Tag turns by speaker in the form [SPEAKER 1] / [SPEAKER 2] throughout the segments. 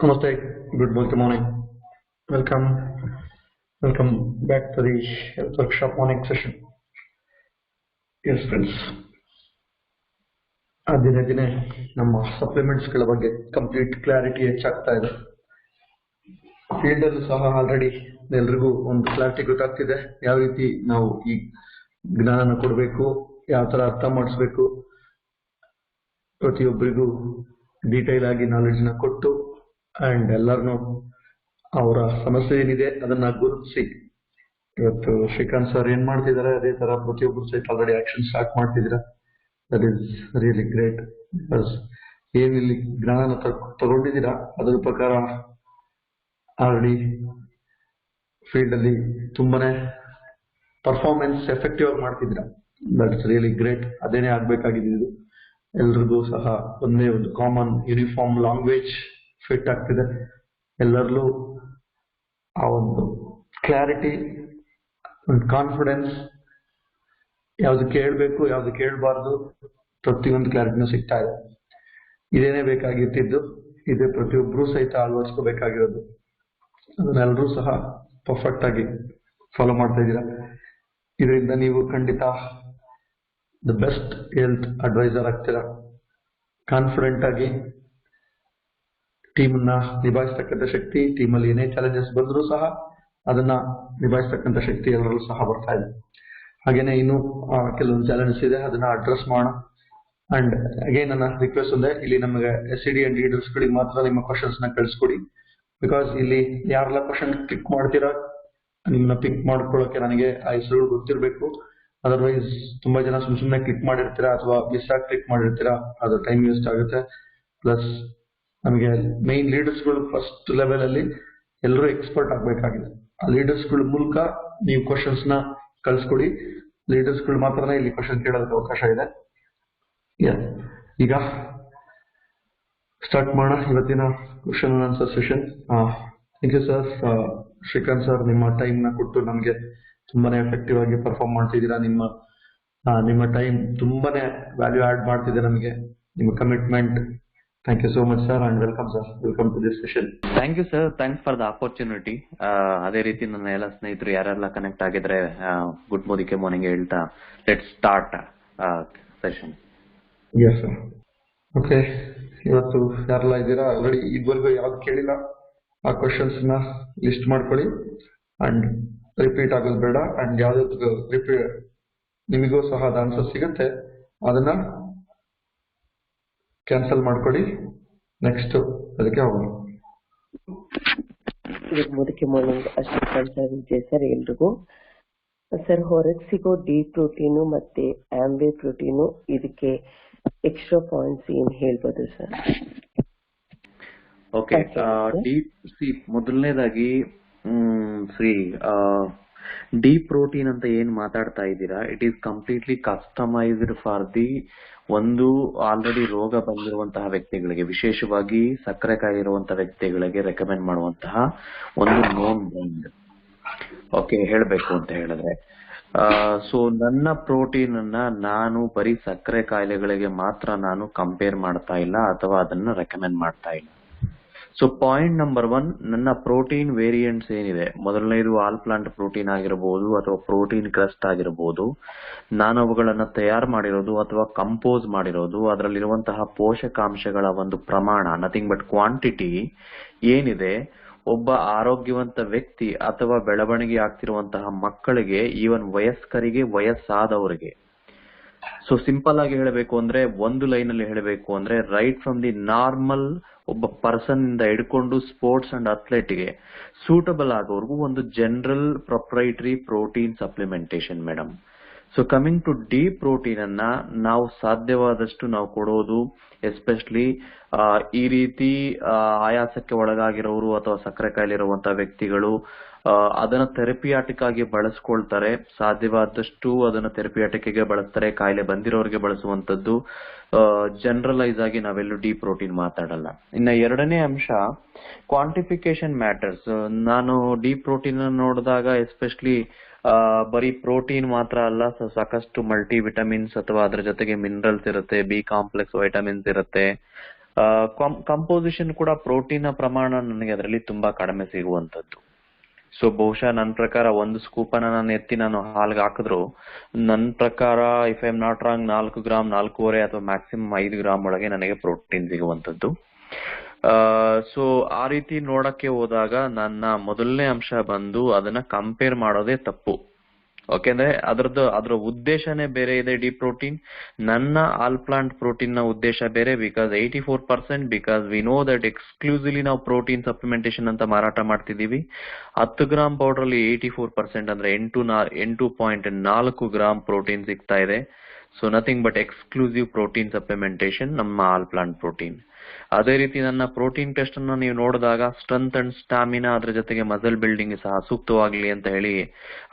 [SPEAKER 1] Namaste. Good morning. Welcome. Welcome back to the health workshop morning session. Yes, friends. ದಿನೇ ದಿನೇ ನಮ್ಮ ಸಪ್ಲಿಮೆಂಟ್ಸ್ಗಳ ಬಗ್ಗೆ complete clarity ಹೆಚ್ಚಾಗ್ತಾ ಇದೆ. ಫೀಲ್ಡಲ್ಲೂ ಸಹ ಆಲ್ರೆಡಿ ಎಲ್ರಿಗೂ ಒಂದು ಕ್ಲಾರಿಟಿ ಗೊತ್ತಾಗ್ತಿದೆ. ಯಾವ ರೀತಿ ನಾವು ಈ ಜ್ಞಾನನ ಕೊಡಬೇಕು, ಯಾವ ಥರ ಅರ್ಥ ಮಾಡಿಸ್ಬೇಕು, ಪ್ರತಿಯೊಬ್ಬರಿಗೂ ಡೀಟೈಲ್ ಆಗಿ ನಾಲೆಡ್ಜ್ನ ಕೊಟ್ಟು ಆ್ಯಂಡ್ ಎಲ್ಲರನ್ನೂ ಅವರ ಸಮಸ್ಯೆ ಏನಿದೆ ಅದನ್ನ ಗುರುತಿಸಿ ಇವತ್ತು ಶ್ರೀಕಾಂತ್ ಸರ್ ಏನ್ ಮಾಡ್ತಿದ್ದಾರೆ ಅದೇ ತರ ಪ್ರತಿಯೊಬ್ಬರು ಸಹಿತ ಆಲ್ರೆಡಿ ಆಕ್ಷನ್ ಸ್ಟಾರ್ಟ್ ಮಾಡ್ತಿದ್ದೀರಾ. That is really great. Because ಏನ್ ಇಲ್ಲಿ ಜ್ಞಾನ ತಗೊಂಡಿದ್ದೀರಾ ಅದರ ಪ್ರಕಾರ ಆಲ್ರೆಡಿ ಫೀಲ್ಡ್ ಅಲ್ಲಿ ತುಂಬಾನೇ ಪರ್ಫಾರ್ಮೆನ್ಸ್ ಎಫೆಕ್ಟಿವ್ ಆಗಿ ಮಾಡ್ತಿದ್ದೀರಾ. That is really great. ಅದೇನೇ ಆಗ್ಬೇಕಾಗಿದ್ದು. ಎಲ್ರಿಗೂ ಸಹ ಒಂದೇ ಒಂದು ಕಾಮನ್ ಯೂನಿಫಾರ್ಮ್ ಲ್ಯಾಂಗ್ವೇಜ್ ಫಿಟ್ ಆಗ್ತಿದೆ. ಎಲ್ಲರಲ್ಲೂ ಆ ಒಂದು ಕ್ಲಾರಿಟಿ, ಒಂದು ಕಾನ್ಫಿಡೆನ್ಸ್, ಯಾವ್ದು ಕೇಳಬೇಕು ಯಾವ್ದು ಕೇಳಬಾರ್ದು ಪ್ರತಿಯೊಂದು ಕ್ಲಾರಿಟಿನೂ ಸಿಗ್ತಾ ಇದೆ. ಇದೇನೇ ಬೇಕಾಗಿರ್ತಿದ್ದು, ಇದೇ ಪ್ರತಿಯೊಬ್ಬರೂ ಸಹಿತ ಅಳವಡಿಸ್ಕೋಬೇಕಾಗಿರೋದು. ಅದನ್ನೆಲ್ಲರೂ ಸಹ ಪರ್ಫೆಕ್ಟ್ ಆಗಿ ಫಾಲೋ ಮಾಡ್ತಾ ಇದ್ದೀರಾ. ಇದರಿಂದ ನೀವು ಖಂಡಿತ ದ ಬೆಸ್ಟ್ ಹೆಲ್ತ್ ಅಡ್ವೈಸರ್ ಆಗ್ತೀರಾ. ಕಾನ್ಫಿಡೆಂಟ್ ಆಗಿ ಟೀಮನ್ನ ನಿಭಾಯಿಸ್ತಕ್ಕಂಥ ಶಕ್ತಿ, ಟೀಮಲ್ಲಿ ಏನೇ ಚಾಲೆಂಜಸ್ ಬಂದರೂ ಸಹ ಅದನ್ನ ನಿಭಾಯಿಸ್ತಕ್ಕಂಥ ಶಕ್ತಿ ಎಲ್ಲರಲ್ಲೂ ಸಹ ಬರ್ತಾ ಇದೆ. ಹಾಗೇನೆ ಇನ್ನು ಕೆಲವೊಂದು ಚಾಲೆಂಜಸ್ ಇದೆ, ಅದನ್ನ ಅಡ್ರೆಸ್ ಮಾಡೋಣ. ಅಂಡ್ ಅಗೇನ್ ನನ್ನ ರಿಕ್ವೆಸ್ಟ್ ಇದೆ, ಇಲ್ಲಿ ನಮಗೆ SED ಅಂಡ್ ಲೀಡರ್ಸ್ಗಳಿಗೆ ಮಾತ್ರ ನಿಮ್ಮ ಕ್ವಶನ್ಸ್ ನ ಕಳಿಸ್ಕೊಡಿ. ಬಿಕಾಸ್ ಇಲ್ಲಿ ಯಾರೆಲ್ಲ ಕ್ವಶನ್ ಕ್ಲಿಕ್ ಮಾಡ್ತೀರಾ ನಿಮ್ಮನ್ನ ಪಿಕ್ ಮಾಡ್ಕೊಳ್ಳೋಕೆ ನನಗೆ ಆ ಹೆಸರುಗಳು ಗೊತ್ತಿರಬೇಕು. ಅದರ್ವೈಸ್ ತುಂಬಾ ಜನ ಸುಮ್ಮನೆ ಕ್ಲಿಕ್ ಮಾಡಿರ್ತೀರಾ ಅಥವಾ ಮಿಸ್ ಆಗಿ ಕ್ಲಿಕ್ ಮಾಡಿರ್ತೀರಾ, ಅದು ಟೈಮ್ ವೇಸ್ಟ್ ಆಗುತ್ತೆ. ಪ್ಲಸ್ ನಮಗೆ ಮೈನ್ ಲೀಡರ್ಸ್ಗಳು ಫಸ್ಟ್ ಲೆವೆಲ್ ಅಲ್ಲಿ ಎಲ್ಲರೂ ಎಕ್ಸ್ಪರ್ಟ್ ಆಗಬೇಕಾಗಿದೆ. ಆ ಲೀಡರ್ಸ್ಗಳ ಮೂಲಕ ನೀವು ಕ್ವಶನ್ಸ್ ನ ಕಳಿಸ್ಕೊಡಿ. ಲೀಡರ್ಸ್ಗಳು ಮಾತ್ರನೇ ಇಲ್ಲಿ ಕ್ವಶನ್ ಕೇಳೋದಕ್ಕೆ ಅವಕಾಶ ಇದೆ. ಈಗ ಸ್ಟಾರ್ಟ್ ಮಾಡೋಣ ಇವತ್ತಿನ question and answer session. Thank you sir. Srikanth sir, ನಿಮ್ಮ ಟೈಮ್ ನ ಕೊಟ್ಟು ನಮಗೆ ತುಂಬಾನೇ ಎಫೆಕ್ಟಿವ್ ಆಗಿ ಪರ್ಫಾರ್ಮ್ ಮಾಡ್ತಿದ್ದೀರಾ. ನಿಮ್ಮ ಟೈಮ್ ತುಂಬಾನೇ ವ್ಯಾಲ್ಯೂ ಆಡ್ ಮಾಡ್ತಿದೆ ನಮಗೆ, ನಿಮ್ಮ commitment. Thank you so much, sir, and welcome, sir. Welcome to this session.
[SPEAKER 2] Thank you, sir. Thanks for the opportunity. ಅದೇ ರೀತಿ ನನ್ನ ಎಲ್ಲ ಸ್ನೇಹಿತರು ಯಾರೆಲ್ಲ ಕನೆಕ್ಟ್ ಆಗಿದ್ರೆ ಗುಡ್ ಮಾರ್ನಿಂಗ್ ಹೇಳ್ತಾ let's start session.
[SPEAKER 1] Yes, sir. Okay. ಇವತ್ತು ಯಾರೆಲ್ಲ ಇದ್ದೀರಾ ಆಲ್ರೆಡಿ ಇದುವರೆಗೂ ಯಾವ್ದು ಕೇಳಿಲ್ಲ ಆ ಕ್ವಶನ್ಸ್ ನ ಲಿಸ್ಟ್ ಮಾಡ್ಕೊಳ್ಳಿ. ಅಂಡ್ ರಿಪೀಟ್ ಆಗೋದು ಬೇಡ. ಅಂಡ್ ಯಾವ್ದು ರಿಪೀಟ್ ನಿಮಗೂ ಸಹ ಅದ ಆನ್ಸರ್ ಸಿಗುತ್ತೆ ಅದನ್ನ ಕ್ಯಾನ್ಸಲ್ ಮಾಡ್ಕೊಳ್ಳಿ. ನೆಕ್ಸ್ಟ್ ಅದಕ್ಕೆ ಹೋಗೋಣ.
[SPEAKER 3] Good morning Srikanth sir, Vijay sir, ಎಲ್ರಿಗೂ. ಸರ್, ಹೊರಗೆ ಸಿಗೋ ಡಿ ಪ್ರೋಟೀನು ಮತ್ತೆ ಆಂಬೆ ಪ್ರೋಟೀನು, ಇದಕ್ಕೆ ಎಕ್ಸ್ಟ್ರಾ ಪಾಯಿಂಟ್ಸ್ ಏನ್ ಹೇಳ್ಬೋದು ಸರ್?
[SPEAKER 2] ಓಕೆ, ಮೊದಲನೇದಾಗಿ ಡಿ ಪ್ರೋಟೀನ್ ಅಂತ ಏನ್ ಮಾತಾಡ್ತಾ ಇದ್ದೀರಾ, it is completely customised for the ಒಂದು ಆಲ್ರೆಡಿ ರೋಗ ಬಂದಿರುವಂತಹ ವ್ಯಕ್ತಿಗಳಿಗೆ, ವಿಶೇಷವಾಗಿ ಸಕ್ಕರೆ ಕಾಯಿಲೆ ಇರುವಂತಹ ವ್ಯಕ್ತಿಗಳಿಗೆ ರೆಕಮೆಂಡ್ ಮಾಡುವಂತಹ ಒಂದು ನೋನ್ ಬ್ರ್ಯಾಂಡ್. ಓಕೆ, ಹೇಳ್ಬೇಕು ಅಂತ ಹೇಳಿದ್ರೆ ಸೊ ನನ್ನ ಪ್ರೋಟೀನ್ ಅನ್ನ ನಾನು ಬರೀ ಸಕ್ಕರೆ ಕಾಯಿಲೆಗಳಿಗೆ ಮಾತ್ರ ನಾನು ಕಂಪೇರ್ ಮಾಡ್ತಾ ಇಲ್ಲ ಅಥವಾ ಅದನ್ನ ರೆಕಮೆಂಡ್ ಮಾಡ್ತಾ ಇಲ್ಲ. ಸೊ ಪಾಯಿಂಟ್ ನಂಬರ್ 1, ನನ್ನ ಪ್ರೋಟೀನ್ ವೇರಿಯಂಟ್ಸ್ ಏನಿದೆ, ಮೊದಲನೇದು ಆಲ್ ಪ್ಲಾಂಟ್ ಪ್ರೋಟೀನ್ ಆಗಿರಬಹುದು ಅಥವಾ ಪ್ರೋಟೀನ್ ಕ್ರಸ್ಟ್ ಆಗಿರಬಹುದು, ನಾನು ಅವುಗಳನ್ನ ತಯಾರು ಮಾಡಿರೋದು ಅಥವಾ ಕಂಪೋಸ್ ಮಾಡಿರೋದು, ಅದರಲ್ಲಿರುವಂತಹ ಪೋಷಕಾಂಶಗಳ ಒಂದು ಪ್ರಮಾಣ, ನಥಿಂಗ್ ಬಟ್ ಕ್ವಾಂಟಿಟಿ ಏನಿದೆ, ಒಬ್ಬ ಆರೋಗ್ಯವಂತ ವ್ಯಕ್ತಿ ಅಥವಾ ಬೆಳವಣಿಗೆ ಆಗ್ತಿರುವಂತಹ ಮಕ್ಕಳಿಗೆ, ಈವನ್ ವಯಸ್ಕರಿಗೆ, ವಯಸ್ಸಾದವರಿಗೆ. ಸೊ ಸಿಂಪಲ್ ಆಗಿ ಹೇಳಬೇಕು ಅಂದ್ರೆ, ಒಂದು ಲೈನ್ ಅಲ್ಲಿ ಹೇಳಬೇಕು ಅಂದ್ರೆ, ರೈಟ್ ಫ್ರಮ್ ದಿ ನಾರ್ಮಲ್ ಒಬ್ಬ ಪರ್ಸನ್ ಇಂದ ಹಿಡ್ಕೊಂಡು ಸ್ಪೋರ್ಟ್ಸ್ ಅಂಡ್ ಅಥ್ಲೆಟ್ಗೆ ಸೂಟಬಲ್ ಆಗೋರ್ಗು ಒಂದು general proprietary protein supplementation madam. So coming to the protein ಅನ್ನ ನಾವು ಸಾಧ್ಯವಾದಷ್ಟು ನಾವು ಕೊಡೋದು, ಎಸ್ಪೆಷಲಿ ಈ ರೀತಿ ಆಯಾಸಕ್ಕೆ ಒಳಗಾಗಿರೋರು ಅಥವಾ ಸಕ್ಕರೆ ಕಾಯಿಲೆ ಇರುವಂತಹ ವ್ಯಕ್ತಿಗಳು ಅದನ್ನ ಥೆರಪಿಯಾಟಿಕ್ ಆಗಿ ಬಳಸ್ಕೊಳ್ತಾರೆ. ಸಾಧ್ಯವಾದಷ್ಟು ಅದನ್ನ ಥೆರಪಿಯಾಟಿಕ್ಗೆ ಬಳಸ್ತಾರೆ. ಕಾಯಿಲೆ ಬಂದಿರೋರಿಗೆ ಬಳಸುವಂತದ್ದು. ಜನರಲೈಸ್ ಆಗಿ ನಾವೆಲ್ಲೂ ಡಿ ಪ್ರೋಟೀನ್ ಮಾತಾಡಲ್ಲ. ಇನ್ನ ಎರಡನೇ ಅಂಶ, ಕ್ವಾಂಟಿಫಿಕೇಶನ್ ಮ್ಯಾಟರ್ಸ್. ನಾನು ಡಿ ಪ್ರೋಟೀನ್ ನೋಡಿದಾಗ ಎಸ್ಪೆಷಲಿ ಬರೀ ಪ್ರೋಟೀನ್ ಮಾತ್ರ ಅಲ್ಲ, ಸಾಕಷ್ಟು ಮಲ್ಟಿ ವಿಟಮಿನ್ಸ್ ಅಥವಾ ಅದ್ರ ಜೊತೆಗೆ ಮಿನರಲ್ಸ್ ಇರುತ್ತೆ, ಬಿ ಕಾಂಪ್ಲೆಕ್ಸ್ ವೈಟಮಿನ್ಸ್ ಇರುತ್ತೆ, ಕಂಪೋಸಿಷನ್ ಕೂಡ ಪ್ರೋಟೀನ್ ನ ಪ್ರಮಾಣ ನನಗೆ ಅದರಲ್ಲಿ ತುಂಬಾ ಕಡಿಮೆ ಸಿಗುವಂತದ್ದು. ಸೊ ಬಹುಶಃ ನನ್ನ ಪ್ರಕಾರ ಒಂದು ಸ್ಕೂಪ್ ಅನ್ನ ನಾನು ಎತ್ತಿ ನಾನು ಹಾಲ್ಗೆ ಹಾಕಿದ್ರು ನನ್ನ ಪ್ರಕಾರ if I am not wrong 4 gram 4.5 ಅಥವಾ ಮ್ಯಾಕ್ಸಿಮಮ್ 5 ಗ್ರಾಮ್ ಒಳಗೆ ನನಗೆ ಪ್ರೋಟೀನ್ ಸಿಗುವಂತದ್ದು. ಸೊ ಆ ರೀತಿ ನೋಡಕ್ಕೆ ಹೋದಾಗ ನನ್ನ ಮೊದಲನೇ ಅಂಶ ಬಂದು ಅದನ್ನ ಕಂಪೇರ್ ಮಾಡೋದೇ ತಪ್ಪು. ಯಾಕೆಂದ್ರೆ ಅದರ ಉದ್ದೇಶನೇ ಬೇರೆ ಇದೆ. ಡಿ ಪ್ರೋಟೀನ್ ನನ್ನ ಆಲ್ ಪ್ಲಾಂಟ್ ಪ್ರೋಟೀನ್ ನ ಉದ್ದೇಶ ಬೇರೆ. Because 84% because we know that exclusively ನಾವು ಪ್ರೋಟೀನ್ ಸಪ್ಲಿಮೆಂಟೇಶನ್ ಅಂತ ಮಾರಾಟ ಮಾಡ್ತಿದೀವಿ. 10 ಗ್ರಾಮ್ ಪೌಡರ್ ಅಲ್ಲಿ 84% ಅಂದ್ರೆ 8.4 ಗ್ರಾಮ್ ಪ್ರೋಟೀನ್ ಸಿಗ್ತಾ ಇದೆ. So nothing but exclusive protein supplementation ನಮ್ಮ ಆಲ್ ಪ್ಲಾಂಟ್ ಪ್ರೋಟೀನ್. ಅದೇ ರೀತಿ ನನ್ನ ಪ್ರೋಟೀನ್ ಟೆಸ್ಟ್ ಅನ್ನು ನೀವು ನೋಡಿದಾಗ ಸ್ಟ್ರೆಂತ್ ಅಂಡ್ ಸ್ಟಾಮಿನಾ ಅದ್ರ ಜೊತೆಗೆ ಮಸಲ್ ಬಿಲ್ಡಿಂಗ್ ಸಹ ಸೂಕ್ತವಾಗ್ಲಿ ಅಂತ ಹೇಳಿ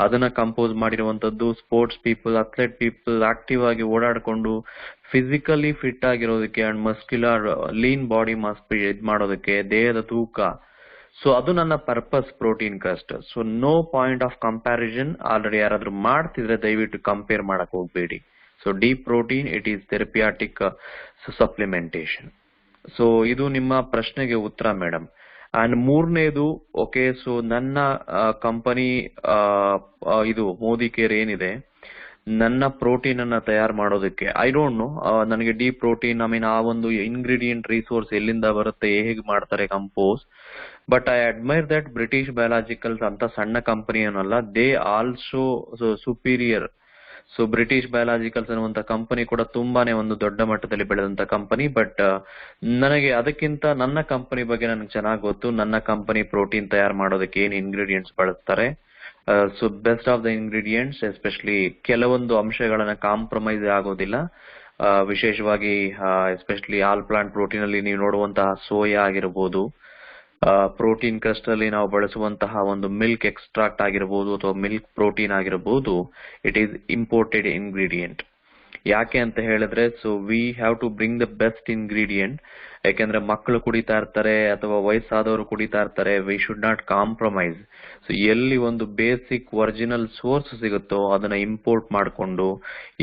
[SPEAKER 2] ಅದನ್ನ ಕಂಪೋಸ್ ಮಾಡಿರುವಂತದ್ದು. Sports people, athlete people active ಆಗಿ ಓಡಾಡ್ಕೊಂಡು ಫಿಸಿಕಲಿ ಫಿಟ್ ಆಗಿರೋದಕ್ಕೆ and muscular lean body mass ಇದ್ ಮಾಡೋದಕ್ಕೆ, ದೇಹದ ತೂಕ. ಸೊ ಅದು ನನ್ನ ಪರ್ಪಸ್ ಪ್ರೋಟೀನ್ ಕಸ್ಟ್. So no point of comparison. Already ಯಾರಾದ್ರೂ ಮಾಡ್ತಿದ್ರೆ ದಯವಿಟ್ಟು ಕಂಪೇರ್ ಮಾಡಕ್ ಹೋಗ್ಬೇಡಿ. So the protein it is therapeutic supplementation. So ಇದು ನಿಮ್ಮ ಪ್ರಶ್ನೆಗೆ ಉತ್ತರ ಮೇಡಮ್. ಅಂಡ್ ಮೂರನೇದು, ಓಕೆ, ಸೊ ನನ್ನ ಕಂಪನಿ ಇದು ಮೋದಿ ಕೇರ್ ಏನಿದೆ, ನನ್ನ ಪ್ರೋಟೀನ್ ಅನ್ನ ತಯಾರು ಮಾಡೋದಕ್ಕೆ ಐ ಡೋಂಟ್ ನೋ, ನನಗೆ ಡಿ ಪ್ರೋಟೀನ್ ಆ ಒಂದು ಇಂಗ್ರೀಡಿಯಂಟ್ ರಿಸೋರ್ಸ್ ಎಲ್ಲಿಂದ ಬರುತ್ತೆ, ಹೇಗೆ ಮಾಡ್ತಾರೆ compose. But I admire that British biologicals ಅಂತ ಸಣ್ಣ ಕಂಪನಿ ಏನಲ್ಲ, they also superior. So British biologicals ಅನ್ನುವಂತ ಕಂಪನಿ ಕೂಡ ತುಂಬಾನೇ ಒಂದು ದೊಡ್ಡ ಮಟ್ಟದಲ್ಲಿ ಬೆಳೆದಂತ ಕಂಪನಿ. ಬಟ್ ನನಗೆ ಅದಕ್ಕಿಂತ ನನ್ನ ಕಂಪನಿ ಬಗ್ಗೆ ನನಗೆ ಚೆನ್ನಾಗಿ ಗೊತ್ತು. ನನ್ನ ಕಂಪನಿ ಪ್ರೋಟೀನ್ ತಯಾರು ಮಾಡೋದಕ್ಕೆ ಏನ್ ಇಂಗ್ರೀಡಿಯೆಂಟ್ಸ್ ಬಳಸ್ತಾರೆ. So best of the ingredients, especially ಕೆಲವೊಂದು ಅಂಶಗಳನ್ನ ಕಾಂಪ್ರಮೈಸ್ ಆಗೋದಿಲ್ಲ. ವಿಶೇಷವಾಗಿ ಎಸ್ಪೆಷಲಿ ಆಲ್ ಪ್ಲಾಂಟ್ ಪ್ರೋಟೀನ್ ಅಲ್ಲಿ ನೀವು ನೋಡುವಂತಹ ಸೋಯಾ ಆಗಿರ್ಬೋದು, ಪ್ರೋಟೀನ್ ಕ್ರಸ್ಟ್ ಅಲ್ಲಿ ನಾವು ಬಳಸುವಂತಹ ಒಂದು ಮಿಲ್ಕ್ ಎಕ್ಸ್ಟ್ರಾಕ್ಟ್ ಆಗಿರಬಹುದು ಅಥವಾ ಮಿಲ್ಕ್ ಪ್ರೋಟೀನ್ ಆಗಿರಬಹುದು, ಇಟ್ ಈಸ್ ಇಂಪೋರ್ಟೆಡ್ ಇಂಗ್ರೀಡಿಯೆಂಟ್. ಯಾಕೆ ಅಂತ ಹೇಳಿದ್ರೆ, so we have to bring the best ingredient. ಯಾಕೆಂದ್ರೆ ಮಕ್ಕಳು ಕುಡಿತಾ ಇರ್ತಾರೆ ಅಥವಾ ವಯಸ್ಸಾದವರು ಕುಡಿತಾ ಇರ್ತಾರೆ. We should not compromise. So ಎಲ್ಲಿ ಒಂದು ಬೇಸಿಕ್ ಒರಿಜಿನಲ್ ಸೋರ್ಸ್ ಸಿಗುತ್ತೋ ಅದನ್ನ ಇಂಪೋರ್ಟ್ ಮಾಡಿಕೊಂಡು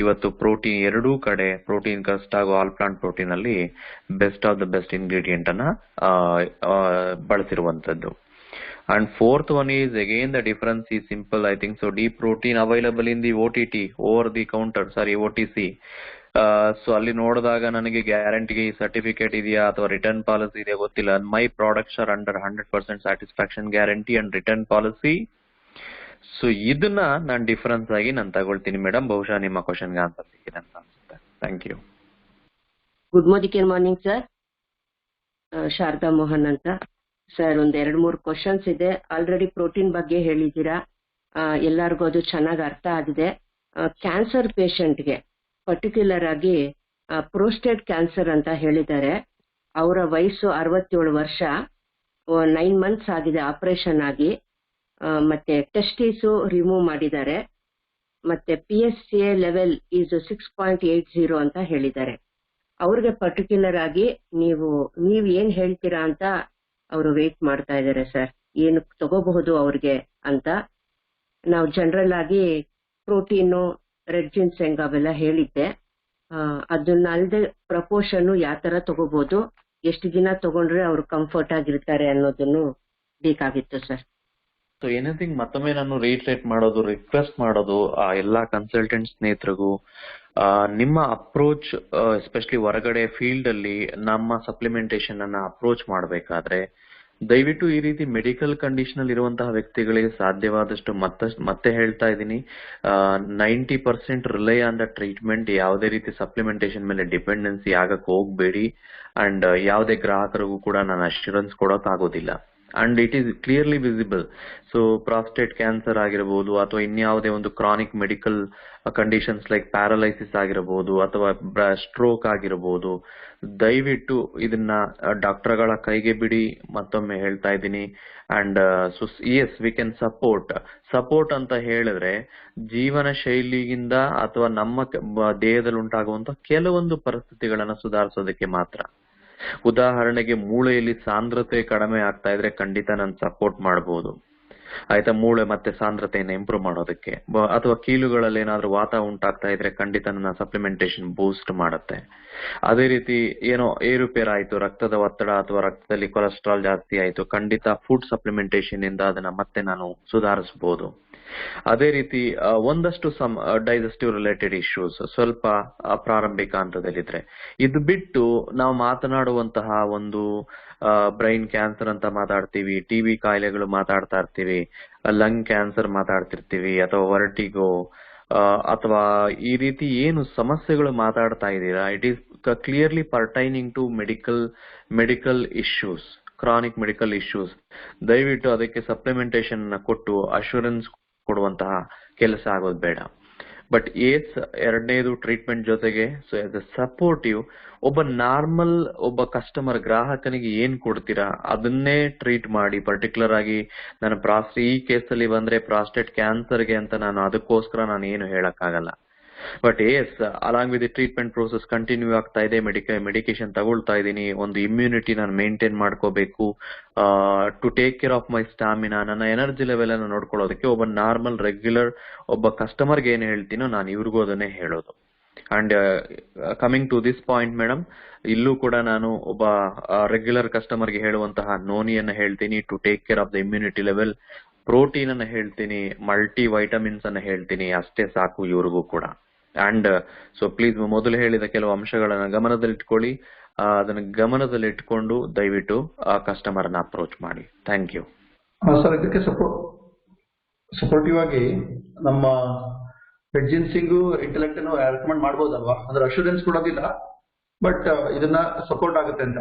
[SPEAKER 2] ಇವತ್ತು ಪ್ರೋಟೀನ್ ಎರಡೂ ಕಡೆ ಪ್ರೋಟೀನ್ ಕಸ್ಟ್ ಹಾಗೂ ಆಲ್ ಪ್ಲಾಂಟ್ ಪ್ರೋಟೀನ್ ಅಲ್ಲಿ best of the best ingredient ಅನ್ನ ಬಳಸಿರುವಂತದ್ದು. And fourth one is again the difference is simple, I think. So D protein available in the OTT, over the counter, sorry OTC. So ಅಲ್ಲಿ ನೋಡಿದಾಗ ನನಗೆ ಗ್ಯಾರಂಟಿಗೆ certificate ಇದೆಯಾ ಅಥವಾ return policy ಇದೆಯಾ ಗೊತ್ತಿಲ್ಲ. My products are under 100% satisfaction guarantee and return policy. So ಇದನ್ನ ನಾನು difference ಆಗಿ ನಾನು ತಗೊಳ್ತೀನಿ ಮೇಡಮ್. ಬಹುಶಃ ನಿಮ್ಮ ಕ್ವಶನ್ಗೆ ಆನ್ಸರ್ ಸಿಕ್ಕಿದೆ ಅಂತ ಅನ್ಸುತ್ತೆ. Thank you.
[SPEAKER 3] Good morning sir. Sharada Mohan ಅಂತ ಸರ್. ಒಂದ್ 2-3 ಕ್ವಶನ್ಸ್ ಇದೆ. ಆಲ್ರೆಡಿ ಪ್ರೋಟೀನ್ ಬಗ್ಗೆ ಹೇಳಿದ್ದೀರಾ, ಎಲ್ಲರಿಗೂ ಅದು ಚೆನ್ನಾಗಿ ಅರ್ಥ ಆಗಿದೆ. ಕ್ಯಾನ್ಸರ್ ಪೇಷಂಟ್ಗೆ ಪರ್ಟಿಕ್ಯುಲರ್ ಆಗಿ ಪ್ರೋಸ್ಟೇಟ್ ಕ್ಯಾನ್ಸರ್ ಅಂತ ಹೇಳಿದ್ದಾರೆ. ಅವರ ವಯಸ್ಸು 67 ವರ್ಷ, 9 ಮಂತ್ಸ್ ಆಗಿದೆ ಆಪರೇಷನ್ ಆಗಿ. ಮತ್ತೆ ಟೆಸ್ಟಿಸು ರಿಮೂವ್ ಮಾಡಿದ್ದಾರೆ. ಮತ್ತೆ PSA ಲೆವೆಲ್ ಈಸ್ 6.80 ಅಂತ ಹೇಳಿದ್ದಾರೆ. ಅವ್ರಿಗೆ ಪರ್ಟಿಕ್ಯುಲರ್ ಆಗಿ ನೀವು ಏನ್ ಹೇಳ್ತೀರಾ ಅಂತ ಅವರು ವೇಟ್ ಮಾಡ್ತಾ ಇದ್ದಾರೆ ಸರ್. ಏನು ತಗೋಬಹುದು ಅವ್ರಿಗೆ ಅಂತ. ನಾವು ಜನರಲ್ ಆಗಿ ಪ್ರೋಟೀನು, ರೆಡ್ ಜಿನ್ಸೆಂಗ್ ಅವೆಲ್ಲ ಹೇಳಿದ್ದೆ. ಅದನ್ನ ಅಲ್ಲದೆ ಪ್ರಪೋರ್ಷನ್ ಯಾವ ತರ ತಗೋಬಹುದು, ಎಷ್ಟು ದಿನ ತಗೊಂಡ್ರೆ ಅವ್ರು ಕಂಫರ್ಟ್ ಆಗಿರ್ತಾರೆ ಅನ್ನೋದನ್ನು ಬೇಕಾಗಿತ್ತು ಸರ್.
[SPEAKER 2] ಸೊ ಎನಿಥಿಂಗ್ ಮತ್ತೊಮ್ಮೆ ನಾನು ರಿಕ್ವೆಸ್ಟ್ ಮಾಡೋದು ಆ ಎಲ್ಲಾ ಕನ್ಸಲ್ಟೆಂಟ್ ಸ್ನೇಹಿತರಿಗೂ, ನಿಮ್ಮ ಅಪ್ರೋಚ್ ಎಸ್ಪೆಷಲಿ ಹೊರಗಡೆ ಫೀಲ್ಡ್ ಅಲ್ಲಿ ನಮ್ಮ ಸಪ್ಲಿಮೆಂಟೇಶನ್ ಅನ್ನ ಅಪ್ರೋಚ್ ಮಾಡಬೇಕಾದ್ರೆ ದಯವಿಟ್ಟು ಈ ರೀತಿ ಮೆಡಿಕಲ್ ಕಂಡೀಷನ್ ಅಲ್ಲಿ ಇರುವಂತಹ ವ್ಯಕ್ತಿಗಳಿಗೆ ಸಾಧ್ಯವಾದಷ್ಟು ಮತ್ತೆ ಹೇಳ್ತಾ ಇದ್ದೀನಿ, 90% ರಿಲೈ ಆನ್ ದ ಟ್ರೀಟ್ಮೆಂಟ್. ಯಾವುದೇ ರೀತಿ ಸಪ್ಲಿಮೆಂಟೇಶನ್ ಮೇಲೆ ಡಿಪೆಂಡೆನ್ಸಿ ಆಗಕ್ಕೆ ಹೋಗ್ಬೇಡಿ. ಅಂಡ್ ಯಾವುದೇ ಗ್ರಾಹಕರಿಗೂ ಕೂಡ ನಾನು ಅಶ್ಯೂರೆನ್ಸ್ ಕೊಡೋಕ್ ಆಗೋದಿಲ್ಲ. And it is clearly visible. So prostate cancer ಆಗಿರಬಹುದು ಅಥವಾ ಇನ್ಯಾವುದೇ ಒಂದು chronic medical conditions like paralysis ಆಗಿರಬಹುದು ಅಥವಾ ಸ್ಟ್ರೋಕ್ ಆಗಿರಬಹುದು, ದಯವಿಟ್ಟು ಇದನ್ನ ಡಾಕ್ಟರ್ಗಳ ಕೈಗೆ ಬಿಡಿ. ಮತ್ತೊಮ್ಮೆ ಹೇಳ್ತಾ ಇದ್ದೀನಿ. And so as we can support ಅಂತ ಹೇಳಿದ್ರೆ ಜೀವನ ಶೈಲಿಯಿಂದ ಅಥವಾ ನಮ್ಮ ದೇಹದಲ್ಲಿ ಉಂಟಾಗುವಂತ ಕೆಲವೊಂದು ಪರಿಸ್ಥಿತಿಗಳನ್ನ ಸುಧಾರಿಸೋದಕ್ಕೆ ಮಾತ್ರ. ಉದಾಹರಣೆಗೆ ಮೂಳೆಯಲ್ಲಿ ಸಾಂದ್ರತೆ ಕಡಿಮೆ ಆಗ್ತಾ ಇದ್ರೆ ಖಂಡಿತ ನಾನು ಸಪೋರ್ಟ್ ಮಾಡಬಹುದು, ಆಯ್ತಾ, ಮೂಳೆ ಮತ್ತೆ ಸಾಂದ್ರತೆಯನ್ನು ಇಂಪ್ರೂವ್ ಮಾಡೋದಕ್ಕೆ. ಅಥವಾ ಕೀಲುಗಳಲ್ಲಿ ಏನಾದ್ರೂ ವಾತ ಉಂಟಾಗ್ತಾ ಇದ್ರೆ ಖಂಡಿತ ನನ್ನ ಸಪ್ಲಿಮೆಂಟೇಶನ್ ಬೂಸ್ಟ್ ಮಾಡುತ್ತೆ. ಅದೇ ರೀತಿ ಏನೋ ಏರುಪೇರಾಯ್ತು, ರಕ್ತದ ಒತ್ತಡ ಅಥವಾ ರಕ್ತದಲ್ಲಿ ಕೊಲೆಸ್ಟ್ರಾಲ್ ಜಾಸ್ತಿ ಆಯ್ತು, ಖಂಡಿತ ಫುಡ್ ಸಪ್ಲಿಮೆಂಟೇಶನ್ ಇಂದ ಅದನ್ನ ಮತ್ತೆ ನಾನು ಸುಧಾರಿಸಬಹುದು. ಅದೇ ರೀತಿ ಒಂದಷ್ಟು ಡೈಜೆಸ್ಟಿವ್ ರಿಲೇಟೆಡ್ ಇಶ್ಯೂಸ್ ಸ್ವಲ್ಪ ಪ್ರಾರಂಭಿಕ ಹಂತದಲ್ಲಿದ್ರೆ, ಇದು ಬಿಟ್ಟು ನಾವು ಮಾತನಾಡುವಂತಹ ಒಂದು ಬ್ರೈನ್ ಕ್ಯಾನ್ಸರ್ ಅಂತ ಮಾತಾಡ್ತೀವಿ, ಟಿವಿ ಕಾಯಿಲೆಗಳು ಮಾತಾಡ್ತಾ ಇರ್ತೀವಿ, ಲಂಗ್ ಕ್ಯಾನ್ಸರ್ ಮಾತಾಡ್ತಿರ್ತೀವಿ, ಅಥವಾ ವರ್ಟಿಗೋ ಅಥವಾ ಈ ರೀತಿ ಏನು ಸಮಸ್ಯೆಗಳು ಮಾತಾಡ್ತಾ ಇದ್ದೀರಾ, it is clearly pertaining to medical issues, chronic medical issues. ದಯವಿಟ್ಟು ಅದಕ್ಕೆ ಸಪ್ಲಿಮೆಂಟೇಶನ್ ಕೊಟ್ಟು ಅಶ್ಯೂರೆನ್ಸ್ ಕೊಡುವಂತಹ ಕೆಲಸ ಆಗೋದು ಬೇಡ. ಬಟ್ ಎರಡನೇದು ಟ್ರೀಟ್ಮೆಂಟ್ ಜೊತೆಗೆ ಸೊ ಆಸ್ ಎ ಸಪೋರ್ಟಿವ್ ಒಬ್ಬ ನಾರ್ಮಲ್ ಒಬ್ಬ ಕಸ್ಟಮರ್ ಗ್ರಾಹಕನಿಗೆ ಏನ್ ಕೊಡ್ತೀರಾ ಅದನ್ನೇ ಟ್ರೀಟ್ ಮಾಡಿ. ಪರ್ಟಿಕ್ಯುಲರ್ ಆಗಿ ನಾನು ಈ ಕೇಸಲ್ಲಿ ಬಂದ್ರೆ ಪ್ರಾಸ್ಟೇಟ್ ಕ್ಯಾನ್ಸರ್ಗೆ ಅಂತ ನಾನು ಅದಕ್ಕೋಸ್ಕರ ನಾನು ಏನು ಹೇಳಕ್ಕಾಗಲ್ಲ. But along with the treatment process continue ಆಗ್ತಾ ಇದೆ, ಮೆಡಿಕೇಶನ್ ತಗೊಳ್ತಾ ಇದ್ದೀನಿ, ಒಂದು ಇಮ್ಯುನಿಟಿ ನಾನು ಮೇಂಟೈನ್ ಮಾಡ್ಕೋಬೇಕು, to take care of my stamina, ನನ್ನ ಎನರ್ಜಿ ಲೆವೆಲ್ ಅನ್ನು ನೋಡ್ಕೊಳ್ಳೋದಕ್ಕೆ ಒಬ್ಬ ನಾರ್ಮಲ್ ರೆಗ್ಯುಲರ್ ಒಬ್ಬ ಕಸ್ಟಮರ್ಗೆ ಏನ್ ಹೇಳ್ತೀನೋ ನಾನು ಇವ್ರಿಗೂ ಅದನ್ನೇ ಹೇಳೋದು. And coming to this point madam, ಇಲ್ಲೂ ಕೂಡ ನಾನು ಒಬ್ಬ ರೆಗ್ಯುಲರ್ ಕಸ್ಟಮರ್ಗೆ ಹೇಳುವಂತಹ ನೋನಿಯನ್ನ ಹೇಳ್ತೀನಿ, to take care of the immunity level, protein ಅನ್ನ ಹೇಳ್ತೀನಿ, ಮಲ್ಟಿ ವೈಟಮಿನ್ಸ್ ಅನ್ನ ಹೇಳ್ತೀನಿ, ಅಷ್ಟೇ ಸಾಕು ಇವ್ರಿಗೂ ಕೂಡ. ಅಂಡ್ ಸೊ ಪ್ಲೀಸ್ ಮೊದಲು ಹೇಳಿದ ಕೆಲವು ಅಂಶಗಳನ್ನ ಗಮನದಲ್ಲಿಟ್ಕೊಳ್ಳಿ, ಅದನ್ನ ಗಮನದಲ್ಲಿಟ್ಕೊಂಡು ದಯವಿಟ್ಟು ಆ ಕಸ್ಟಮರ್ ನ ಅಪ್ರೋಚ್ ಮಾಡಿ. Thank you
[SPEAKER 1] sir. ಇದಕ್ಕೆ ಸಪೋರ್ಟಿವ್ ಆಗಿ ನಮ್ಮ ಏಜೆನ್ಸಿಗೂ ಇಂಟೆಲೆಕ್ಟ್ ಅನ್ನು ರೆಕಮೆಂಡ್ ಮಾಡ್ಬೋದಲ್ವಾ? ಅಂದ್ರೆ ಅಶ್ಯೂರೆನ್ಸ್ ಕೊಡೋದಿಲ್ಲ, ಬಟ್ ಇದನ್ನ ಸಪೋರ್ಟ್ ಆಗುತ್ತೆ ಅಂತ.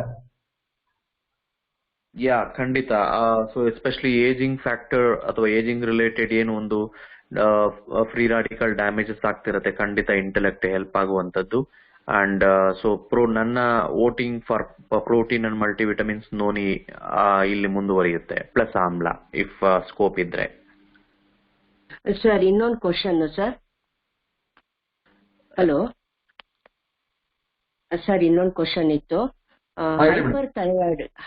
[SPEAKER 2] ಖಂಡಿತ. ಸೊ ಎಸ್ಪೆಷಲಿ ಏಜಿಂಗ್ ಫ್ಯಾಕ್ಟರ್ ಅಥವಾ ಏಜಿಂಗ್ ರಿಲೇಟೆಡ್ ಏನು ಒಂದು ಫ್ರೀ ರಾಡಿಕಲ್ ಡ್ಯಾಮೇಜಸ್ ಆಗ್ತಿರತ್ತೆ, ಖಂಡಿತ ಇಂಟೆಲೆಕ್ಟ್ ಹೆಲ್ಪ್ ಆಗುವಂತದ್ದು. ಅಂಡ್ ಸೊ ನನ್ನ voting for protein and multivitamins noni ಇಲ್ಲಿ ಮುಂದುವರಿಯುತ್ತೆ, ಪ್ಲಸ್ ಆಮ್ಲ ಇಫ್ ಸ್ಕೋಪ್ ಇದ್ರೆ.
[SPEAKER 3] ಸರ್ ಇನ್ನೊಂದು ಕ್ವಶನ್ ಸರ್. ಹಲೋ ಸರ್, ಇನ್ನೊಂದು ಕ್ವಶನ್ ಇತ್ತು.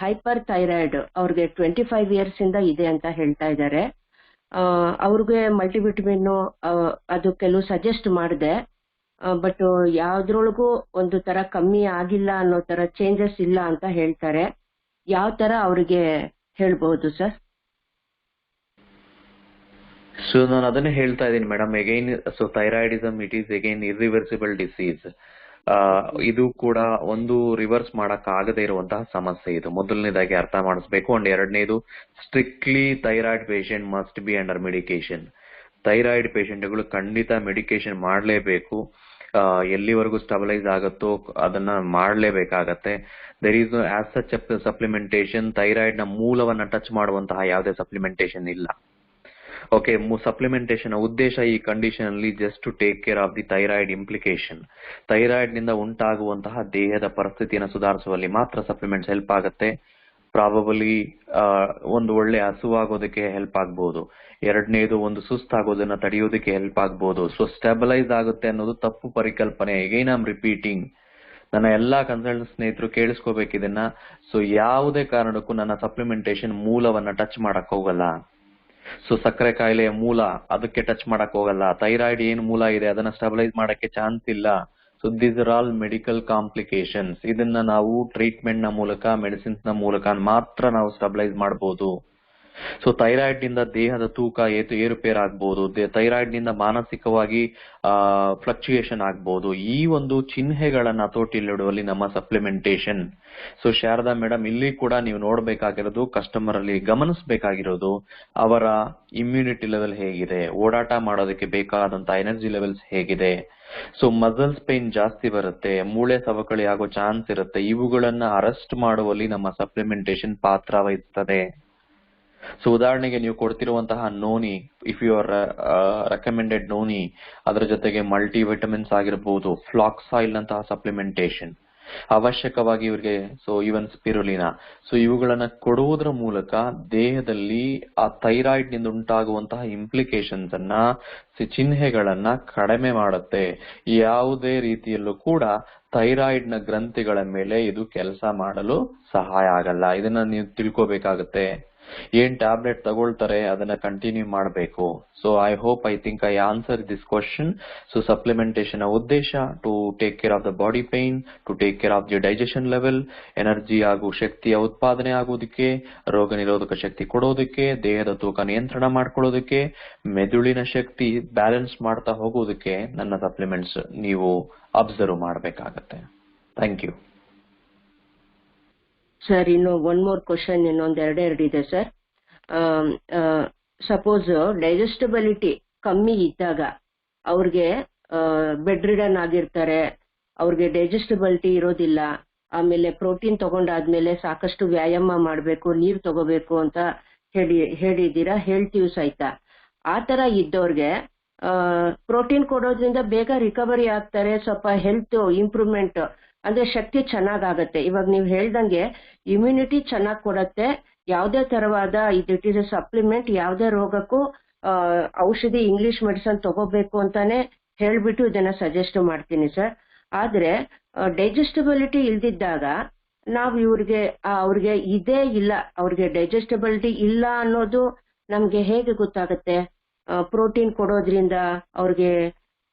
[SPEAKER 3] ಹೈಪರ್ ಥೈರಾಯ್ಡ್ ಅವ್ರಿಗೆ 25 years ಇಂದ ಇದೆ ಅಂತ ಹೇಳ್ತಾ ಇದ್ದಾರೆ. ಅವ್ರಿಗೆ ಮಲ್ಟಿವಿಟಮಿನ್ ಅದು ಕೆಲವು ಸಜೆಸ್ಟ್ ಮಾಡಿದೆ, ಬಟ್ ಯಾವ್ದ್ರೊಳಗೂ ಒಂದು ತರ ಕಮ್ಮಿ ಆಗಿಲ್ಲ ಅನ್ನೋ ತರ ಚೇಂಜಸ್ ಇಲ್ಲ ಅಂತ ಹೇಳ್ತಾರೆ. ಯಾವ ತರ ಅವ್ರಿಗೆ ಹೇಳ್ಬಹುದು ಸರ್?
[SPEAKER 2] ಸೊ ನಾನು ಅದನ್ನೇ ಹೇಳ್ತಾ ಇದ್ದೀನಿ madam. Again so thyroidism it is again irreversible disease. ಇದು ಕೂಡ ಒಂದು ರಿವರ್ಸ್ ಮಾಡಕ್ ಆಗದೆ ಇರುವಂತಹ ಸಮಸ್ಯೆ. ಇದು ಮೊದಲನೇದಾಗಿ ಅರ್ಥ ಮಾಡಿಸ್ಬೇಕು. ಅಂಡ್ ಎರಡನೇದು, strictly thyroid patient must be under medication. Thyroid ಪೇಷಂಟ್ಗಳು ಖಂಡಿತ ಮೆಡಿಕೇಶನ್ ಮಾಡಲೇಬೇಕು. ಎಲ್ಲಿವರೆಗೂ ಸ್ಟೆಬಿಲೈಸ್ ಆಗುತ್ತೋ ಅದನ್ನ ಮಾಡಲೇಬೇಕಾಗತ್ತೆ. There is as such supplementation. Thyroid ನ ಮೂಲವನ್ನ ಟಚ್ ಮಾಡುವಂತಹ ಯಾವುದೇ ಸಪ್ಲಿಮೆಂಟೇಶನ್ ಇಲ್ಲ. ಓಕೆ, ಸಪ್ಲಿಮೆಂಟೇಶನ್ ಉದ್ದೇಶ ಈ ಕಂಡೀಷನ್ ಅಲ್ಲಿ just to take care of the thyroid implication. Thyroid ನಿಂದ ಉಂಟಾಗುವಂತಹ ದೇಹದ ಪರಿಸ್ಥಿತಿಯನ್ನು ಸುಧಾರಿಸುವಲ್ಲಿ ಮಾತ್ರ ಸಪ್ಲಿಮೆಂಟ್ಸ್ ಹೆಲ್ಪ್ ಆಗುತ್ತೆ. ಪ್ರಾಬಬಲಿ ಒಂದು ಒಳ್ಳೆ ಹಸುವಾಗೋದಕ್ಕೆ ಹೆಲ್ಪ್ ಆಗ್ಬಹುದು. ಎರಡನೇದು, ಒಂದು ಸುಸ್ತಾಗೋದನ್ನ ತಡೆಯೋದಕ್ಕೆ ಹೆಲ್ಪ್ ಆಗ್ಬಹುದು. ಸೊ ಸ್ಟೆಬಿಲೈಸ್ ಆಗುತ್ತೆ ಅನ್ನೋದು ತಪ್ಪು ಪರಿಕಲ್ಪನೆ. ಅಗೈನ್ ಐ ಆಮ್ ರಿಪೀಟಿಂಗ್, ನನ್ನ ಎಲ್ಲಾ ಕನ್ಸಲ್ಟೆಂಟ್ ಸ್ನೇಹಿತರು ಕೇಳಿಸ್ಕೋಬೇಕಿದನ್ನ. ಸೊ ಯಾವುದೇ ಕಾರಣಕ್ಕೂ ನನ್ನ ಸಪ್ಲಿಮೆಂಟೇಶನ್ ಮೂಲವನ್ನ ಟಚ್ ಮಾಡಕ್ ಹೋಗಲ್ಲ. ಸೊ ಸಕ್ಕರೆ ಕಾಯಿಲೆಯ ಮೂಲ ಅದಕ್ಕೆ ಟಚ್ ಮಾಡಕ್ ಹೋಗಲ್ಲ. ಥೈರಾಯ್ಡ್ ಏನ್ ಮೂಲ ಇದೆ ಅದನ್ನ ಸ್ಟೆಬಿಲೈಸ್ ಮಾಡಕ್ಕೆ ಚಾನ್ಸ್ ಇಲ್ಲ. So these are all medical complications. ಇದನ್ನ ನಾವು ಟ್ರೀಟ್ಮೆಂಟ್ ನ ಮೂಲಕ, ಮೆಡಿಸಿನ್ಸ್ ನ ಮೂಲಕ ಮಾತ್ರ ನಾವು ಸ್ಟೆಬಿಲೈಸ್ ಮಾಡಬಹುದು. ಸೊ ಥೈರಾಯ್ಡ್ ನಿಂದ ದೇಹದ ತೂಕ ಏರುಪೇರಾಗಬಹುದು, ಥೈರಾಯ್ಡ್ ನಿಂದ ಮಾನಸಿಕವಾಗಿ ಫ್ಲಕ್ಚುಯೇಷನ್ ಆಗಬಹುದು. ಈ ಒಂದು ಚಿಹ್ನೆಗಳನ್ನ ಹತೋಟಿಯಲ್ಲಿಡುವಲ್ಲಿ ನಮ್ಮ ಸಪ್ಲಿಮೆಂಟೇಶನ್. ಸೊ ಶಾರದಾ ಮೇಡಮ್, ಇಲ್ಲಿ ಕೂಡ ನೀವು ನೋಡ್ಬೇಕಾಗಿರೋದು, ಕಸ್ಟಮರ್ ಅಲ್ಲಿ ಗಮನಿಸಬೇಕಾಗಿರೋದು ಅವರ ಇಮ್ಯುನಿಟಿ ಲೆವೆಲ್ ಹೇಗಿದೆ, ಓಡಾಟ ಮಾಡೋದಕ್ಕೆ ಬೇಕಾದಂತ ಎನರ್ಜಿ ಲೆವೆಲ್ಸ್ ಹೇಗಿದೆ. ಸೊ ಮಸಲ್ಸ್ ಪೇನ್ ಜಾಸ್ತಿ ಬರುತ್ತೆ, ಮೂಳೆ ಸವಕಳಿ ಆಗೋ ಚಾನ್ಸ್ ಇರುತ್ತೆ. ಇವುಗಳನ್ನ ಅರೆಸ್ಟ್ ಮಾಡುವಲ್ಲಿ ನಮ್ಮ ಸಪ್ಲಿಮೆಂಟೇಶನ್ ಪಾತ್ರ ವಹಿಸ್ತದೆ. ಸೊ ಉದಾಹರಣೆಗೆ ನೀವು ಕೊಡ್ತಿರುವಂತಹ noni, if you are recommended noni, ಅದರ ಜೊತೆಗೆ ಮಲ್ಟಿ ವಿಟಮಿನ್ಸ್ ಆಗಿರಬಹುದು, ಫ್ಲಾಕ್ಸ್ ಆಯಿಲ್ ನಂತಹ ಸಪ್ಲಿಮೆಂಟೇಶನ್ ಅವಶ್ಯಕವಾಗಿ ಇವರಿಗೆ. ಸೊ ಈವನ್ ಸ್ಪಿರುಲಿನಾ, ಸೊ ಇವುಗಳನ್ನ ಕೊಡುವುದರ ಮೂಲಕ ದೇಹದಲ್ಲಿ ಆ ಥೈರಾಯ್ಡ್ ನಿಂದ ಉಂಟಾಗುವಂತಹ ಇಂಪ್ಲಿಕೇಶನ್ಸ್ ಅನ್ನ, ಚಿಹ್ನೆಗಳನ್ನ ಕಡಿಮೆ ಮಾಡುತ್ತೆ. ಯಾವುದೇ ರೀತಿಯಲ್ಲೂ ಕೂಡ ಥೈರಾಯ್ಡ್ ನ ಗ್ರಂಥಿಗಳ ಮೇಲೆ ಇದು ಕೆಲಸ ಮಾಡಲು ಸಹಾಯ ಆಗಲ್ಲ. ಇದನ್ನ ನೀವು ತಿಳ್ಕೋಬೇಕಾಗತ್ತೆ. ಏನ್ ಟ್ಯಾಬ್ಲೆಟ್ ತಗೊಳ್ತಾರೆ ಅದನ್ನ ಕಂಟಿನ್ಯೂ ಮಾಡಬೇಕು. So I think I answer this question. So supplementation ಉದ್ದೇಶ to take care of the body pain, to take care of the digestion level, energy ಹಾಗೂ ಶಕ್ತಿಯ ಉತ್ಪಾದನೆ ಆಗೋದಕ್ಕೆ, ರೋಗ ನಿರೋಧಕ ಶಕ್ತಿ ಕೊಡೋದಕ್ಕೆ, ದೇಹದ ತೂಕ ನಿಯಂತ್ರಣ ಮಾಡ್ಕೊಳ್ಳೋದಕ್ಕೆ, ಮೆದುಳಿನ ಶಕ್ತಿ ಬ್ಯಾಲೆನ್ಸ್ ಮಾಡ್ತಾ ಹೋಗೋದಕ್ಕೆ ನನ್ನ ಸಪ್ಲಿಮೆಂಟ್ಸ್ ನೀವು ಅಬ್ಸರ್ವ್ ಮಾಡಬೇಕಾಗತ್ತೆ. Thank you
[SPEAKER 3] sir. ಇನ್ನು ಒನ್ ಮೋರ್ ಕ್ವಶನ್, ಇನ್ನೊಂದು ಎರಡೆರಡು ಇದೆ ಸರ್. ಸಪೋಸ್ ಡೈಜೆಸ್ಟಿಬಿಲಿಟಿ ಕಮ್ಮಿ ಇದ್ದಾಗ ಅವ್ರಿಗೆ ಬೆಡ್ ರಿಡನ್ ಆಗಿರ್ತಾರೆ, ಅವ್ರಿಗೆ ಡೈಜೆಸ್ಟಿಬಿಲಿಟಿ ಇರೋದಿಲ್ಲ, ಆಮೇಲೆ ಪ್ರೋಟೀನ್ ತಗೊಂಡಾದ್ಮೇಲೆ ಸಾಕಷ್ಟು ವ್ಯಾಯಾಮ ಮಾಡಬೇಕು, ನೀರು ತಗೋಬೇಕು ಅಂತ ಹೇಳಿದ್ದೀರಾ, ಹೇಳ್ತೀವಿ ಸಹಿತ. ಆ ತರ ಇದ್ದವ್ರಿಗೆ ಪ್ರೋಟೀನ್ ಕೊಡೋದ್ರಿಂದ ಬೇಗ ರಿಕವರಿ ಆಗ್ತಾರೆ, ಸ್ವಲ್ಪ ಹೆಲ್ತ್ ಇಂಪ್ರೂವ್ಮೆಂಟ್ ಅಂದ್ರೆ ಶಕ್ತಿ ಚೆನ್ನಾಗಾಗತ್ತೆ. ಇವಾಗ ನೀವು ಹೇಳ್ದಂಗೆ ಇಮ್ಯುನಿಟಿ ಚೆನ್ನಾಗಿ ಕೊಡತ್ತೆ. ಯಾವುದೇ ತರವಾದ ಇಟ್ ಇಸ್ ಎ ಸಪ್ಲಿಮೆಂಟ್, ಯಾವುದೇ ರೋಗಕ್ಕೂ ಔಷಧಿ ಇಂಗ್ಲಿಷ್ ಮೆಡಿಸನ್ ತಗೋಬೇಕು ಅಂತಾನೆ ಹೇಳ್ಬಿಟ್ಟು ಇದನ್ನ ಸಜೆಸ್ಟ್ ಮಾಡ್ತೀನಿ ಸರ್. ಆದ್ರೆ ಡೈಜೆಸ್ಟಿಬಿಲಿಟಿ ಇಲ್ದಿದ್ದಾಗ ನಾವು ಅವ್ರಿಗೆ ಇದೇ ಇಲ್ಲ, ಅವ್ರಿಗೆ ಡೈಜೆಸ್ಟಿಬಿಲಿಟಿ ಇಲ್ಲ ಅನ್ನೋದು ನಮ್ಗೆ ಹೇಗೆ ಗೊತ್ತಾಗತ್ತೆ? ಪ್ರೋಟೀನ್ ಕೊಡೋದ್ರಿಂದ ಅವ್ರಿಗೆ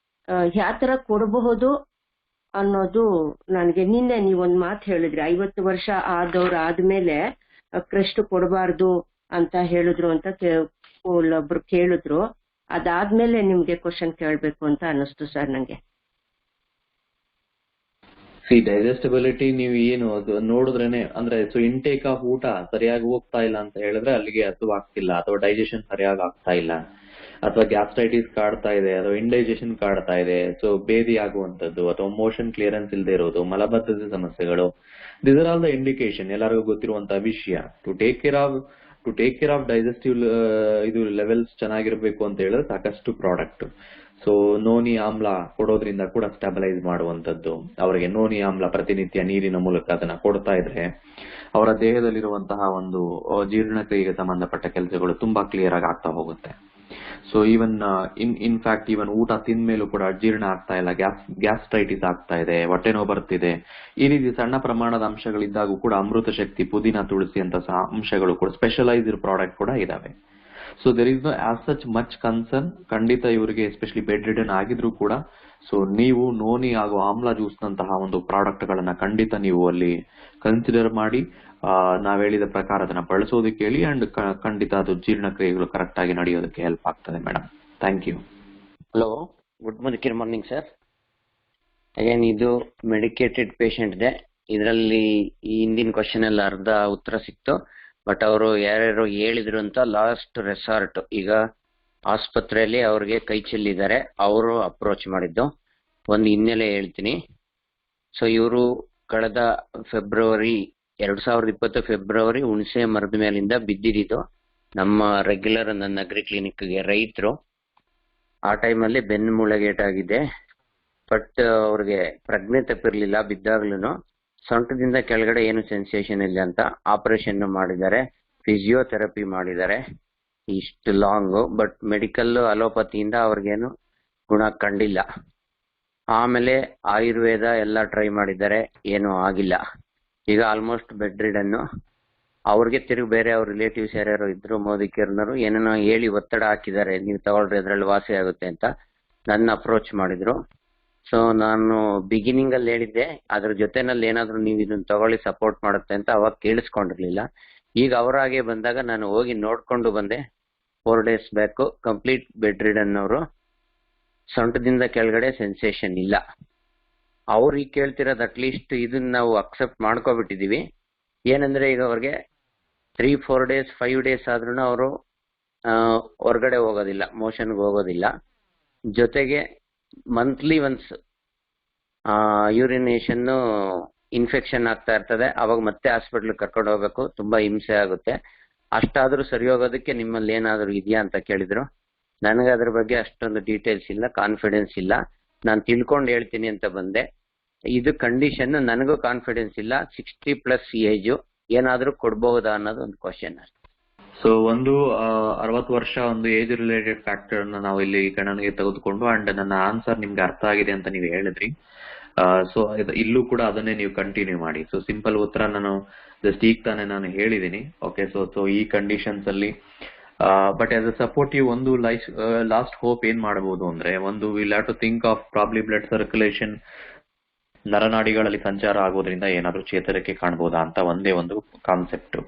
[SPEAKER 3] ಯಾವ ತರ ಕೊಡಬಹುದು ಅನ್ನೋದು ನನಗೆ ನಿನ್ನೆ ನೀವೊಂದು ಮಾತು ಹೇಳಿದ್ರಿ, 50 ವರ್ಷ ಆದವ್ರು ಆದ್ಮೇಲೆ ಕ್ರೆಸ್ಟ್ ಕೊಡಬಾರ್ದು ಅಂತ ಹೇಳಿದ್ರು ಅಂತ ಒಬ್ರು ಕೇಳಿದ್ರು. ಅದಾದ್ಮೇಲೆ ನಿಮ್ಗೆ ಕ್ವಶನ್ ಕೇಳಬೇಕು ಅಂತ ಅನಿಸ್ತು ಸರ್ ನಂಗೆ.
[SPEAKER 2] ಡೈಜೆಸ್ಟಿಬಿಲಿಟಿ ನೀವು ಏನು ಅದು ನೋಡಿದ್ರೇನೆ ಅಂದ್ರೆ ಇಂಟೇಕ್ ಆಫ್ ಊಟ ಸರಿಯಾಗಿ ಹೋಗ್ತಾ ಇಲ್ಲ ಅಂತ ಹೇಳಿದ್ರೆ ಅಲ್ಲಿಗೆ ಹಸುವಾಗ್ತಿಲ್ಲ, ಅಥವಾ ಡೈಜೆಷನ್ ಸರಿಯಾಗಿ ಆಗ್ತಾ ಇಲ್ಲ, ಅಥವಾ ಗ್ಯಾಸ್ಟ್ರೈಟಿಸ್ ಕಾಡ್ತಾ ಇದೆ, ಅಥವಾ ಇಂಡೈಜೆಷನ್ ಕಾಡ್ತಾ ಇದೆ, ಸೊ ಬೇದಿ ಆಗುವಂತದ್ದು, ಅಥವಾ ಮೋಷನ್ ಕ್ಲಿಯರೆನ್ಸ್ ಇಲ್ಲದೆ ಇರೋದು, ಮಲಬದ್ಧತೆ ಸಮಸ್ಯೆಗಳು, this are all the indication, ಎಲ್ಲರಿಗೂ ಗೊತ್ತಿರುವಂತಹ ವಿಷಯ. To take care of digestive ಇದು ಲೆವೆಲ್ಸ್ ಚೆನ್ನಾಗಿರ್ಬೇಕು ಅಂತ ಹೇಳಿದ್ರೆ ಸಾಕಷ್ಟು ಪ್ರಾಡಕ್ಟ್. ಸೊ ನೋನಿ ಆಮ್ಲ ಕೊಡೋದ್ರಿಂದ ಕೂಡ ಸ್ಟೆಬಲೈಸ್ ಮಾಡುವಂತದ್ದು. ಅವರಿಗೆ ನೋನಿ ಆಮ್ಲ ಪ್ರತಿನಿತ್ಯ ನೀರಿನ ಮೂಲಕ ಅದನ್ನ ಕೊಡ್ತಾ ಇದ್ರೆ ಅವರ ದೇಹದಲ್ಲಿರುವಂತಹ ಒಂದು ಜೀರ್ಣಕ್ರಿಯೆಗೆ ಸಂಬಂಧಪಟ್ಟ ಕೆಲಸಗಳು ತುಂಬಾ ಕ್ಲಿಯರ್ ಆಗಿ ಆಗ್ತಾ ಹೋಗುತ್ತೆ. ಸೊ ಇನ್ಫ್ಯಾಕ್ಟ್ ಈವನ್ ಊಟ ತಿಂದ್ಮೇಲೂ ಕೂಡ ಜೀರ್ಣ ಆಗ್ತಾ ಇಲ್ಲ, ಗ್ಯಾಸ್ಟ್ರೈಟಿಸ್ ಆಗ್ತಾ ಇದೆ, ಹೊಟ್ಟೆ ನೋವು ಬರ್ತಿದೆ, ಈ ರೀತಿ ಸಣ್ಣ ಪ್ರಮಾಣದ ಅಂಶಗಳಿದ್ದಾಗೂ ಕೂಡ ಅಮೃತ ಶಕ್ತಿ, ಪುದೀನ, ತುಳಸಿ ಅಂತ ಅಂಶಗಳು ಕೂಡ ಸ್ಪೆಷಲೈಸ್ಡ್ ಪ್ರಾಡಕ್ಟ್ ಕೂಡ ಇದಾವೆ. So there is no as such much concern. ಖಂಡಿತ ಇವರಿಗೆ ಎಸ್ಪೆಷಲಿ ಬೆಡ್ ರಿಡನ್ ಆಗಿದ್ರು ಕೂಡ ಸೊ ನೀವು ನೋನಿ ಹಾಗೂ ಆಮ್ಲ ಜ್ಯೂಸ್ ನಂತಹ ಒಂದು ಪ್ರಾಡಕ್ಟ್ ಗಳನ್ನ ಖಂಡಿತ ನೀವು ಅಲ್ಲಿ ಕನ್ಸಿಡರ್ ಮಾಡಿ ನಾವ್ ಹೇಳಿದ ಪ್ರಕಾರ ಅದನ್ನ ಬಳಸೋದಕ್ಕೆ ಹೇಳಿ, ಅಂಡ್ ಖಂಡಿತ ಅದು ಜೀರ್ಣಕ್ರಿಯೆಗಳು ಕರೆಕ್ಟ್ ಆಗಿ ನಡೆಯೋದಕ್ಕೆ ಹೆಲ್ಪ್ ಆಗ್ತದೆ madam. Thank you.
[SPEAKER 4] Hello, good morning sir. Again ಇದು ಮೆಡಿಕೇಟೆಡ್ ಪೇಷಂಟ್ ಇದೆ. ಇದರಲ್ಲಿ ಈ ಹಿಂದಿನ ಕ್ವಶನ್ ಎಲ್ಲ ಅರ್ಧ ಉತ್ತರ ಸಿಕ್ತು, ಬಟ್ ಅವರು ಯಾರ್ಯಾರು ಹೇಳಿದ್ರು ಅಂತ ಲಾಸ್ಟ್ ರೆಸಾರ್ಟ್ ಈಗ ಆಸ್ಪತ್ರೆಯಲ್ಲಿ ಅವ್ರಿಗೆ ಕೈ ಚೆಲ್ಲಿದ್ದಾರೆ, ಅವರು ಅಪ್ರೋಚ್ ಮಾಡಿದ್ದು ಒಂದು ಹಿನ್ನೆಲೆ ಹೇಳ್ತೀನಿ. ಸೊ ಇವರು ಕಳೆದ 2020 ಫೆಬ್ರವರಿ ಹುಣಸೆ ಮರದ ಮೇಲಿಂದ ಬಿದ್ದಿದ್ದು ನಮ್ಮ ರೆಗ್ಯುಲರ್ ನನ್ನ ಅಗ್ರಿ ಕ್ಲಿನಿಕ್ಗೆ ರೈತರು. ಆ ಟೈಮಲ್ಲಿ ಬೆನ್ನು ಮೂಳೆಗೇಟಾಗಿದೆ, ಬಟ್ ಅವ್ರಿಗೆ ಪ್ರಜ್ಞೆ ತಪ್ಪಿರ್ಲಿಲ್ಲ. ಬಿದ್ದಾಗ್ಲೂ ಸೊಂಟದಿಂದ ಕೆಳಗಡೆ ಏನು ಸೆನ್ಸೇಷನ್ ಇಲ್ಲ ಅಂತ ಆಪರೇಷನ್ ಮಾಡಿದ್ದಾರೆ, ಫಿಸಿಯೋಥೆರಪಿ ಮಾಡಿದ್ದಾರೆ ಇಷ್ಟು ಲಾಂಗು, ಬಟ್ ಮೆಡಿಕಲ್ ಅಲೋಪತಿಯಿಂದ ಅವ್ರಿಗೇನು ಗುಣ ಕಂಡಿಲ್ಲ. ಆಮೇಲೆ ಆಯುರ್ವೇದ ಎಲ್ಲ ಟ್ರೈ ಮಾಡಿದ್ದಾರೆ, ಏನೂ ಆಗಿಲ್ಲ. ಈಗ ಆಲ್ಮೋಸ್ಟ್ ಬೆಡ್ ರಿಡನ್ನು. ಅವ್ರಿಗೆ ತಿರುಗಿ ಬೇರೆ ಅವ್ರ ರಿಲೇಟಿವ್ಸ್ ಯಾರ್ಯಾರು ಇದ್ರು ಮೋದಿಕೇರ್ನವರು ಏನೇನೋ ಹೇಳಿ ಒತ್ತಡ ಹಾಕಿದ್ದಾರೆ, ನೀವು ತಗೊಳ್ರಿ ಅದ್ರಲ್ಲಿ ವಾಸಿ ಆಗುತ್ತೆ ಅಂತ ನನ್ನ ಅಪ್ರೋಚ್ ಮಾಡಿದ್ರು. ಸೊ ನಾನು ಬಿಗಿನಿಂಗ್ ಅಲ್ಲಿ ಹೇಳಿದ್ದೆ ಅದ್ರ ಜೊತೆನಲ್ಲಿ ಏನಾದ್ರು ನೀವು ಇದನ್ನ ತಗೊಳ್ಳಿ ಸಪೋರ್ಟ್ ಮಾಡುತ್ತೆ ಅಂತ, ಅವಾಗ ಕೇಳಿಸ್ಕೊಂಡಿರ್ಲಿಲ್ಲ. ಈಗ ಅವರಾಗೆ ಬಂದಾಗ ನಾನು ಹೋಗಿ ನೋಡ್ಕೊಂಡು ಬಂದೆ. 4 days back complete bed ridden ಅವರು, ಸೊಂಟದಿಂದ ಕೆಳಗಡೆ ಸೆನ್ಸೇಷನ್ ಇಲ್ಲ. ಅವ್ರು ಈಗ ಕೇಳ್ತಿರೋದು ಅಟ್ಲೀಸ್ಟ್ ಇದನ್ನ ನಾವು ಅಕ್ಸೆಪ್ಟ್ ಮಾಡ್ಕೊಬಿಟ್ಟಿದೀವಿ. ಏನಂದ್ರೆ ಈಗ ಅವ್ರಿಗೆ 3-4 days 5 days ಆದ್ರೂ ಅವರು ಹೊರಗಡೆ ಹೋಗೋದಿಲ್ಲ, ಮೋಷನ್ಗೆ ಹೋಗೋದಿಲ್ಲ. ಜೊತೆಗೆ ಮಂತ್ಲಿ ಒನ್ಸ್ ಯೂರಿನೇಷನ್ ಇನ್ಫೆಕ್ಷನ್ ಆಗ್ತಾ ಇರ್ತದೆ, ಅವಾಗ ಮತ್ತೆ ಹಾಸ್ಪಿಟ್ಲ್ ಕರ್ಕೊಂಡು ಹೋಗ್ಬೇಕು, ತುಂಬಾ ಹಿಂಸೆ ಆಗುತ್ತೆ. ಅಷ್ಟಾದ್ರೂ ಸರಿ ಹೋಗೋದಕ್ಕೆ ನಿಮ್ಮಲ್ಲಿ ಏನಾದ್ರು ಇದೆಯಾ ಅಂತ ಕೇಳಿದ್ರು. ನನಗೆ ಅದ್ರ ಬಗ್ಗೆ ಅಷ್ಟೊಂದು ಡೀಟೇಲ್ಸ್ ಇಲ್ಲ, ಕಾನ್ಫಿಡೆನ್ಸ್ ಇಲ್ಲ. ನಾನು ತಿಳ್ಕೊಂಡು ಹೇಳ್ತೀನಿ ಅಂತ ಬಂದೆ. ಇದು ಕಂಡೀಷನ್ ನನಗೂ ಕಾನ್ಫಿಡೆನ್ಸ್ ಇಲ್ಲ. 60+ ಏಜು, ಏನಾದ್ರೂ ಕೊಡ್ಬಹುದಾ ಅನ್ನೋದು ಒಂದು ಕ್ವಶನ್.
[SPEAKER 2] ಸೊ ಒಂದು 60 ವರ್ಷ ಒಂದು ಏಜ್ ರಿಲೇಟೆಡ್ ಫ್ಯಾಕ್ಟರ್ ನಾವು ಇಲ್ಲಿ ಗಣನೆಗೆ ತೆಗೆದುಕೊಂಡು, ಅಂಡ್ ನನ್ನ ಆನ್ಸರ್ ನಿಮ್ಗೆ ಅರ್ಥ ಆಗಿದೆ ಅಂತ ನೀವು ಹೇಳಿದ್ರಿ. ಸೊ ಇಲ್ಲೂ ಕೂಡ ಅದನ್ನೇ ನೀವು ಕಂಟಿನ್ಯೂ ಮಾಡಿ. ಸೊ ಸಿಂಪಲ್ ಉತ್ತರ ನಾನು ಜಸ್ಟ್ ಈಗ ತಾನೇ ನಾನು ಹೇಳಿದೀನಿ. ಓಕೆ, ಸೊ ಈ ಕಂಡೀಷನ್ಸ್ ಅಲ್ಲಿ ಬಟ್ ಆಸ್ ಅ ಸಪೋರ್ಟಿವ್ ಒಂದು ಲಾಸ್ಟ್ ಹೋಪ್ ಏನ್ ಮಾಡಬಹುದು ಅಂದ್ರೆ, ಒಂದು will have to think of probably blood circulation, ನರನಾಡಿಗಳಲ್ಲಿ ಸಂಚಾರ ಆಗೋದ್ರಿಂದ ಏನಾದ್ರೂ ಚೇತರಿಕೆ ಕಾಣಬಹುದಾ ಅಂತ ಒಂದೇ ಒಂದು ಕಾನ್ಸೆಪ್ಟ್.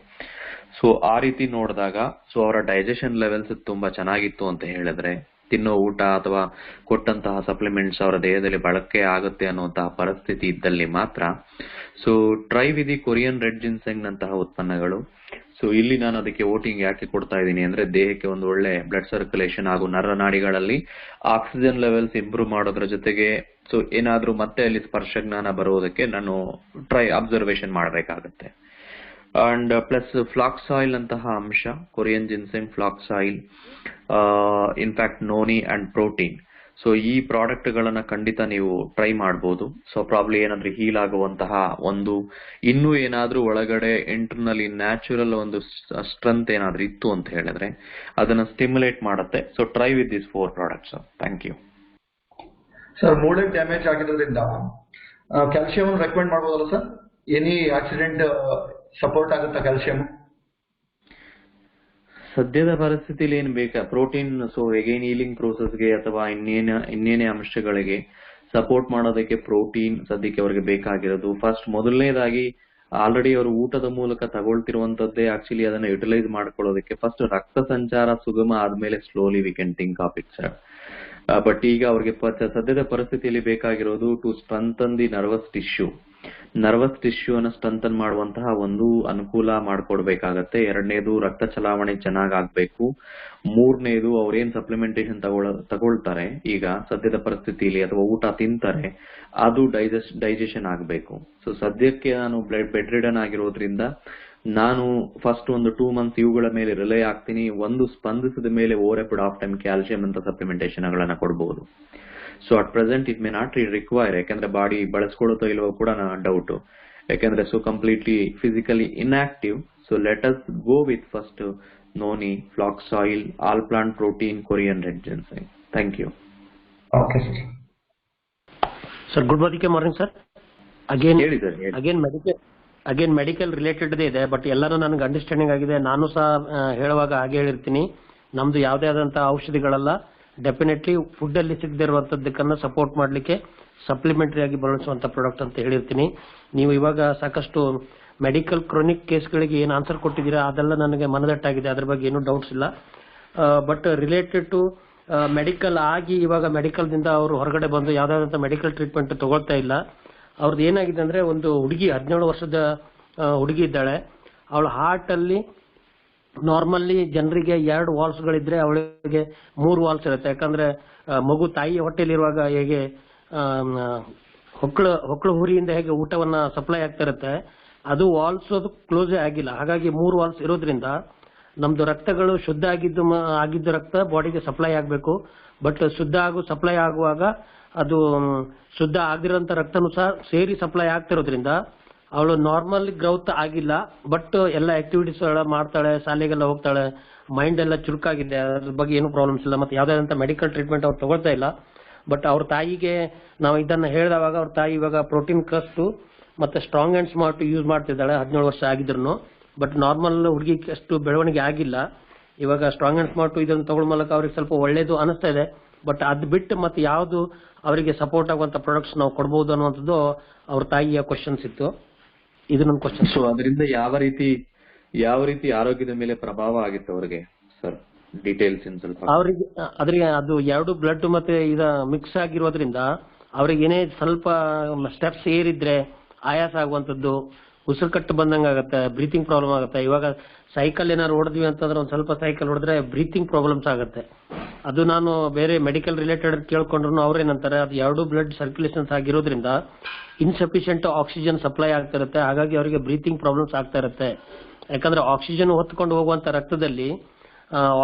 [SPEAKER 2] ಸೊ ಆ ರೀತಿ ನೋಡಿದಾಗ ಸೊ ಅವರ ಡೈಜೆಷನ್ ಲೆವೆಲ್ಸ್ ತುಂಬಾ ಚೆನ್ನಾಗಿತ್ತು ಅಂತ ಹೇಳಿದ್ರೆ, ತಿನ್ನೋ ಊಟ ಅಥವಾ ಕೊಟ್ಟಂತಹ ಸಪ್ಲಿಮೆಂಟ್ಸ್ ಅವರ ದೇಹದಲ್ಲಿ ಬಳಕೆ ಆಗುತ್ತೆ ಅನ್ನುವಂತಹ ಪರಿಸ್ಥಿತಿ ಇದ್ದಲ್ಲಿ ಮಾತ್ರ so try with the Korean red ginseng ನಂತಹ ಉತ್ಪನ್ನಗಳು. ಸೊ ಇಲ್ಲಿ ನಾನು ಅದಕ್ಕೆ ವೋಟಿಂಗ್ ಯಾಕೆ ಕೊಡ್ತಾ ಇದ್ದೀನಿ ಅಂದ್ರೆ, ದೇಹಕ್ಕೆ ಒಂದು ಒಳ್ಳೆ ಬ್ಲಡ್ ಸರ್ಕ್ಯುಲೇಷನ್ ಹಾಗೂ ನರನಾಡಿಗಳಲ್ಲಿ ಆಕ್ಸಿಜನ್ ಲೆವೆಲ್ಸ್ ಇಂಪ್ರೂವ್ ಮಾಡೋದ್ರ ಜೊತೆಗೆ ಸೊ ಏನಾದ್ರೂ ಮತ್ತೆ ಅಲ್ಲಿ ಸ್ಪರ್ಶ ಜ್ಞಾನ ಬರೋದಕ್ಕೆ ನಾನು ಅಬ್ಸರ್ವೇಷನ್ ಮಾಡಬೇಕಾಗತ್ತೆ. ಅಂಡ್ ಪ್ಲಸ್ ಫ್ಲಾಕ್ಸ್ ಆಯಿಲ್ ಅಂತಹ ಅಂಶ, Korean ginseng, flax oil, in fact noni and protein. So ಈ ಪ್ರಾಡಕ್ಟ್ ಗಳನ್ನ ಖಂಡಿತ ನೀವು ಟ್ರೈ ಮಾಡಬಹುದು. ಸೊ ಪ್ರಾಬ್ಲಿ ಏನಾದ್ರೂ ಹೀಲ್ ಆಗುವಂತಹ ಒಂದು ಇನ್ನೂ ಏನಾದ್ರೂ ಒಳಗಡೆ ಇಂಟರ್ನಲಿ ನ್ಯಾಚುರಲ್ ಒಂದು ಸ್ಟ್ರೆಂತ್ ಏನಾದ್ರೂ ಇತ್ತು ಅಂತ ಹೇಳಿದ್ರೆ ಅದನ್ನ ಸ್ಟಿಮ್ಯುಲೇಟ್ ಮಾಡುತ್ತೆ. So try with this 4 products. Thank you
[SPEAKER 1] sir. ಮೂಳೆ ಡ್ಯಾಮೇಜ್ ಆಗಿರೋದ್ರಿಂದ ಕ್ಯಾಲ್ಸಿಯಂ ರೆಕಮೆಂಡ್ ಮಾಡಬಹುದಲ್ಲ ಸರ್? ಎನಿ ಆಕ್ಸಿಡೆಂಟ್ ಸಪೋರ್ಟ್ ಆಗುತ್ತಾ ಕ್ಯಾಲ್ಸಿಯಂ?
[SPEAKER 2] ಸದ್ಯದ ಪರಿಸ್ಥಿತಿಲಿ ಏನ್ ಬೇಕಾ ಪ್ರೋಟೀನ್, ಸೊ ಎಗೈನ್ ಹೀಲಿಂಗ್ ಪ್ರೋಸೆಸ್ಗೆ ಅಥವಾ ಇನ್ನೇನೇ ಅಂಶಗಳಿಗೆ ಸಪೋರ್ಟ್ ಮಾಡೋದಕ್ಕೆ ಪ್ರೋಟೀನ್ ಸದ್ಯಕ್ಕೆ ಅವರಿಗೆ ಬೇಕಾಗಿರೋದು. ಫಸ್ಟ್ ಮೊದಲನೇದಾಗಿ ಆಲ್ರೆಡಿ ಅವರು ಊಟದ ಮೂಲಕ ತಗೊಳ್ತಿರುವಂತದ್ದೇ ಆಕ್ಚುಲಿ ಅದನ್ನ ಯುಟಿಲೈಸ್ ಮಾಡ್ಕೊಳ್ಳೋದಕ್ಕೆ ಫಸ್ಟ್ ರಕ್ತ ಸಂಚಾರ ಸುಗಮ ಆದ್ಮೇಲೆ slowly we can think of it sir. But ಈಗ ಅವ್ರಿಗೆ ಸದ್ಯದ ಪರಿಸ್ಥಿತಿಯಲ್ಲಿ ಬೇಕಾಗಿರೋದು to strengthen the nervous tissue ಅನ್ನು ಸ್ಟ್ರೆಂಥನ್ ಮಾಡುವಂತಹ ಒಂದು ಅನುಕೂಲ ಮಾಡ್ಕೊಡ್ಬೇಕಾಗತ್ತೆ. ಎರಡನೇದು ರಕ್ತ ಚಲಾವಣೆ ಚೆನ್ನಾಗ್ ಆಗ್ಬೇಕು. ಮೂರನೇದು ಅವ್ರೇನ್ ಸಪ್ಲಿಮೆಂಟೇಶನ್ ತಗೊಳ್ತಾರೆ ಈಗ ಸದ್ಯದ ಪರಿಸ್ಥಿತಿಯಲ್ಲಿ ಅಥವಾ ಊಟ ತಿಂತಾರೆ ಅದು ಡೈಜೆಷನ್ ಆಗ್ಬೇಕು. ಸೊ ಸದ್ಯಕ್ಕೆ ನಾನು ಬೆಡ್ ರಿಡನ್ ಆಗಿರೋದ್ರಿಂದ ನಾನು ಫಸ್ಟ್ ಒಂದು 2 months ಇವುಗಳ ಮೇಲೆ ರಿಲೈ ಆಗ್ತೀನಿ. ಒಂದು ಸ್ಪಂದಿಸಿದ ಮೇಲೆ over a period of time calcium ಅಂತ ಸಪ್ಲಿಮೆಂಟೇಶನ್ ಗಳನ್ನ ಕೊಡಬಹುದು. So at present it may not require, ಯಾಕಂದ್ರೆ ಬಾಡಿ ಬಳಸ್ಕೊಳ್ಳುತ್ತೋ ಇಲ್ವೋ ಕೂಡ ಡೌಟ್, ಯಾಕಂದ್ರೆ so completely physically inactive. So let us go with first noni, flax oil, all plant protein, Korean red ginseng. Thank you.
[SPEAKER 1] Okay sir.
[SPEAKER 5] Sir good morning sir. Again medical related ಇದೆ, but ಎಲ್ಲರೂ ನನಗೆ understanding ಆಗಿದೆ. ನಾನು ಸಹ ಹೇಳುವಾಗ ಹಾಗೆ ಹೇಳಿರ್ತೀನಿ, ನಮ್ದು ಯಾವುದೇ ಆದಂತಹ ಔಷಧಿಗಳಲ್ಲ, ಡೆಫಿನೆಟ್ಲಿ ಫುಡ್ ಅಲ್ಲಿ ಸಿಗದಿರುವಂತದ್ದಕ್ಕನ್ನ ಸಪೋರ್ಟ್ ಮಾಡ್ಲಿಕ್ಕೆ ಸಪ್ಲಿಮೆಂಟರಿ ಆಗಿ ಬಳಸುವಂತ ಪ್ರಾಡಕ್ಟ್ ಅಂತ ಹೇಳಿರ್ತೀನಿ. ನೀವು ಇವಾಗ ಸಾಕಷ್ಟು ಮೆಡಿಕಲ್ ಕ್ರೋನಿಕ್ ಕೇಸ್ಗಳಿಗೆ ಏನು ಆನ್ಸರ್ ಕೊಟ್ಟಿದ್ದೀರಾ ಅದೆಲ್ಲ ನನಗೆ ಮನದಟ್ಟಾಗಿದೆ, ಅದ್ರ ಬಗ್ಗೆ ಏನೂ ಡೌಟ್ಸ್ ಇಲ್ಲ. ಬಟ್ ರಿಲೇಟೆಡ್ ಟು ಮೆಡಿಕಲ್ ಆಗಿ ಇವಾಗ ಮೆಡಿಕಲ್ ದಿಂದ ಅವರು ಹೊರಗಡೆ ಬಂದು ಯಾವ್ದಾದಂತ ಮೆಡಿಕಲ್ ಟ್ರೀಟ್ಮೆಂಟ್ ತಗೊಳ್ತಾ ಇಲ್ಲ. ಅವ್ರದ್ದು ಏನಾಗಿದೆ ಅಂದ್ರೆ, ಒಂದು ಹುಡುಗಿ 17 ವರ್ಷದ ಹುಡುಗಿ ಇದ್ದಾಳೆ. ಅವಳ ಹಾರ್ಟ್ ಅಲ್ಲಿ ನಾರ್ಮಲ್ಲಿ ಜನರಿಗೆ 2 ವಾಲ್ಸ್ ಗಳಿದ್ರೆ ಅವಳಿಗೆ 3 ವಾಲ್ಸ್ ಇರುತ್ತೆ. ಯಾಕಂದ್ರೆ ಮಗು ತಾಯಿ ಹೊಟ್ಟೆಲಿರುವಾಗ ಹೇಗೆ ಹೊಕ್ಕಳು ಹುರಿಯಿಂದ ಹೇಗೆ ಊಟವನ್ನ ಸಪ್ಲೈ ಆಗ್ತಾ ಇರುತ್ತೆ, ಅದು ವಾಲ್ಸ್ ಅದು ಕ್ಲೋಸೇ ಆಗಿಲ್ಲ. ಹಾಗಾಗಿ 3 ವಾಲ್ಸ್ ಇರೋದ್ರಿಂದ ನಮ್ದು ರಕ್ತಗಳು ಶುದ್ಧ ಆಗಿದ್ದ ರಕ್ತ ಬಾಡಿಗೆ ಸಪ್ಲೈ ಆಗಬೇಕು. ಬಟ್ ಶುದ್ಧ ಸಪ್ಲೈ ಆಗುವಾಗ ಅದು ಶುದ್ಧ ಆಗಿರೋಂಥ ರಕ್ತನೂ ಸಹ ಸೇರಿ ಸಪ್ಲೈ ಆಗ್ತಿರೋದ್ರಿಂದ ಅವಳು ನಾರ್ಮಲ್ ಗ್ರೌತ್ ಆಗಿಲ್ಲ. ಬಟ್ ಎಲ್ಲ ಆಕ್ಟಿವಿಟೀಸ್ ಮಾಡ್ತಾಳೆ, ಶಾಲೆಗೆಲ್ಲ ಹೋಗ್ತಾಳೆ, ಮೈಂಡ್ ಎಲ್ಲ ಚುರುಕಾಗಿದೆ, ಅದ್ರ ಬಗ್ಗೆ ಏನು ಪ್ರಾಬ್ಲಮ್ಸ್ ಇಲ್ಲ. ಮತ್ತೆ ಯಾವ್ದಾದಂತ ಮೆಡಿಕಲ್ ಟ್ರೀಟ್ಮೆಂಟ್ ಅವ್ರು ತಗೊಳ್ತಾ ಇಲ್ಲ. ಬಟ್ ಅವ್ರ ತಾಯಿಗೆ ನಾವು ಇದನ್ನ ಹೇಳಿದವಾಗ ಅವ್ರ ತಾಯಿ ಇವಾಗ ಪ್ರೋಟೀನ್ ಕ್ರಸ್ಟ್ ಮತ್ತೆ ಸ್ಟ್ರಾಂಗ್ ಅಂಡ್ ಸ್ಮಾರ್ಟ್ ಯೂಸ್ ಮಾಡ್ತಿದ್ದಾಳೆ 17 ವರ್ಷ ಆಗಿದ್ರು. ಬಟ್ ನಾರ್ಮಲ್ ಹುಡುಗಿ ಅಷ್ಟು ಬೆಳವಣಿಗೆ ಆಗಿಲ್ಲ. ಇವಾಗ ಸ್ಟ್ರಾಂಗ್ ಅಂಡ್ ಸ್ಮಾರ್ಟ್ ಇದನ್ನು ತಗೊಳ್ಳೋ ಮೂಲಕ ಅವ್ರಿಗೆ ಸ್ವಲ್ಪ ಒಳ್ಳೇದು ಅನಿಸ್ತಾ ಇದೆ. ಬಟ್ ಅದ್ ಬಿಟ್ಟು ಮತ್ತೆ ಯಾವ್ದು ಅವರಿಗೆ ಸಪೋರ್ಟ್ ಆಗುವಂತ ಪ್ರಾಡಕ್ಟ್ಸ್ ನಾವು ಕೊಡಬಹುದು ಅನ್ನುವಂಥದ್ದು ಅವ್ರ ತಾಯಿಯ ಕ್ವಶನ್ಸ್ ಇತ್ತು. ಇದು ನನ್ನ ಕ್ವಶನ್.
[SPEAKER 2] ಸೊ ಅದರಿಂದ ಯಾವ ರೀತಿ ಆರೋಗ್ಯದ ಮೇಲೆ ಪ್ರಭಾವ ಆಗಿತ್ತು ಅವರಿಗೆ ಸರ್? ಡೀಟೇಲ್ಸ್ ಸ್ವಲ್ಪ
[SPEAKER 5] ಅವರಿಗೆ ಅದು 2 ಬ್ಲಡ್ ಮತ್ತೆ ಇದ ಮಿಕ್ಸ್ ಆಗಿರೋದ್ರಿಂದ ಅವ್ರಿಗೆ ಏನೇ ಸ್ವಲ್ಪ ಸ್ಟೆಪ್ಸ್ ಏರಿದ್ರೆ ಆಯಾಸ ಆಗುವಂತದ್ದು, ಉಸಿರುಕಟ್ಟು ಬಂದಂಗ ಆಗತ್ತೆ, ಬ್ರೀತಿಂಗ್ ಪ್ರಾಬ್ಲಮ್ ಆಗುತ್ತೆ. ಇವಾಗ ಸೈಕಲ್ ಏನಾದ್ರು ಹೊಡೆದ್ವಿ ಅಂತಂದ್ರೆ ಒಂದ್ ಸ್ವಲ್ಪ ಸೈಕಲ್ ಹೊಡೆದ್ರೆ ಬ್ರೀತಿಂಗ್ ಪ್ರಾಬ್ಲಮ್ಸ್ ಆಗುತ್ತೆ. ಅದು ನಾನು ಬೇರೆ ಮೆಡಿಕಲ್ ರಿಲೇಟೆಡ್ ಕೇಳ್ಕೊಂಡ್ರು ಅವ್ರೇನಂತಾರೆ, ಅದು 2 ಬ್ಲಡ್ ಸರ್ಕ್ಯುಲೇಷನ್ಸ್ ಆಗಿರೋದ್ರಿಂದ ಇನ್ಸಫಿಷಿಯಂಟ್ ಆಕ್ಸಿಜನ್ ಸಪ್ಲೈ ಆಗ್ತಾ ಇರುತ್ತೆ. ಹಾಗಾಗಿ ಅವರಿಗೆ ಬ್ರೀತಿಂಗ್ ಪ್ರಾಬ್ಲಮ್ಸ್ ಆಗ್ತಾ ಇರುತ್ತೆ. ಯಾಕಂದ್ರೆ ಆಕ್ಸಿಜನ್ ಹೊತ್ಕೊಂಡು ಹೋಗುವಂತ ರಕ್ತದಲ್ಲಿ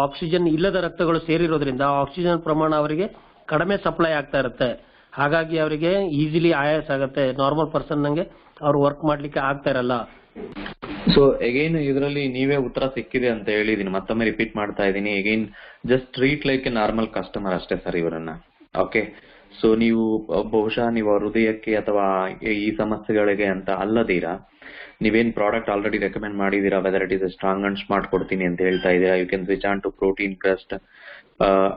[SPEAKER 5] ಆಕ್ಸಿಜನ್ ಇಲ್ಲದ ರಕ್ತಗಳು ಸೇರಿರೋದ್ರಿಂದ ಆಕ್ಸಿಜನ್ ಪ್ರಮಾಣ ಅವರಿಗೆ ಕಡಿಮೆ ಸಪ್ಲೈ ಆಗ್ತಾ ಇರುತ್ತೆ. ಹಾಗಾಗಿ ಅವರಿಗೆ ಈಸಿಲಿ ಆಯಾಸ ಆಗುತ್ತೆ. ನಾರ್ಮಲ್ ಪರ್ಸನ್ ನಂಗೆ ಅವ್ರು ವರ್ಕ್ ಮಾಡ್ಲಿಕ್ಕೆ ಆಗ್ತಾ ಇರಲ್ಲ.
[SPEAKER 2] ಸೊ ಅಗೈನ್ ಇದರಲ್ಲಿ ನೀವೇ ಉತ್ತರ ಸಿಕ್ಕಿದೆ ಅಂತ ಹೇಳಿದೀನಿ, ಮತ್ತೊಮ್ಮೆ ರಿಪೀಟ್ ಮಾಡ್ತಾ ಇದ್ದೀನಿ. Again just treat like A normal customer ಅಷ್ಟೇ ಸರ್ ಇವರನ್ನ. ಓಕೆ, ಸೊ ನೀವು ಬಹುಶಃ ನೀವು ಹೃದಯಕ್ಕೆ ಅಥವಾ ಈ ಸಮಸ್ಯೆಗಳಿಗೆ ಅಂತ ಅಲ್ಲದೀರಾ ನೀವೇನ್ ಪ್ರಾಡಕ್ಟ್ ಆಲ್ರೆಡಿ ರೆಕಮೆಂಡ್ ಮಾಡಿದೀರಾ, whether it is strong and smart ಕೊಡ್ತೀನಿ ಅಂತ ಹೇಳ್ತಾ ಇದೀರಾ, you can switch on to protein crust.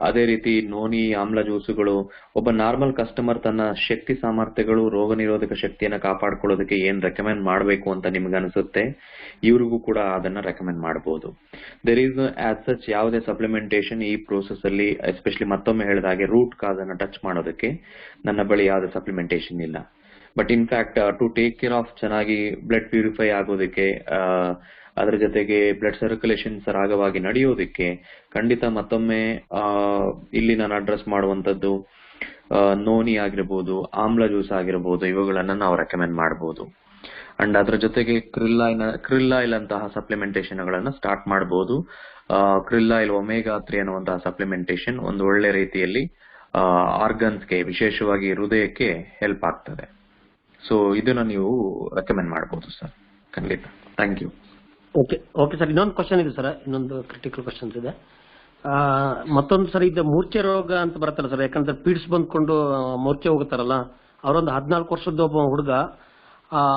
[SPEAKER 2] ಅದೇ ರೀತಿ ನೋನಿ ಆಮ್ಲ ಜ್ಯೂಸುಗಳು ಒಬ್ಬ ನಾರ್ಮಲ್ ಕಸ್ಟಮರ್ ತನ್ನ ಶಕ್ತಿ ಸಾಮರ್ಥ್ಯಗಳು ರೋಗ ನಿರೋಧಕ ಶಕ್ತಿಯನ್ನ ಕಾಪಾಡ್ಕೊಳ್ಳೋದಕ್ಕೆ ಏನ್ ರೆಕಮೆಂಡ್ ಮಾಡಬೇಕು ಅಂತ ನಿಮ್ಗೆ ಅನಿಸುತ್ತೆ, ಇವ್ರಿಗೂ ಕೂಡ ಅದನ್ನ ರೆಕಮೆಂಡ್ ಮಾಡಬಹುದು. ದೇರ್ ಈಸ್ ಆಸ್ ಸಚ್ ಯಾವುದೇ ಸಪ್ಲಿಮೆಂಟೇಶನ್ ಈ ಪ್ರೋಸೆಸ್ ಅಲ್ಲಿ, ಎಸ್ಪೆಷಲಿ ಮತ್ತೊಮ್ಮೆ ಹೇಳಿದ ಹಾಗೆ ರೂಟ್ ಕಾಸ್ ಅನ್ನ ಟಚ್ ಮಾಡೋದಕ್ಕೆ ನನ್ನ ಬಳಿ ಯಾವುದೇ ಸಪ್ಲಿಮೆಂಟೇಶನ್ ಇಲ್ಲ. But in fact to take care of ಚೆನ್ನಾಗಿ ಬ್ಲಡ್ ಪ್ಯೂರಿಫೈ ಆಗೋದಕ್ಕೆ, ಅದರ ಜೊತೆಗೆ ಬ್ಲಡ್ ಸರ್ಕ್ಯುಲೇಷನ್ ಸರಾಗವಾಗಿ ನಡೆಯೋದಕ್ಕೆ ಖಂಡಿತ ಮತ್ತೊಮ್ಮೆ ಇಲ್ಲಿ ನಾನು ಅಡ್ರೆಸ್ ಮಾಡುವಂತದ್ದು ನೋನಿ ಆಗಿರ್ಬೋದು, ಆಮ್ಲ ಜ್ಯೂಸ್ ಆಗಿರ್ಬೋದು, ಇವುಗಳನ್ನ ನಾವು ರೆಕಮೆಂಡ್ ಮಾಡಬಹುದು. ಅಂಡ್ ಅದರ ಜೊತೆಗೆ ಕ್ರಿಲ್ಲಾಯಿಲ್ ಅಂತಹ ಸಪ್ಲಿಮೆಂಟೇಶನ್ ಗಳನ್ನ ಸ್ಟಾರ್ಟ್ ಮಾಡಬಹುದು. ಕ್ರಿಲ್ಲಾಯಿಲ್ ಒಮೆಗಾ 3 ಅನ್ನುವಂತಹ ಸಪ್ಲಿಮೆಂಟೇಶನ್ ಒಂದು ಒಳ್ಳೆ ರೀತಿಯಲ್ಲಿ ಆರ್ಗನ್ಸ್ಗೆ, ವಿಶೇಷವಾಗಿ ಹೃದಯಕ್ಕೆ ಹೆಲ್ಪ್ ಆಗ್ತದೆ. ಸೊ ಇದನ್ನ ನೀವು ರೆಕಮೆಂಡ್ ಮಾಡಬಹುದು ಸರ್, ಖಂಡಿತ. Thank you.
[SPEAKER 5] ಓಕೆ ಸರ್, ಇನ್ನೊಂದು ಕ್ವಶನ್ ಇದೆ ಸರ್, ಇನ್ನೊಂದು ಕ್ರಿಟಿಕಲ್ ಕ್ವಶನ್ಸ್ ಇದೆ. ಮತ್ತೊಂದು ಸರ್, ಇದು ಮೂರ್ಛೆ ರೋಗ ಅಂತ ಬರುತ್ತಲ್ಲ ಸರ್, ಯಾಕಂದ್ರೆ ಪೀಡ್ಸ್ ಬಂದ್ಕೊಂಡು ಮೂರ್ಛೆ ಹೋಗುತ್ತಾರಲ್ಲ, ಅವರೊಂದು 14 ವರ್ಷದ ಒಬ್ಬ ಹುಡುಗ,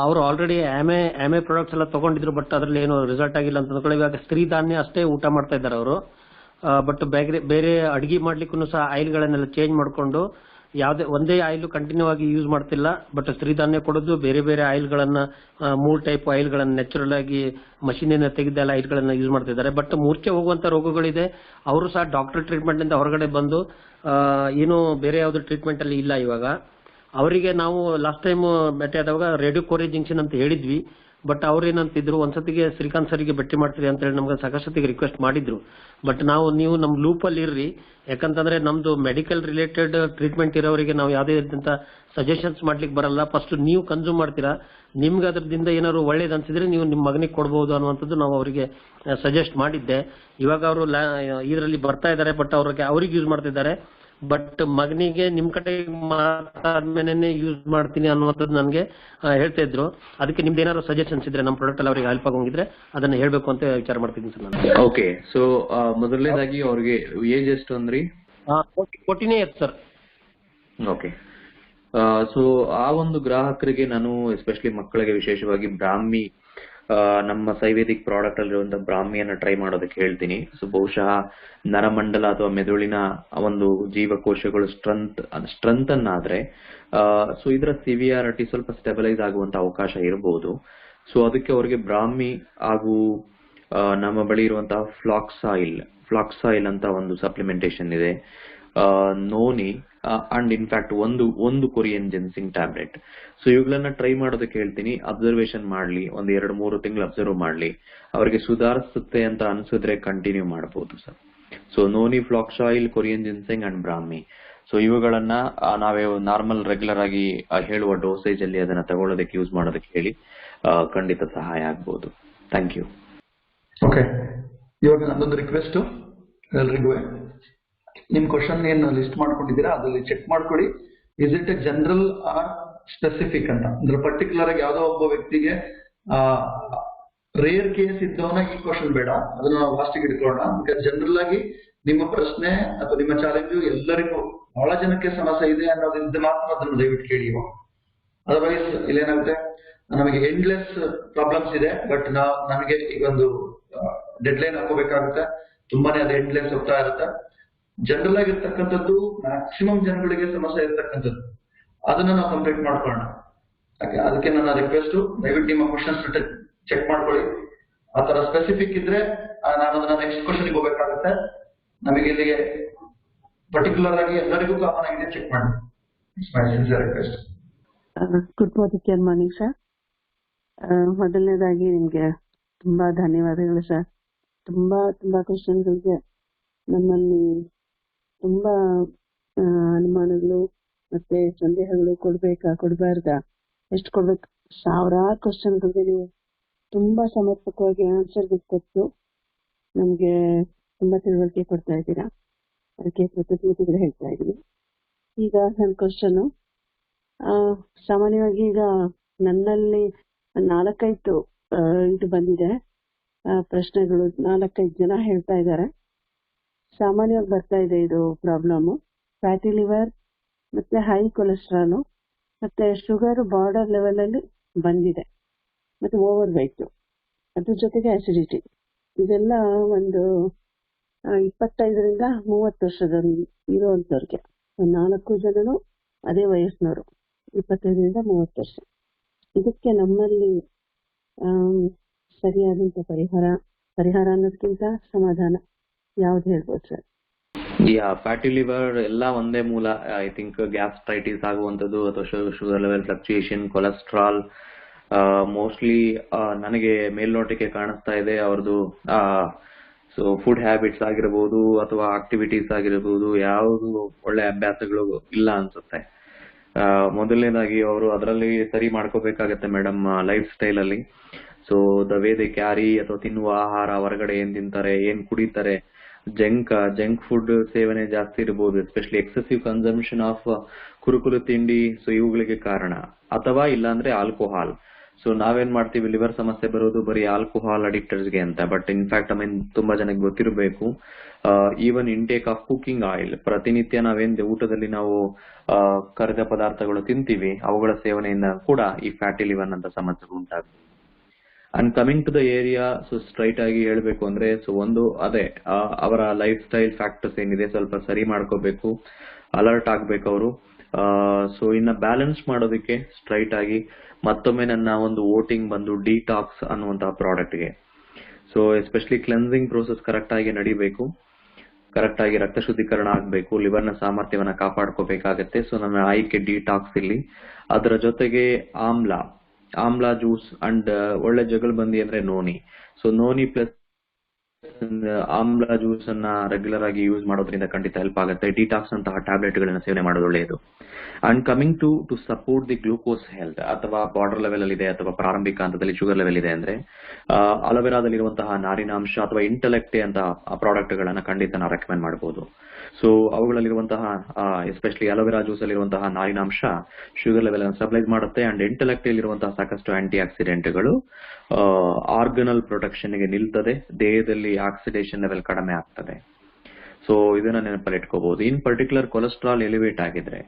[SPEAKER 5] ಅವರು ಆಲ್ರೆಡಿ ಆಮೆ ಪ್ರಾಡಕ್ಟ್ಸ್ ಎಲ್ಲ ತಗೊಂಡಿದ್ರು, ಬಟ್ ಅದ್ರಲ್ಲಿ ಏನು ರಿಸಲ್ಟ್ ಆಗಿಲ್ಲ ಅಂತ ಅಂದ್ಕೊಳ್ಳಿ. ಇವಾಗ ಸ್ತ್ರೀ ಧಾನ್ಯ ಅಷ್ಟೇ ಊಟ ಮಾಡ್ತಾ ಇದ್ದಾರೆ ಅವರು, ಬಟ್ ಬೇರೆ ಅಡಿಗೆ ಮಾಡ್ಲಿಕ್ಕೂ ಸಹ ಆಯಿಲ್ಗಳನ್ನೆಲ್ಲ ಚೇಂಜ್ ಮಾಡ್ಕೊಂಡು ಯಾವುದೇ ಒಂದೇ ಆಯಿಲ್ ಕಂಟಿನ್ಯೂ ಆಗಿ ಯೂಸ್ ಮಾಡ್ತಿಲ್ಲ, ಬಟ್ ಸಿರಿಧಾನ್ಯ ಕೊಡೋದು ಬೇರೆ ಬೇರೆ ಆಯಿಲ್ಗಳನ್ನ, 3 ಟೈಪ್ ಆಯಿಲ್ಗಳನ್ನ ನ್ಯಾಚುರಲ್ ಆಗಿ ಮಷೀನಿಂದ ತೆಗೆದ ಆಯಿಲ್ಗಳನ್ನ ಯೂಸ್ ಮಾಡ್ತಿದ್ದಾರೆ. ಬಟ್ ಮೂರ್ಛೆ ಹೋಗುವಂತ ರೋಗಗಳಿದೆ, ಅವರು ಸಹ ಡಾಕ್ಟರ್ ಟ್ರೀಟ್ಮೆಂಟ್ ಇಂದ ಹೊರಗಡೆ ಬಂದು ಏನು ಬೇರೆ ಯಾವ್ದು ಟ್ರೀಟ್ಮೆಂಟ್ ಅಲ್ಲಿ ಇಲ್ಲ. ಇವಾಗ ಅವರಿಗೆ ನಾವು ಲಾಸ್ಟ್ ಟೈಮ್ ಭೇಟಿ ಆದಾಗ ರೇಡಿಯೋ ಕೋರೇಜ್ ಜಂಕ್ಷನ್ ಅಂತ ಹೇಳಿದ್ವಿ, ಬಟ್ ಅವ್ರು ಏನಂತಿದ್ರು, ಒಂದ್ಸತಿಗೆ ಶ್ರೀಕಾಂತ್ ಸರ್ಗೆ ಭೇಟಿ ಮಾಡ್ತೀರಿ ಅಂತ ಹೇಳಿ ನಮ್ಗೆ ಸಾಕಷ್ಟೊತ್ತಿಗೆ ರಿಕ್ವೆಸ್ಟ್ ಮಾಡಿದ್ರು. ಬಟ್ ನೀವು ನಮ್ ಲೂಪ್ ಅಲ್ಲಿ ಇರ್ರಿ, ಯಾಕಂತಂದ್ರೆ ನಮ್ದು ಮೆಡಿಕಲ್ ರಿಲೇಟೆಡ್ ಟ್ರೀಟ್ಮೆಂಟ್ ಇರೋರಿಗೆ ನಾವು ಯಾವುದೇ ರೀತಿಯಂತ ಸಜೆಷನ್ಸ್ ಮಾಡ್ಲಿಕ್ಕೆ ಬರಲ್ಲ. ಫಸ್ಟ್ ನೀವು ಕನ್ಸ್ಯೂಮ್ ಮಾಡ್ತೀರಾ, ನಿಮ್ಗೆ ಅದ್ರದಿಂದ ಏನಾದ್ರು ಒಳ್ಳೇದು ಅನ್ಸಿದ್ರೆ ನೀವು ನಿಮ್ಮ ಮಗನಿಗೆ ಕೊಡಬಹುದು ಅನ್ನುವಂಥದ್ದು ನಾವು ಅವರಿಗೆ ಸಜೆಸ್ಟ್ ಮಾಡಿದ್ದೆ. ಇವಾಗ ಅವರು ಇದರಲ್ಲಿ ಬರ್ತಾ ಇದ್ದಾರೆ, ಬಟ್ ಅವ್ರಿಗೆ ಯೂಸ್ ಮಾಡ್ತಿದ್ದಾರೆ. ಬಟ್ ಮಗನಿಗೆ ನಿಮ್ ಕಡೆ ಮಾತಾದ್ಮೇಲೆ ಯೂಸ್ ಮಾಡ್ತೀನಿ ಅನ್ನುವಂಥದ್ದು ನನಗೆ ಹೇಳ್ತಾ ಇದ್ರು. ಅದಕ್ಕೆ ನಿಮ್ದು ಏನಾದ್ರು ಸಜೆಷನ್ಸ್ ಇದ್ರೆ ನಮ್ಮ ಪ್ರಾಡಕ್ಟ್ ಅಲ್ಲಿ ಅವ್ರಿಗೆ ಹೆಲ್ಪ್ ಆಗೋಂಗಿದ್ರೆ ಅದನ್ನ ಹೇಳ್ಬೇಕು ಅಂತ ವಿಚಾರ ಮಾಡ್ತಿದ್ದೀನಿ ಸರ್ ನಾನು.
[SPEAKER 2] ಓಕೆ, ಸೊ ಮೊದಲನೇದಾಗಿ ಅವ್ರಿಗೆ ಏಜ್ ಎಷ್ಟು ಅಂದ್ರಿ?
[SPEAKER 5] 14 ಇಯರ್ಸ್ ಸರ್.
[SPEAKER 2] ಓಕೆ, ಸೊ ಆ ಒಂದು ಗ್ರಾಹಕರಿಗೆ ನಾನು ಎಸ್ಪೆಷಲಿ ಮಕ್ಕಳಿಗೆ ವಿಶೇಷವಾಗಿ ಬ್ರಾಹ್ಮಿ, ನಮ್ಮ ಸೈವೇದಿಕ್ ಪ್ರಾಡಕ್ಟ್ ಅಲ್ಲಿರುವಂತಹ ಬ್ರಾಹ್ಮಿಯನ್ನ ಟ್ರೈ ಮಾಡೋದಕ್ಕೆ ಹೇಳ್ತೀನಿ. ಸೊ ಬಹುಶಃ ನರಮಂಡಲ ಅಥವಾ ಮೆದುಳಿನ ಒಂದು ಜೀವಕೋಶಗಳು ಸ್ಟ್ರೆಂತ್ ಅನ್ನಾದ್ರೆ ಸೊ ಇದರ ಸಿವಿಯಾರಿಟಿ ಸ್ವಲ್ಪ ಸ್ಟೆಬಿಲೈಸ್ ಆಗುವಂತ ಅವಕಾಶ ಇರಬಹುದು. ಸೊ ಅದಕ್ಕೆ ಅವರಿಗೆ ಬ್ರಾಹ್ಮಿ ಹಾಗೂ ನಮ್ಮ ಬಳಿ ಇರುವಂತಹ ಫ್ಲಾಕ್ಸಾಯಿಲ್ ಅಂತ ಒಂದು ಸಪ್ಲಿಮೆಂಟೇಶನ್ ಇದೆ, ನೋನಿ ಅಂಡ್ ಇನ್ಫ್ಯಾಕ್ಟ್ ಒಂದು ಕೊರಿಯನ್ ಜೆನ್ಸಿಂಗ್ ಟ್ಯಾಬ್ಲೆಟ್. ಸೊ ಇವುಗಳನ್ನ ಟ್ರೈ ಮಾಡೋದಕ್ಕೆ ಹೇಳ್ತೀನಿ. ಅಬ್ಸರ್ವೇಷನ್ ಮಾಡ್ಲಿ, 1-2-3 ತಿಂಗಳು ಅಬ್ಸರ್ವ್ ಮಾಡ್ಲಿ, ಅವರಿಗೆ ಸುಧಾರಿಸುತ್ತೆ ಅಂತ ಅನ್ಸಿದ್ರೆ ಕಂಟಿನ್ಯೂ ಮಾಡಬಹುದು sir. So noni, flax oil, Korean ginseng and Brahmi, so ಇವುಗಳನ್ನ ನಾವೇ ನಾರ್ಮಲ್ ರೆಗ್ಯುಲರ್ ಆಗಿ ಹೇಳುವ ಡೋಸೇಜ್ ಅಲ್ಲಿ ಅದನ್ನ ತಗೊಳ್ಳೋದಕ್ಕೆ ಯೂಸ್ ಮಾಡೋದಕ್ಕೆ ಹೇಳಿ, ಖಂಡಿತ ಸಹಾಯ ಆಗ್ಬಹುದು. Thank you.
[SPEAKER 1] ಓಕೆ, ಇವಾಗ ನನ್ನೊಂದು ರಿಕ್ವೆಸ್ಟ್ ಎಲ್ರಿಗೂ, ನಿಮ್ ಕ್ವಶನ್ ಏನ್ ಲಿಸ್ಟ್ ಮಾಡ್ಕೊಂಡಿದ್ದೀರಾ ಅದ್ರಲ್ಲಿ ಚೆಕ್ ಮಾಡ್ಕೊಳ್ಳಿ, is it a general or specific ಅಂತ. ಅಂದ್ರೆ ಪರ್ಟಿಕ್ಯುಲರ್ ಆಗಿ ಯಾವ್ದೋ ಒಬ್ಬ ವ್ಯಕ್ತಿಗೆ ರೇರ್ ಕೇಸ್ ಇದ್ದವನ ಈ ಕ್ವಶನ್ ಬೇಡ, ಅದನ್ನ ನಾವು ಲಾಸ್ಟಿಗೆ ಇಟ್ಕೊಳ್ಳೋಣ. ಬಿಕಾಸ್ ಜನರಲ್ ಆಗಿ ನಿಮ್ಮ ಪ್ರಶ್ನೆ ಅಥವಾ ನಿಮ್ಮ ಚಾಲೆಂಜು ಎಲ್ಲರಿಗೂ ಬಹಳ ಜನಕ್ಕೆ ಸಮಸ್ಯೆ ಇದೆ ಅನ್ನೋದ್ರಿಂದ ಮಾತ್ರ ಅದನ್ನು ದಯವಿಟ್ಟು ಕೇಳಿ. ಅದರ್ವೈಸ್ ಇಲ್ಲೇನಾಗುತ್ತೆ, ನಮಗೆ ಎಂಡ್ಲೆಸ್ ಪ್ರಾಬ್ಲಮ್ಸ್ ಇದೆ, ಬಟ್ ನಮಗೆ ಈಗ ಒಂದು ಡೆಡ್ ಲೈನ್ ಹಾಕೋಬೇಕಾಗುತ್ತೆ, ತುಂಬಾನೇ ಅದು ಎಂಡ್ಲೆಸ್ ಹೋಗ್ತಾ ಇರುತ್ತೆ. ಜನರಲ್ ಆಗಿರ್ತಕ್ಕಂಥದ್ದು ಮ್ಯಾಕ್ಸಿಮಮ್ ಜನಗಳಿಗೆ ಸಮಸ್ಯೆ ಇರ್ತಕ್ಕಂಥದ್ದು, ಅದನ್ನ ನಾವು ಕಂಪ್ಲೀಟ್ ಮಾಡ್ಕೊಳ್ಳೋಣ. ಅದಕ್ಕೆ ನನ್ನ ರಿಕ್ವೆಸ್ಟ್, ದಯವಿಟ್ಟು ನಿಮ್ಮ ಕ್ವಶನ್ಸ್ ಚೆಕ್ ಮಾಡ್ಕೊಳ್ಳಿ. ಆ ತರ ಸ್ಪೆಸಿಫಿಕ್ ಇದ್ರೆ ನಾನು ಅದನ್ನ ನೆಕ್ಸ್ಟ್ ಕ್ವಶನ್ಗೆ ಹೋಗ್ಬೇಕಾಗುತ್ತೆ. ನಮಗೆ ಇಲ್ಲಿಗೆ ಪರ್ಟಿಕ್ಯುಲರ್ ಆಗಿ ಎಲ್ಲರಿಗೂ ಕಾಮನ್ ಆಗಿದೆ, ಚೆಕ್ ಮಾಡಿ. ರಿಕ್ವೆಸ್ಟ್.
[SPEAKER 6] Good morning sir. ಮೊದಲನೇದಾಗಿ ನಿಮ್ಗೆ ತುಂಬಾ ಧನ್ಯವಾದಗಳು ಸರ್. ತುಂಬಾ ಕ್ವಶನ್ಗಳಿಗೆ ನಮ್ಮಲ್ಲಿ ತುಂಬಾ ಅನುಮಾನಗಳು ಮತ್ತೆ ಸಂದೇಹಗಳು ಕೊಡ್ಬಾರ್ದಾ, ಎಷ್ಟು ಕೊಡ್ಬೇಕು, ಸಾವಿರಾರು ಕ್ವಶನ್ಗಳಿಗೆ ನೀವು ತುಂಬಾ ಸಮರ್ಪಕವಾಗಿ ಆನ್ಸರ್ ಕೊಟ್ಟು ನಮ್ಗೆ ತುಂಬಾ ತಿಳುವಳಿಕೆ ಕೊಡ್ತಾ ಇದ್ದೀರಾ, ಅದಕ್ಕೆ ಕೃತಜ್ಞತೆಗಳು ಹೇಳ್ತಾ ಇದ್ದೀನಿ. ಈಗ ನನ್ನ ಕ್ವಶನ್, ಸಾಮಾನ್ಯವಾಗಿ ಈಗ ನನ್ನಲ್ಲಿ 4-5 ಇದು ಬಂದಿದೆ ಪ್ರಶ್ನೆಗಳು, 4-5 ಜನ ಹೇಳ್ತಾ ಇದ್ದಾರೆ. ಸಾಮಾನ್ಯವಾಗಿ ಬರ್ತಾ ಇದೆ ಇದು ಪ್ರಾಬ್ಲಮ್. ಫ್ಯಾಟಿ ಲಿವರ್, ಮತ್ತೆ ಹೈ ಕೊಲೆಸ್ಟ್ರಾಲು, ಮತ್ತೆ ಶುಗರ್ ಬಾರ್ಡರ್ ಲೆವೆಲ್ ಅಲ್ಲಿ ಬಂದಿದೆ, ಮತ್ತೆ ಓವರ್ ವೆಯ್ಟ್, ಅದ್ರ ಜೊತೆಗೆ ಅಸಿಡಿಟಿ. ಇದೆಲ್ಲ ಒಂದು 25ರಿಂದ 30 ವರ್ಷದ ಇರುವಂತವ್ರಿಗೆ, 4 ಜನನು ಅದೇ ವಯಸ್ಸಿನವರು, 25ರಿಂದ 30 ವರ್ಷ. ಇದಕ್ಕೆ ನಮ್ಮಲ್ಲಿ ಸರಿಯಾದಂತ ಪರಿಹಾರ ಅನ್ನೋದಕ್ಕಿಂತ ಸಮಾಧಾನ ಯಾವ್ದು ಹೇಳ್ಬೋದು ಸರ್?
[SPEAKER 2] ಫ್ಯಾಟಿ ಲಿವರ್ ಎಲ್ಲ ಒಂದೇ ಮೂಲ. ಐ ಥಿಂಕ್ ಗ್ಯಾಸ್ಟ್ರೈಟಿಸ್ ಆಗುವಂಥದ್ದು ಅಥವಾ sugar level fluctuation, cholesterol, mostly ನನಗೆ ಮೇಲ್ನೋಟಕ್ಕೆ ಕಾಣಿಸ್ತಾ ಇದೆ ಅವ್ರದ್ದು ಸೊ ಫುಡ್ ಹ್ಯಾಬಿಟ್ಸ್ ಆಗಿರ್ಬೋದು ಅಥವಾ ಆಕ್ಟಿವಿಟೀಸ್ ಆಗಿರ್ಬೋದು ಯಾವುದು ಒಳ್ಳೆ ಅಭ್ಯಾಸಗಳು ಇಲ್ಲ ಅನ್ಸುತ್ತೆ. ಮೊದಲನೇದಾಗಿ ಅವರು ಅದರಲ್ಲಿ ಸರಿ ಮಾಡ್ಕೋಬೇಕಾಗತ್ತೆ ಮೇಡಮ್, ಲೈಫ್ ಸ್ಟೈಲ್ ಅಲ್ಲಿ. So the way they carry ಅಥವಾ ತಿನ್ನುವ ಆಹಾರ, ಹೊರಗಡೆ ಏನ್ ತಿಂತಾರೆ, ಏನ್ ಕುಡಿತಾರೆ, ಜಂಕ್ ಫುಡ್ ಸೇವನೆ ಜಾಸ್ತಿ ಇರಬಹುದು, ಎಸ್ಪೆಷಲಿ ಎಕ್ಸೆಸಿವ್ ಕನ್ಸಂಪ್ಷನ್ ಆಫ್ ಕುರುಕುಲು ತಿಂಡಿ. ಸೊ ಇವುಗಳಿಗೆ ಕಾರಣ. ಅಥವಾ ಇಲ್ಲಾಂದ್ರೆ ಆಲ್ಕೋಹಾಲ್. ಸೊ ನಾವೇನ್ ಮಾಡ್ತೀವಿ, ಲಿವರ್ ಸಮಸ್ಯೆ ಬರೋದು ಬರೀ ಆಲ್ಕೋಹಾಲ್ ಅಡಿಕ್ಟರ್ಸ್ಗೆ ಅಂತ. ಬಟ್ ಇನ್ಫ್ಯಾಕ್ಟ್ ತುಂಬಾ ಜನಕ್ಕೆ ಗೊತ್ತಿರಬೇಕು, even intake of cooking oil, ಪ್ರತಿನಿತ್ಯ ನಾವೇನ್ ಊಟದಲ್ಲಿ ನಾವು ಕರಿದ ಪದಾರ್ಥಗಳು ತಿಂತೀವಿ, ಅವುಗಳ ಸೇವನೆಯಿಂದ ಕೂಡ ಈ ಫ್ಯಾಟಿ ಲಿವರ್ ಅಂತ ಸಮಸ್ಯೆ ಉಂಟಾಗುತ್ತೆ. And coming to the area, so straight ಆಗಿ ಹೇಳ್ಬೇಕು ಅಂದ್ರೆ, ಸೊ ಒಂದು ಅದೇ ಅವರ ಲೈಫ್ ಸ್ಟೈಲ್ ಫ್ಯಾಕ್ಟರ್ಸ್ ಏನಿದೆ ಸ್ವಲ್ಪ ಸರಿ ಮಾಡ್ಕೋಬೇಕು, ಅಲರ್ಟ್ ಆಗ್ಬೇಕು ಅವರು. ಸೊ ಇನ್ನ ಬ್ಯಾಲೆನ್ಸ್ ಮಾಡೋದಕ್ಕೆ ಸ್ಟ್ರೈಟ್ ಆಗಿ ಮತ್ತೊಮ್ಮೆ ನನ್ನ ಒಂದು ವೋಟಿಂಗ್ ಬಂದು ಡಿಟಾಕ್ಸ್ ಅನ್ನುವಂತಹ ಪ್ರಾಡಕ್ಟ್ಗೆ. So especially cleansing process correct ಆಗಿ ನಡಿಬೇಕು, ಕರೆಕ್ಟ್ ಆಗಿ ರಕ್ತ ಶುದ್ಧೀಕರಣ ಆಗ್ಬೇಕು, ಲಿವರ್ನ ಸಾಮರ್ಥ್ಯವನ್ನ ಕಾಪಾಡ್ಕೋಬೇಕಾಗತ್ತೆ. ಸೊ ನನ್ನ ಆಯ್ಕೆ ಡಿಟಾಕ್ಸ್ ಇಲ್ಲಿ. ಅದರ ಜೊತೆಗೆ ಆಮ್ಲ ಜ್ಯೂಸ್ ಅಂಡ್ ಒಳ್ಳೆ ಜಗಳಬಂದಿ ಅಂದ್ರೆ ನೋನಿ. ಸೊ ನೋನಿ ಪ್ಲಸ್ ಆಮ್ಲ ಜ್ಯೂಸ್ ಅನ್ನ ರೆಗ್ಯುಲರ್ ಆಗಿ ಯೂಸ್ ಮಾಡೋದ್ರಿಂದ ಖಂಡಿತ ಹೆಲ್ಪ್ ಆಗುತ್ತೆ. ಡಿಟಾಕ್ಸ್ ಅಂತಹ ಟ್ಯಾಬ್ಲೆಟ್ ಗಳನ್ನ ಸೇವನೆ ಮಾಡೋದು ಒಳ್ಳೆಯದು. And coming to support the glucose health, ಅಥವಾ ಬಾರ್ಡರ್ ಲೆವೆಲ್ ಅಲ್ಲಿ ಇದೆ ಅಥವಾ ಪ್ರಾರಂಭಿಕ ಹಂತದಲ್ಲಿ ಶುಗರ್ ಲೆವೆಲ್ ಇದೆ ಅಂದ್ರೆ ಅಲೋವೆರಾದಲ್ಲಿರುವಂತಹ ನಾರಿನಾಂಶ ಅಥವಾ ಇಂಟೆಲೆಕ್ಟೆ ಅಂತ ಪ್ರಾಡಕ್ಟ್ ಗಳನ್ನ ಖಂಡಿತ ನಾವು ರೆಕಮೆಂಡ್ ಮಾಡಬಹುದು. ಸೊ ಅವುಗಳಲ್ಲಿರುವಂತಹ ಎಸ್ಪೆಷಲಿ ಅಲೋವೆರಾ ಜ್ಯೂಸ್ ಅಲ್ಲಿರುವಂತಹ ನಾರಿನಾಂಶ ಶುಗರ್ ಲೆವೆಲ್ ಅನ್ನು ಸ್ಟೆಬಿಲೈಸ್ ಮಾಡುತ್ತೆ. ಅಂಡ್ ಇಂಟೆಲೆಕ್ಟ್ ಇರುವಂತಹ ಸಾಕಷ್ಟು ಆಂಟಿ ಆಕ್ಸಿಡೆಂಟ್ಗಳು ಆರ್ಗನಲ್ ಪ್ರೊಟೆಕ್ಷನ್ ಗೆ ನಿಲ್ತದೆ, ದೇಹದಲ್ಲಿ ಆಕ್ಸಿಡೇಷನ್ ಲೆವೆಲ್ ಕಡಿಮೆ ಆಗ್ತದೆ. ಸೊ ಇದನ್ನ ನೆನಪಲ್ಲಿ ಇಟ್ಕೋಬಹುದು. ಇನ್ ಪರ್ಟಿಕ್ಯುಲರ್ ಕೊಲೆಸ್ಟ್ರಾಲ್ ಎಲಿವೇಟ್ ಆಗಿದ್ರೆ,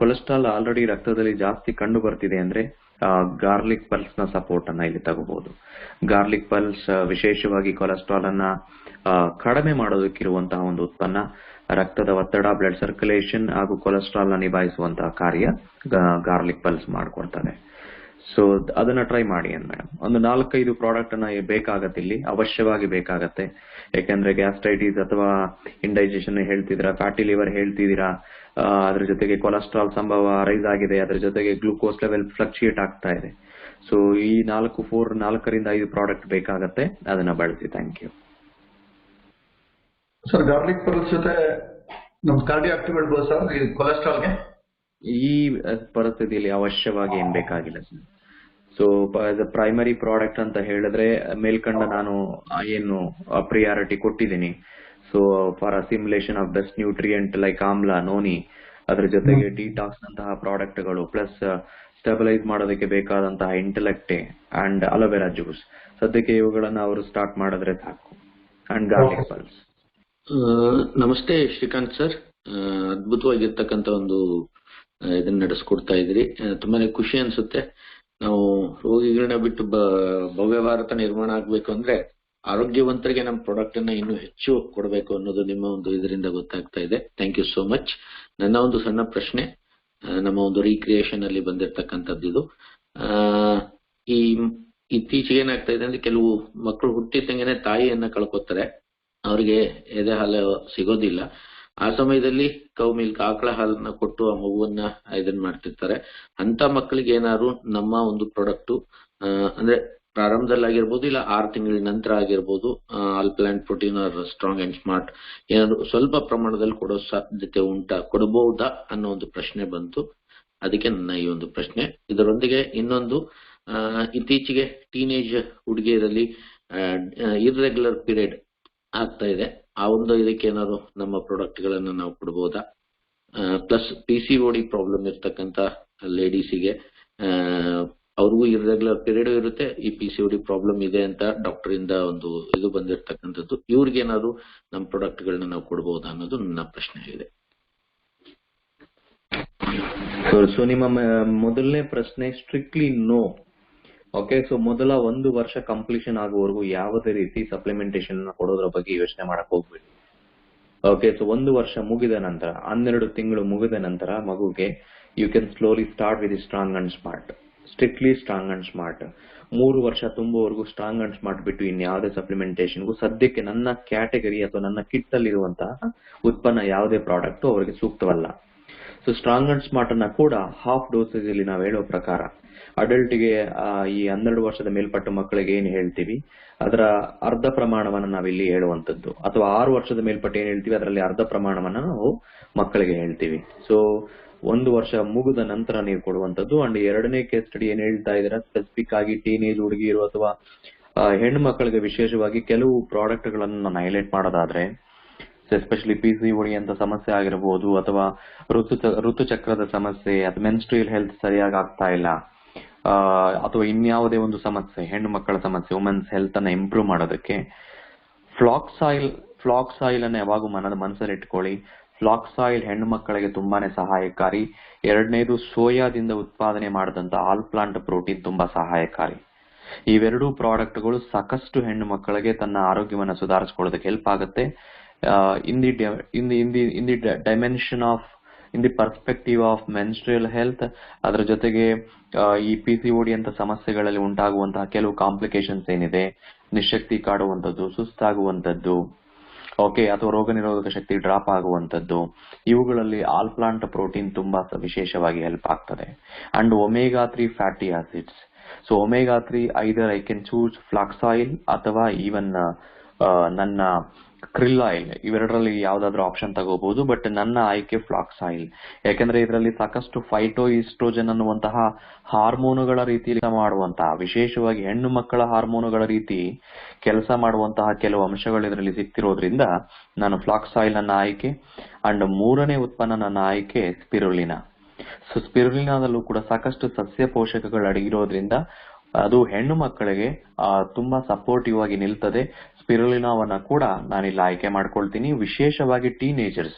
[SPEAKER 2] ಕೊಲೆಸ್ಟ್ರಾಲ್ ಆಲ್ರೆಡಿ ರಕ್ತದಲ್ಲಿ ಜಾಸ್ತಿ ಕಂಡು ಬರ್ತಿದೆ ಅಂದ್ರೆ ಗಾರ್ಲಿಕ್ ಪಲ್ಸ್ ನ ಸಪೋರ್ಟ್ ಅನ್ನ ಇಲ್ಲಿ ತಗೋಬಹುದು. ಗಾರ್ಲಿಕ್ ಪಲ್ಸ್ ವಿಶೇಷವಾಗಿ ಕೊಲೆಸ್ಟ್ರಾಲ್ ಅನ್ನ ಕಡಿಮೆ ಮಾಡೋದಕ್ಕಿರುವಂತಹ ಒಂದು ಉತ್ಪನ್ನ. ರಕ್ತದ ಒತ್ತಡ, ಬ್ಲಡ್ ಸರ್ಕ್ಯುಲೇಷನ್ ಹಾಗೂ ಕೊಲೆಸ್ಟ್ರಾಲ್ ನ ನಿಭಾಯಿಸುವಂತಹ ಕಾರ್ಯ ಗಾರ್ಲಿಕ್ ಪಲ್ಸ್ ಮಾಡ್ಕೊಡ್ತದೆ. ಸೊ ಅದನ್ನ ಟ್ರೈ ಮಾಡಿ ಮೇಡಮ್. ಒಂದು 4-5 ಪ್ರಾಡಕ್ಟ್ ಅನ್ನ ಬೇಕಾಗತ್ತೆ ಇಲ್ಲಿ, ಅವಶ್ಯವಾಗಿ ಬೇಕಾಗತ್ತೆ. ಯಾಕಂದ್ರೆ ಗ್ಯಾಸ್ಟ್ರೈಟಿಸ್ ಅಥವಾ ಇಂಡೈಜೆಷನ್ ಹೇಳ್ತಿದ್ದೀರಾ, ಫ್ಯಾಟಿ ಲಿವರ್ ಹೇಳ್ತಿದ್ದೀರಾ, ಅದ್ರ ಜೊತೆಗೆ ಕೊಲೆಸ್ಟ್ರಾಲ್ ಸಂಭವ ರೈಸ್ ಆಗಿದೆ, ಅದ್ರ ಜೊತೆಗೆ ಗ್ಲೂಕೋಸ್ ಲೆವೆಲ್ ಫ್ಲಕ್ಚುಯೇಟ್ ಆಗ್ತಾ ಇದೆ. ಸೊ ಈ 4ರಿಂದ 5 ಪ್ರಾಡಕ್ಟ್ ಬೇಕಾಗತ್ತೆ, ಅದನ್ನ ಬಳಸಿ. Thank you
[SPEAKER 1] sir. Garlic pulse ಜೊತೆ ನಮ್ ಕಾರ್ಡಿಯಾಕ್ ಇಡ್ಬೋದು ಸರ್ ಈ ಕೊಲೆಸ್ಟ್ರಾಲ್ಗೆ?
[SPEAKER 2] ಈ ಪರಿಸ್ಥಿತಿಯಲ್ಲಿ ಅವಶ್ಯವಾಗಿ ಏನ್ ಬೇಕಾಗಿಲ್ಲ ಸರ್. ಸೊ ಪ್ರೈಮರಿ ಪ್ರಾಡಕ್ಟ್ ಅಂತ ಹೇಳಿದ್ರೆ ಮೇಲ್ಕಂಡ ನಾನು ಏನು ಪ್ರಿಯಾರಿಟಿ ಕೊಟ್ಟಿದ್ದೀನಿ. So for assimilation of best nutrient like ಆಮ್ಲ, ನೋನಿ, ಅದ್ರ ಜೊತೆಗೆ ಡಿಟಾಕ್ಸ್ ನಂತಹ ಪ್ರಾಡಕ್ಟ್ ಗಳು, ಪ್ಲಸ್ ಸ್ಟೆಬಿಲೈಸ್ ಮಾಡೋದಕ್ಕೆ ಬೇಕಾದಂತಹ ಇಂಟೆಲೆಕ್ಟೆ ಅಂಡ್ ಅಲೋವೆರಾ ಜ್ಯೂಸ್, ಸದ್ಯಕ್ಕೆ ಇವುಗಳನ್ನ ಅವರು ಸ್ಟಾರ್ಟ್ ಮಾಡಿದ್ರೆ ಸಾಕು. And garlic pulse.
[SPEAKER 7] ನಮಸ್ತೆ ಶ್ರೀಕಾಂತ್ ಸರ್, ಅದ್ಭುತವಾಗಿರ್ತಕ್ಕಂಥ ಒಂದು ಇದನ್ನ ನಡೆಸ್ಕೊಡ್ತಾ ಇದ್ರಿ. ತುಂಬಾನೇ ಖುಷಿ ಅನ್ಸುತ್ತೆ. ನಾವು ರೋಗಿಗಳನ್ನ ಬಿಟ್ಟು ಭವ್ಯ ಭಾರತ ನಿರ್ಮಾಣ ಆಗ್ಬೇಕು ಅಂದ್ರೆ ಆರೋಗ್ಯವಂತರಿಗೆ ನಮ್ಮ ಪ್ರಾಡಕ್ಟ್ ಅನ್ನ ಇನ್ನೂ ಹೆಚ್ಚು ಕೊಡಬೇಕು ಅನ್ನೋದು ನಿಮ್ಮ ಒಂದು ಇದರಿಂದ ಗೊತ್ತಾಗ್ತಾ ಇದೆ. Thank you so much. ನನ್ನ ಒಂದು ಸಣ್ಣ ಪ್ರಶ್ನೆ, ನಮ್ಮ ಒಂದು ರೀಕ್ರಿಯೇಷನ್ ಅಲ್ಲಿ ಬಂದಿರತಕ್ಕಂಥದ್ದು ಇದು. ಈ ಇತ್ತೀಚೆಗೆ ಏನಾಗ್ತಾ ಇದೆ ಅಂದ್ರೆ ಕೆಲವು ಮಕ್ಕಳು ಹುಟ್ಟಿದಂಗೆನೆ ತಾಯಿಯನ್ನ ಕಳ್ಕೊತಾರೆ, ಅವ್ರಿಗೆ ಎದೆ ಹಾಲು ಸಿಗೋದಿಲ್ಲ. ಆ ಸಮಯದಲ್ಲಿ ಕೌ ಮಿಲ್ಕ್, ಆಕಳ ಹಾಲನ್ನ ಕೊಟ್ಟು ಆ ಮಗುವನ್ನ ಇದನ್ ಮಾಡ್ತಿರ್ತಾರೆ. ಅಂತ ಮಕ್ಕಳಿಗೆ ಏನಾದ್ರು ನಮ್ಮ ಒಂದು ಪ್ರಾಡಕ್ಟ್ ಅಂದ್ರೆ ಪ್ರಾರಂಭದಲ್ಲಿ ಆಗಿರ್ಬೋದು, ಇಲ್ಲ 6 ತಿಂಗಳ ನಂತರ ಆಗಿರ್ಬೋದು, all plant protein are strong and smart ಏನಾದ್ರು ಸ್ವಲ್ಪ ಪ್ರಮಾಣದಲ್ಲಿ ಕೊಡೋ ಸಾಧ್ಯತೆ ಕೊಡಬಹುದಾ ಅನ್ನೋ ಒಂದು ಪ್ರಶ್ನೆ ಬಂತು. ಅದಕ್ಕೆ ನನ್ನ ಈ ಒಂದು ಪ್ರಶ್ನೆ. ಇದರೊಂದಿಗೆ ಇನ್ನೊಂದು, ಇತ್ತೀಚೆಗೆ ಟೀನೇಜ್ ಹುಡುಗಿಯರಲ್ಲಿ ಇರ್ರೆಗ್ಯುಲರ್ ಪೀರಿಯಡ್ ಆಗ್ತಾ ಇದೆ. ಆ ಒಂದು ಇದಕ್ಕೆ ಏನಾದ್ರು ನಮ್ಮ ಪ್ರಾಡಕ್ಟ್ ಗಳನ್ನ ನಾವು ಕೊಡಬಹುದಾ? ಪ್ಲಸ್ PCOD ಪ್ರಾಬ್ಲಮ್ ಇರ್ತಕ್ಕಂಥ ಲೇಡೀಸಿಗೆ, ಅವ್ರಿಗೂ ಇರ್ರೆಗ್ಯುಲರ್ ಪೀರಿಯಡ್ ಇರುತ್ತೆ, ಈ PCOD ಪ್ರಾಬ್ಲಮ್ ಇದೆ ಅಂತ ಡಾಕ್ಟರ್ ಇಂದ ಒಂದು ಇದು ಬಂದಿರತಕ್ಕಂಥದ್ದು. ಇವ್ರಿಗೆ ಏನಾದ್ರು ನಮ್ಮ ಪ್ರಾಡಕ್ಟ್ ಗಳನ್ನ ನಾವು ಕೊಡಬಹುದಾ ಅನ್ನೋದು ನನ್ನ ಪ್ರಶ್ನೆ ಇದೆ.
[SPEAKER 2] ಸೊ ನಿಮ್ಮ ಮೊದಲನೇ ಪ್ರಶ್ನೆ ಸ್ಟ್ರಿಕ್ಟ್ಲಿ ನೋ. ಓಕೆ, ಸೊ ಮೊದಲ 1 ವರ್ಷ ಕಂಪ್ಲೀಷನ್ ಆಗುವವರೆಗೂ ಯಾವುದೇ ರೀತಿ ಸಪ್ಲಿಮೆಂಟೇಶನ್ ಕೊಡೋದ್ರ ಬಗ್ಗೆ ಯೋಚನೆ ಮಾಡಕ್ ಹೋಗ್ಬೇಡಿ. ಓಕೆ, ಸೊ 1 ವರ್ಷ ಮುಗಿದ ನಂತರ 12 ತಿಂಗಳು ಮುಗಿದ ನಂತರ ಮಗುಗೆ you can slowly start with strong and smart, strictly strong and smart. 3 ವರ್ಷ ತುಂಬುವವರೆಗೂ ಸ್ಟ್ರಾಂಗ್ ಅಂಡ್ ಸ್ಮಾರ್ಟ್ ಬಿಟ್ಟು ಇನ್ಯಾವುದೇ ಸಪ್ಲಿಮೆಂಟೇಶನ್ಗೂ ಸದ್ಯಕ್ಕೆ ನನ್ನ ಕ್ಯಾಟಗರಿ ಅಥವಾ ನನ್ನ ಕಿಟ್ ಅಲ್ಲಿ ಇರುವಂತಹ ಉತ್ಪನ್ನ ಯಾವುದೇ ಪ್ರಾಡಕ್ಟ್ ಅವರಿಗೆ ಸೂಕ್ತವಲ್ಲ. ಸೊ ಸ್ಟ್ರಾಂಗ್ ಅಂಡ್ ಸ್ಮಾರ್ಟ್ ಅನ್ನ ಕೂಡ ಹಾಫ್ ಡೋಸೇಜ್ ಅಲ್ಲಿ ನಾವು ಹೇಳೋ ಪ್ರಕಾರ ಅಡಲ್ಟ್ಗೆ ಈ 12 ವರ್ಷದ ಮೇಲ್ಪಟ್ಟ ಮಕ್ಕಳಿಗೆ ಏನ್ ಹೇಳ್ತೀವಿ ಅದರ ಅರ್ಧ ಪ್ರಮಾಣವನ್ನ ನಾವಿಲ್ಲಿ ಹೇಳುವಂತದ್ದು, ಅಥವಾ 6 ವರ್ಷದ ಮೇಲ್ಪಟ್ಟ ಏನ್ ಹೇಳ್ತೀವಿ ಅದರಲ್ಲಿ ಅರ್ಧ ಪ್ರಮಾಣವನ್ನ ನಾವು ಮಕ್ಕಳಿಗೆ ಹೇಳ್ತೀವಿ. ಸೊ 1 ವರ್ಷ ಮುಗಿದ ನಂತರ ನೀವು ಕೊಡುವಂತದ್ದು. ಅಂಡ್ ಎರಡನೇ ಕೇಸ್ ಸ್ಟಡಿ ಏನ್ ಹೇಳ್ತಾ ಇದ್ದೀರಾ, ಸ್ಪೆಸಿಫಿಕ್ ಆಗಿ ಟೀನೇಜ್ ಹುಡುಗಿರು ಅಥವಾ ಹೆಣ್ಣು ಮಕ್ಕಳಿಗೆ ವಿಶೇಷವಾಗಿ ಕೆಲವು ಪ್ರಾಡಕ್ಟ್ ಗಳನ್ನು ನಾನು ಹೈಲೈಟ್ ಮಾಡೋದಾದ್ರೆ, ಎಸ್ಪೆಷಲಿ PCOD ಅಂತ ಸಮಸ್ಯೆ ಆಗಿರಬಹುದು, ಅಥವಾ ಋತುಚಕ್ರದ ಸಮಸ್ಯೆ, ಅಥವಾ ಮೆನ್ಸ್ಟ್ರಿಯಲ್ ಹೆಲ್ತ್ ಸರಿಯಾಗಿ ಆಗ್ತಾ ಇಲ್ಲ, ಅಥವಾ ಇನ್ಯಾವುದೇ ಒಂದು ಸಮಸ್ಯೆ, ಹೆಣ್ಣು ಮಕ್ಕಳ ಸಮಸ್ಯೆ, ವುಮೆನ್ಸ್ ಹೆಲ್ತ್ ಅನ್ನ ಇಂಪ್ರೂವ್ ಮಾಡೋದಕ್ಕೆ ಫ್ಲಾಕ್ಸ್ ಆಯಿಲ್ ಅನ್ನ ಯಾವಾಗ ಮನಸ್ಸಲ್ಲಿ ಇಟ್ಕೊಳ್ಳಿ. ಫ್ಲಾಕ್ಸ್ ಆಯಿಲ್ ಹೆಣ್ಣು ಮಕ್ಕಳಿಗೆ ತುಂಬಾನೇ ಸಹಾಯಕಾರಿ. ಎರಡನೇದು ಸೋಯಾದಿಂದ ಉತ್ಪಾದನೆ ಮಾಡಿದಂತ ಆಲ್ ಪ್ಲಾಂಟ್ ಪ್ರೋಟೀನ್ ತುಂಬಾ ಸಹಾಯಕಾರಿ. ಇವೆರಡೂ ಪ್ರಾಡಕ್ಟ್ಗಳು ಸಾಕಷ್ಟು ಹೆಣ್ಣು ಮಕ್ಕಳಿಗೆ ತನ್ನ ಆರೋಗ್ಯವನ್ನು ಸುಧಾರಿಸಿಕೊಳ್ಳೋದಕ್ಕೆ ಹೆಲ್ಪ್ ಆಗುತ್ತೆ. in the dimension of in the perspective of menstrual health, ಅದರ ಜೊತೆಗೆ ಈ PCOD ಅಂತ ಸಮಸ್ಯೆಗಳಲ್ಲಿ ಉಂಟಾಗುವಂತಹ ಕೆಲವು ಕಾಂಪ್ಲಿಕೇಶನ್ಸ್ ಏನಿದೆ, ನಿಶಕ್ತಿ ಕಾಡುವಂತದ್ದು, ಸುಸ್ತಾಗುವಂತದ್ದು, ಓಕೆ, ಅಥವಾ ರೋಗ ನಿರೋಧಕ ಶಕ್ತಿ ಡ್ರಾಪ್ ಆಗುವಂತದ್ದು, ಇವುಗಳಲ್ಲಿ ಆಲ್ ಪ್ಲಾಂಟ್ ಪ್ರೋಟೀನ್ ತುಂಬಾ ವಿಶೇಷವಾಗಿ ಹೆಲ್ಪ್ ಆಗ್ತದೆ. And omega 3 fatty acids. So omega 3 either I can choose flax oil ಅಥವಾ ಈವನ್ ನನ್ನ ಕ್ರಿಲ್ ಆಯಿಲ್, ಇವೆರಡರಲ್ಲಿ ಯಾವ್ದಾದ್ರು ಆಪ್ಷನ್ ತಗೋಬಹುದು. ಬಟ್ ನನ್ನ ಆಯ್ಕೆ ಫ್ಲಾಕ್ಸ್ ಆಯಿಲ್, ಯಾಕಂದ್ರೆ ಇದರಲ್ಲಿ ಸಾಕಷ್ಟು ಫೈಟೋ ಈಸ್ಟ್ರೋಜನ್ ಅನ್ನುವಂತಹ ಹಾರ್ಮೋನುಗಳ ರೀತಿಯಲ್ಲಿ ಮಾಡುವಂತಹ, ವಿಶೇಷವಾಗಿ ಹೆಣ್ಣು ಮಕ್ಕಳ ಹಾರ್ಮೋನುಗಳ ರೀತಿ ಕೆಲಸ ಮಾಡುವಂತಹ ಕೆಲವು ಅಂಶಗಳು ಇದರಲ್ಲಿ ಸಿಕ್ತಿರೋದ್ರಿಂದ ನಾನು ಫ್ಲಾಕ್ಸ್ ಆಯಿಲ್ ನನ್ನ ಆಯ್ಕೆ. ಅಂಡ್ ಮೂರನೇ ಉತ್ಪನ್ನ ನನ್ನ ಆಯ್ಕೆ ಸ್ಪಿರುಲಿನಾ. ಸೊ ಸ್ಪಿರುಲಿನಾದಲ್ಲೂ ಕೂಡ ಸಾಕಷ್ಟು ಸಸ್ಯ ಪೋಷಕಗಳು ಅಡಗಿರೋದ್ರಿಂದ ಅದು ಹೆಣ್ಣು ಮಕ್ಕಳಿಗೆ ತುಂಬಾ ಸಪೋರ್ಟಿವ್ ಆಗಿ ನಿಲ್ತದೆ. ಸ್ಪಿರುಲಿನಾವನ್ನ ಕೂಡ ನಾನಿಲ್ಲಿ ಆಯ್ಕೆ ಮಾಡ್ಕೊಳ್ತೀನಿ. ವಿಶೇಷವಾಗಿ ಟೀನೇಜರ್ಸ್,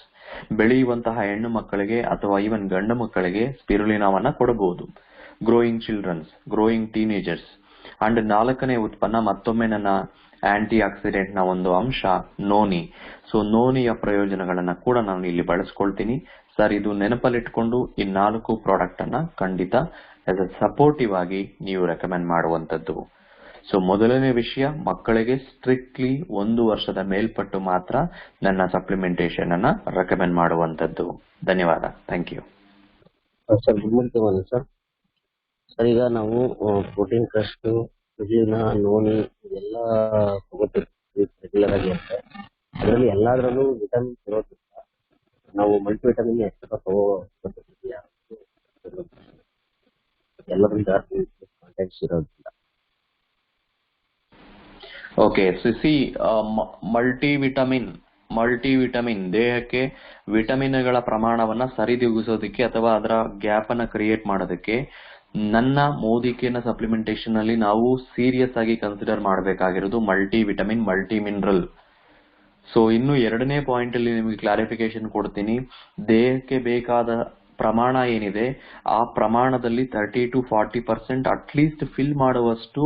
[SPEAKER 2] ಬೆಳೆಯುವಂತಹ ಹೆಣ್ಣು ಮಕ್ಕಳಿಗೆ ಅಥವಾ ಈವನ್ ಗಂಡು ಮಕ್ಕಳಿಗೆ ಸ್ಪಿರುಲಿನಾವನ್ನ ಕೊಡಬಹುದು. Growing childrens, growing teenagers. And 4ನೇ ಉತ್ಪನ್ನ ಮತ್ತೊಮ್ಮೆ ನನ್ನ ಆಂಟಿ ಆಕ್ಸಿಡೆಂಟ್ ನ ಒಂದು ಅಂಶ ನೋನಿ. ಸೊ ನೋನಿಯ ಪ್ರಯೋಜನಗಳನ್ನ ಕೂಡ ನಾನು ಇಲ್ಲಿ ಬಳಸ್ಕೊಳ್ತೀನಿ. ಸರ್, ಇದು ನೆನಪಲ್ಲಿಟ್ಕೊಂಡು ಈ 4 ಪ್ರಾಡಕ್ಟ್ ಅನ್ನ ಖಂಡಿತ ಆಸ್ ಎ ಸಪೋರ್ಟಿವ್ ಆಗಿ ನೀವು ರೆಕಮೆಂಡ್ ಮಾಡುವಂತದ್ದು. ಸೊ ಮೊದಲನೇ ವಿಷಯ, ಮಕ್ಕಳಿಗೆ ಸ್ಟ್ರಿಕ್ಟ್ಲಿ 1 ವರ್ಷದ ಮೇಲ್ಪಟ್ಟು ಮಾತ್ರ ನನ್ನ ಸಪ್ಲಿಮೆಂಟೇಶನ್ ಅನ್ನ ರೆಕಮೆಂಡ್ ಮಾಡುವಂತದ್ದು. ಧನ್ಯವಾದ. Thank you.
[SPEAKER 8] Sir, good morning sir. Sir, ಈಗ ನಾವು ಪ್ರೋಟೀನ್ ಕ್ರಸ್ಟ್, ಸ್ಪಿರುಲಿನಾ, ನೋನಿ ಇದೆಲ್ಲ ತಗೋತೀವಿ ರೆಗ್ಯುಲರ್ ಆಗಿ ಅಂತ. ಅದರಲ್ಲಿ ಎಲ್ಲಾದ್ರಲ್ಲೂ ವಿಟಮಿನ್ ಇರೋದ್ರಿಂದ ನಾವು ಮಲ್ಟಿ ವಿಟಮಿನ್ ಎಕ್ಸ್ಟ್ರಾ ತಗೋತಿದ್ಯಾ? ಎಲ್ಲರೂ ಜಾಸ್ತಿ ಕಾಂಟ್ಯಾಕ್ಟ್ಸ್ ಇರೋದ್ರಿಂದ.
[SPEAKER 2] ಓಕೆ, ಸಿ ಮಲ್ಟಿವಿಟಮಿನ್ ದೇಹಕ್ಕೆ ವಿಟಮಿನ್ಗಳ ಪ್ರಮಾಣವನ್ನ ಸರಿದೂಗಿಸೋದಕ್ಕೆ ಅಥವಾ ಅದರ ಗ್ಯಾಪ್ ಅನ್ನ ಕ್ರಿಯೇಟ್ ಮಾಡೋದಕ್ಕೆ ನನ್ನ ಮೋದಿಕೆನ ಸಪ್ಲಿಮೆಂಟೇಶನ್ ಅಲ್ಲಿ ನಾವು ಸೀರಿಯಸ್ ಆಗಿ ಕನ್ಸಿಡರ್ ಮಾಡಬೇಕಾಗಿರೋದು ಮಲ್ಟಿವಿಟಮಿನ್, ಮಲ್ಟಿ ಮಿನರಲ್. ಸೊ ಇನ್ನು 2ನೇ ಪಾಯಿಂಟ್ ಅಲ್ಲಿ ನಿಮಗೆ ಕ್ಲಾರಿಫಿಕೇಶನ್ ಕೊಡ್ತೀನಿ. ದೇಹಕ್ಕೆ ಬೇಕಾದ ಪ್ರಮಾಣ ಏನಿದೆ ಆ ಪ್ರಮಾಣದಲ್ಲಿ 30 to 40% ಅಟ್ಲೀಸ್ಟ್ ಫಿಲ್ ಮಾಡುವಷ್ಟು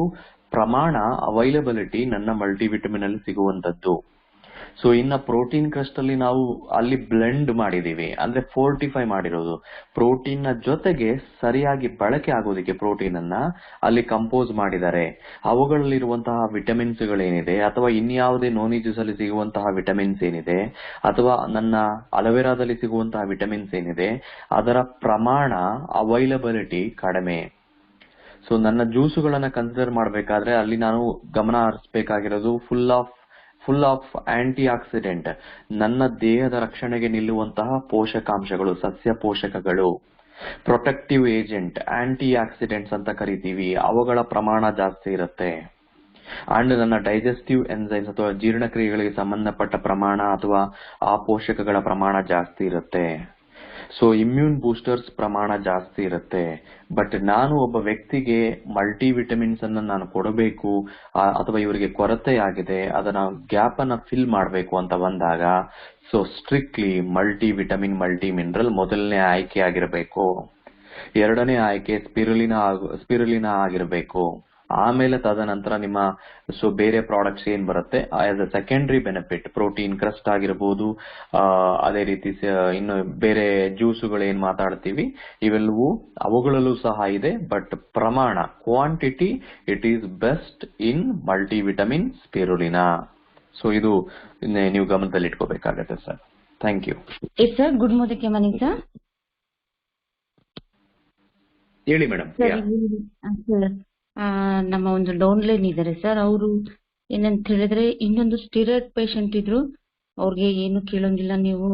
[SPEAKER 2] ಪ್ರಮಾಣ ಅವೈಲಬಿಲಿಟಿ ನನ್ನ ಮಲ್ಟಿವಿಟಮಿನ್ ಅಲ್ಲಿ ಸಿಗುವಂತದ್ದು. ಸೊ ಇನ್ನ ಪ್ರೋಟೀನ್ ಕ್ರಸ್ಟ್ ಅಲ್ಲಿ ನಾವು ಅಲ್ಲಿ ಬ್ಲೆಂಡ್ ಮಾಡಿದೀವಿ, ಅಂದ್ರೆ ಫೋರ್ಟಿಫೈ ಮಾಡಿರೋದು ಪ್ರೋಟೀನ್ ನ ಜೊತೆಗೆ ಸರಿಯಾಗಿ ಬಳಕೆ ಆಗೋದಕ್ಕೆ ಪ್ರೋಟೀನ್ ಅನ್ನ ಅಲ್ಲಿ ಕಂಪೋಸ್ ಮಾಡಿದ್ದಾರೆ. ಅವುಗಳಲ್ಲಿರುವಂತಹ ವಿಟಮಿನ್ಸ್ ಗಳೇನಿದೆ ಅಥವಾ ಇನ್ಯಾವುದೇ ನೋನಿ ಜ್ಯೂಸ್ ಅಲ್ಲಿ ಸಿಗುವಂತಹ ವಿಟಮಿನ್ಸ್ ಏನಿದೆ ಅಥವಾ ನನ್ನ ಅಲೋವೆರಾದಲ್ಲಿ ಸಿಗುವಂತಹ ವಿಟಮಿನ್ಸ್ ಏನಿದೆ ಅದರ ಪ್ರಮಾಣ ಅವೈಲಬಿಲಿಟಿ ಕಡಿಮೆ. ಸೊ ನನ್ನ ಜ್ಯೂಸುಗಳನ್ನ ಕನ್ಸಿಡರ್ ಮಾಡಬೇಕಾದ್ರೆ ಅಲ್ಲಿ ನಾನು ಗಮನ ಹರಿಸಬೇಕಾಗಿರೋದು ಫುಲ್ ಆಫ್ ಆಂಟಿ ಆಕ್ಸಿಡೆಂಟ್, ನನ್ನ ದೇಹದ ರಕ್ಷಣೆಗೆ ನಿಲ್ಲುವಂತಹ ಪೋಷಕಾಂಶಗಳು, ಸಸ್ಯ ಪೋಷಕಗಳು, ಪ್ರೊಟೆಕ್ಟಿವ್ ಏಜೆಂಟ್, ಆಂಟಿ ಆಕ್ಸಿಡೆಂಟ್ಸ್ ಅಂತ ಕರಿತೀವಿ, ಅವುಗಳ ಪ್ರಮಾಣ ಜಾಸ್ತಿ ಇರುತ್ತೆ. ಅಂಡ್ ನನ್ನ ಡೈಜೆಸ್ಟಿವ್ ಎನ್ಸೈಮ್ಸ್ ಅಥವಾ ಜೀರ್ಣಕ್ರಿಯೆಗಳಿಗೆ ಸಂಬಂಧಪಟ್ಟ ಪ್ರಮಾಣ ಅಥವಾ ಆ ಪೋಷಕಗಳ ಪ್ರಮಾಣ ಜಾಸ್ತಿ ಇರುತ್ತೆ. ಸೊ ಇಮ್ಯೂನ್ ಬೂಸ್ಟರ್ಸ್ ಪ್ರಮಾಣ ಜಾಸ್ತಿ ಇರುತ್ತೆ. ಬಟ್ ನಾನು ಒಬ್ಬ ವ್ಯಕ್ತಿಗೆ ಮಲ್ಟಿ ವಿಟಮಿನ್ಸ್ ಅನ್ನ ನಾನು ಕೊಡಬೇಕು ಅಥವಾ ಇವರಿಗೆ ಕೊರತೆ ಆಗಿದೆ, ಅದನ್ನ ಗ್ಯಾಪ್ ಅನ್ನ ಫಿಲ್ ಮಾಡಬೇಕು ಅಂತ ಬಂದಾಗ so strictly multi vitamin multi mineral ಮೊದಲನೇ ಆಯ್ಕೆ ಆಗಿರಬೇಕು. ಎರಡನೇ ಆಯ್ಕೆ ಸ್ಪಿರುಲಿನಾ ಆಗಿರಬೇಕು. ಆಮೇಲೆ ತದನಂತರ ನಿಮ್ಮ ಸೊ ಬೇರೆ ಪ್ರಾಡಕ್ಟ್ಸ್ ಏನ್ ಬರುತ್ತೆ as a secondary benefit protein crust ಆಗಿರ್ಬೋದು, ಅದೇ ರೀತಿ ಇನ್ನು ಬೇರೆ ಜ್ಯೂಸುಗಳು ಏನ್ ಮಾತಾಡ್ತೀವಿ ಇವೆಲ್ಲವೂ ಅವುಗಳಲ್ಲೂ ಸಹ ಇದೆ. ಬಟ್ ಪ್ರಮಾಣ quantity it is best in multi vitamin spirulina. So ಇದು ನೀವು ಗಮನದಲ್ಲಿ ಇಟ್ಕೋಬೇಕಾಗತ್ತೆ sir. Thank you.
[SPEAKER 9] Sir good morning sir.
[SPEAKER 2] ಹೇಳಿ ಮೇಡಮ್.
[SPEAKER 9] ಸರ್ ನಮ್ಮ ಒಂದು ಡೌನ್ ಲೈನ್ ಇದ್ದಾರೆ ಸರ್. ಅವರು ಏನಂತ ಹೇಳಿದ್ರೆ ಇನ್ನೊಂದು ಸ್ಟಿರಾಯ್ಡ್ ಪೇಷಂಟ್ ಇದ್ರು, ಅವ್ರಿಗೆ ಏನು ಕೇಳೋಂಗಿಲ್ಲ, ನೀವು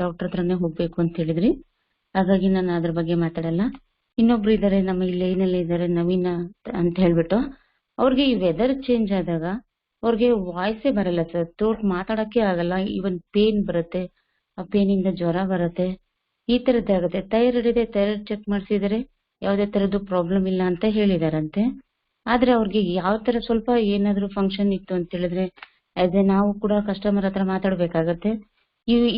[SPEAKER 9] ಡಾಕ್ಟರ್ ಹತ್ರನೇ ಹೋಗ್ಬೇಕು ಅಂತ ಹೇಳಿದ್ರಿ. ಹಾಗಾಗಿ ನಾನು ಅದ್ರ ಬಗ್ಗೆ ಮಾತಾಡಲ್ಲ. ಇನ್ನೊಬ್ರು ಇದ್ದಾರೆ ನಮ್ಮ ಈ ಲೈನಲ್ಲಿ ಇದ್ದಾರೆ, ನವೀನ ಅಂತ ಹೇಳ್ಬಿಟ್ಟು. ಅವ್ರಿಗೆ ಈ ವೆದರ್ ಚೇಂಜ್ ಆದಾಗ ಅವ್ರಿಗೆ ವಾಯ್ಸೇ ಬರಲ್ಲ ಸರ್, ಥ್ರೋಟ್ ಮಾತಾಡಕ್ಕೆ ಆಗಲ್ಲ, ಈವನ್ ಪೇನ್ ಬರುತ್ತೆ, ಆ ಪೇನಿಂದ ಜ್ವರ ಬರುತ್ತೆ, ಈ ತರದ್ದಾಗುತ್ತೆ. ಥೈರಾಯ್ಡ್ ಇದೆ, ಥೈರಾಯ್ಡ್ ಚೆಕ್ ಮಾಡಿಸಿದರೆ ಯಾವುದೇ ತರದ್ದು ಪ್ರಾಬ್ಲಮ್ ಇಲ್ಲ ಅಂತ ಹೇಳಿದಾರಂತೆ. ಆದ್ರೆ ಅವ್ರಿಗೆ ಯಾವ ತರ ಸ್ವಲ್ಪ ಏನಾದ್ರು ಫಂಕ್ಷನ್ ಇತ್ತು ಅಂತ ಹೇಳಿದ್ರೆ ಆಸ್ ಎ ನಾವು ಕೂಡ ಕಸ್ಟಮರ್ ಹತ್ರ ಮಾತಾಡ್ಬೇಕಾಗತ್ತೆ.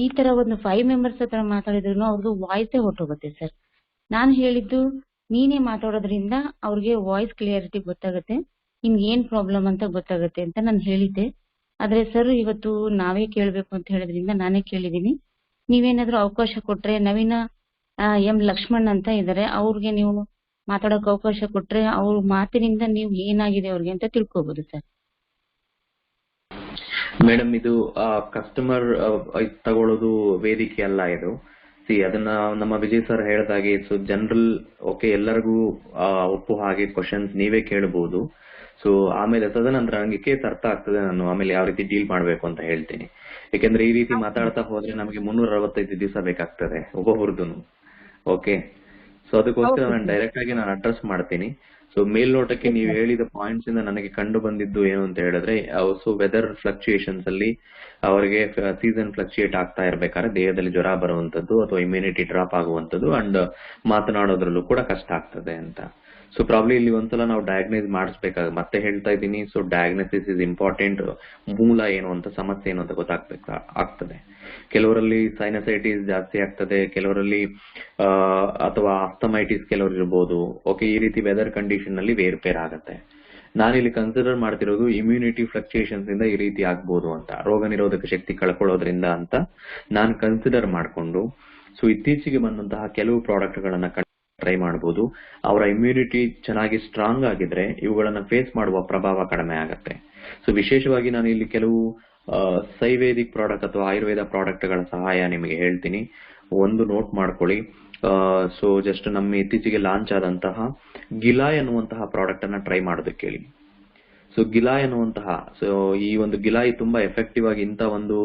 [SPEAKER 9] ಈ ತರ ಒಂದು 5 ಮೆಂಬರ್ಸ್ ಹತ್ರ ಮಾತಾಡಿದ್ರು ಅವ್ರದ್ದು ವಾಯ್ಸೇ ಹೊಟ್ಟೋಗುತ್ತೆ ಸರ್. ನಾನು ಹೇಳಿದ್ದು ನೀನೇ ಮಾತಾಡೋದ್ರಿಂದ ಅವ್ರಿಗೆ ವಾಯ್ಸ್ ಕ್ಲಿಯರಿಟಿ ಗೊತ್ತಾಗುತ್ತೆ, ನಿಮ್ಗೆ ಏನ್ ಪ್ರಾಬ್ಲಮ್ ಅಂತ ಗೊತ್ತಾಗುತ್ತೆ ಅಂತ ನಾನು ಹೇಳಿದ್ದೆ. ಆದ್ರೆ ಸರ್ ಇವತ್ತು ನಾವೇ ಕೇಳ್ಬೇಕು ಅಂತ ಹೇಳಿದ್ರಿಂದ ನಾನೇ ಕೇಳಿದೀನಿ. ನೀವೇನಾದ್ರೂ ಅವಕಾಶ ಕೊಟ್ರೆ, ನವೀನ ಎಂ ಲಕ್ಷ್ಮಣ್ ಅಂತ ಇದ್ದಾರೆ, ಅವ್ರಿಗೆ ನೀವು ಮಾತಾಡೋಕೆ ಅವಕಾಶ ಕೊಟ್ರೆ ಅವ್ರ ಮಾತಿನಿಂದ ನೀವು ಏನಾಗಿದೆ ಅವ್ರಿಗೆ ಅಂತ ತಿಳ್ಕೊಬಹುದು ಸರ್.
[SPEAKER 2] ಮೇಡಮ್ ಇದು ಕಸ್ಟಮರ್ ತಗೊಳ್ಳೋದು ವೇದಿಕೆ ಅಲ್ಲ ಇದು. ಅದನ್ನ ನಮ್ಮ ವಿಜಯ್ ಸರ್ ಹೇಳಿದಾಗೆ ಸೊ ಜನರಲ್ ಓಕೆ ಎಲ್ಲರಿಗೂ ಒಪ್ಪು ಹಾಗೆ ಕ್ವಶನ್ಸ್ ನೀವೇ ಕೇಳಬಹುದು. ಸೊ ಆಮೇಲೆ ತದನಂತರ ನನಗೆ ಕೇಸ್ ಅರ್ಥ ಆಗ್ತದೆ, ನಾನು ಆಮೇಲೆ ಯಾವ ರೀತಿ ಡೀಲ್ ಮಾಡ್ಬೇಕು ಅಂತ ಹೇಳ್ತೀನಿ. ಯಾಕೆಂದ್ರೆ ಈ ರೀತಿ ಮಾತಾಡ್ತಾ ಹೋದ್ರೆ ನಮಗೆ 365 ದಿವಸ ಬೇಕಾಗ್ತದೆ ಒಬ್ಬೊಬ್ರದ್ದು. ಓಕೆ, ಸೊ ಅದಕ್ಕೋಸ್ಕರ ನಾನು ಡೈರೆಕ್ಟ್ ಆಗಿ ನಾನು ಅಡ್ರೆಸ್ ಮಾಡ್ತೀನಿ. ಸೊ ಮೇಲ್ನೋಟಕ್ಕೆ ನೀವು ಹೇಳಿದ ಪಾಯಿಂಟ್ಸ್ ಇಂದ ನನಗೆ ಕಂಡು ಬಂದಿದ್ದು ಏನು ಅಂತ ಹೇಳಿದ್ರೆ, ಸೊ ವೆದರ್ ಫ್ಲಕ್ಚುಯೇಷನ್ಸ್ ಅಲ್ಲಿ ಅವರಿಗೆ ಸೀಸನ್ ಫ್ಲಕ್ಚುಯೇಟ್ ಆಗ್ತಾ ಇರ್ಬೇಕಾದ್ರೆ ದೇಹದಲ್ಲಿ ಜ್ವರ ಬರುವಂತದ್ದು ಅಥವಾ ಇಮ್ಯುನಿಟಿ ಡ್ರಾಪ್ ಆಗುವಂತದ್ದು ಅಂಡ್ ಮಾತನಾಡೋದ್ರಲ್ಲೂ ಕೂಡ ಕಷ್ಟ ಆಗ್ತದೆ ಅಂತ. ಸೊ ಪ್ರಾಬ್ಲಿ ಇಲ್ಲಿ ಒಂದ್ಸಲ ನಾವು ಡಯಾಗ್ನೈಸ್ ಮತ್ತೆ ಹೇಳ್ತಾ ಇದ್ದೀನಿ. So diagnosis is important. ಮೂಲ ಏನು ಅಂತ, ಸಮಸ್ಯೆ ಏನು ಅಂತ ಆಗ್ತದೆ. ಕೆಲವರಲ್ಲಿ ಸೈನಸೈಟಿಸ್ ಜಾಸ್ತಿ ಆಗ್ತದೆ, ಕೆಲವರಲ್ಲಿ ಅಥವಾ ಅಸ್ತಮೈಟಿಸ್ ಕೆಲವರು ಇರ್ಬೋದು. ಓಕೆ, ಈ ರೀತಿ ವೆದರ್ ಕಂಡೀಷನ್ ನಲ್ಲಿ ಬೇರ್ಬೇರೆ ಆಗತ್ತೆ. ನಾನಿಲ್ಲಿ ಕನ್ಸಿಡರ್ ಮಾಡ್ತಿರೋದು ಇಮ್ಯುನಿಟಿ ಫ್ಲಕ್ಚುಯೇಷನ್ಸ್ ಇಂದ ಈ ರೀತಿ ಆಗ್ಬೋದು ಅಂತ, ರೋಗ ನಿರೋಧಕ ಶಕ್ತಿ ಕಳ್ಕೊಳ್ಳೋದ್ರಿಂದ ಅಂತ ನಾನು ಕನ್ಸಿಡರ್ ಮಾಡಿಕೊಂಡು ಸೊ ಇತ್ತೀಚೆಗೆ ಬಂದಂತಹ ಕೆಲವು ಪ್ರಾಡಕ್ಟ್ ಗಳನ್ನ ಟ್ರೈ ಮಾಡಬಹುದು. ಅವರ ಇಮ್ಯುನಿಟಿ ಚೆನ್ನಾಗಿ ಸ್ಟ್ರಾಂಗ್ ಆಗಿದ್ರೆ ಇವುಗಳನ್ನ ಫೇಸ್ ಮಾಡುವ ಪ್ರಭಾವ ಕಡಿಮೆ ಆಗತ್ತೆ. ಸೊ ವಿಶೇಷವಾಗಿ ನಾನು ಇಲ್ಲಿ ಕೆಲವು ಸೈವೇದಿಕ್ ಪ್ರಾಡಕ್ಟ್ ಅಥವಾ ಆಯುರ್ವೇದ ಪ್ರಾಡಕ್ಟ್ ಗಳ ಸಹಾಯ ನಿಮಗೆ ಹೇಳ್ತೀನಿ, ಒಂದು ನೋಟ್ ಮಾಡ್ಕೊಳ್ಳಿ. ಸೊ ಜಸ್ಟ್ ನಮ್ಮ ಇತ್ತೀಚೆಗೆ ಲಾಂಚ್ ಆದಂತಹ ಗಿಲಾಯ್ ಅನ್ನುವಂತಹ ಪ್ರಾಡಕ್ಟ್ ಅನ್ನ ಟ್ರೈ ಮಾಡೋದಕ್ಕೆ ಹೇಳಿ. ಸೊ ಗಿಲಾಯ್ ಅನ್ನುವಂತಹ ಈ ಒಂದು ಗಿಲಾಯಿ ತುಂಬಾ ಎಫೆಕ್ಟಿವ್ ಆಗಿ ಇಂತ ಒಂದು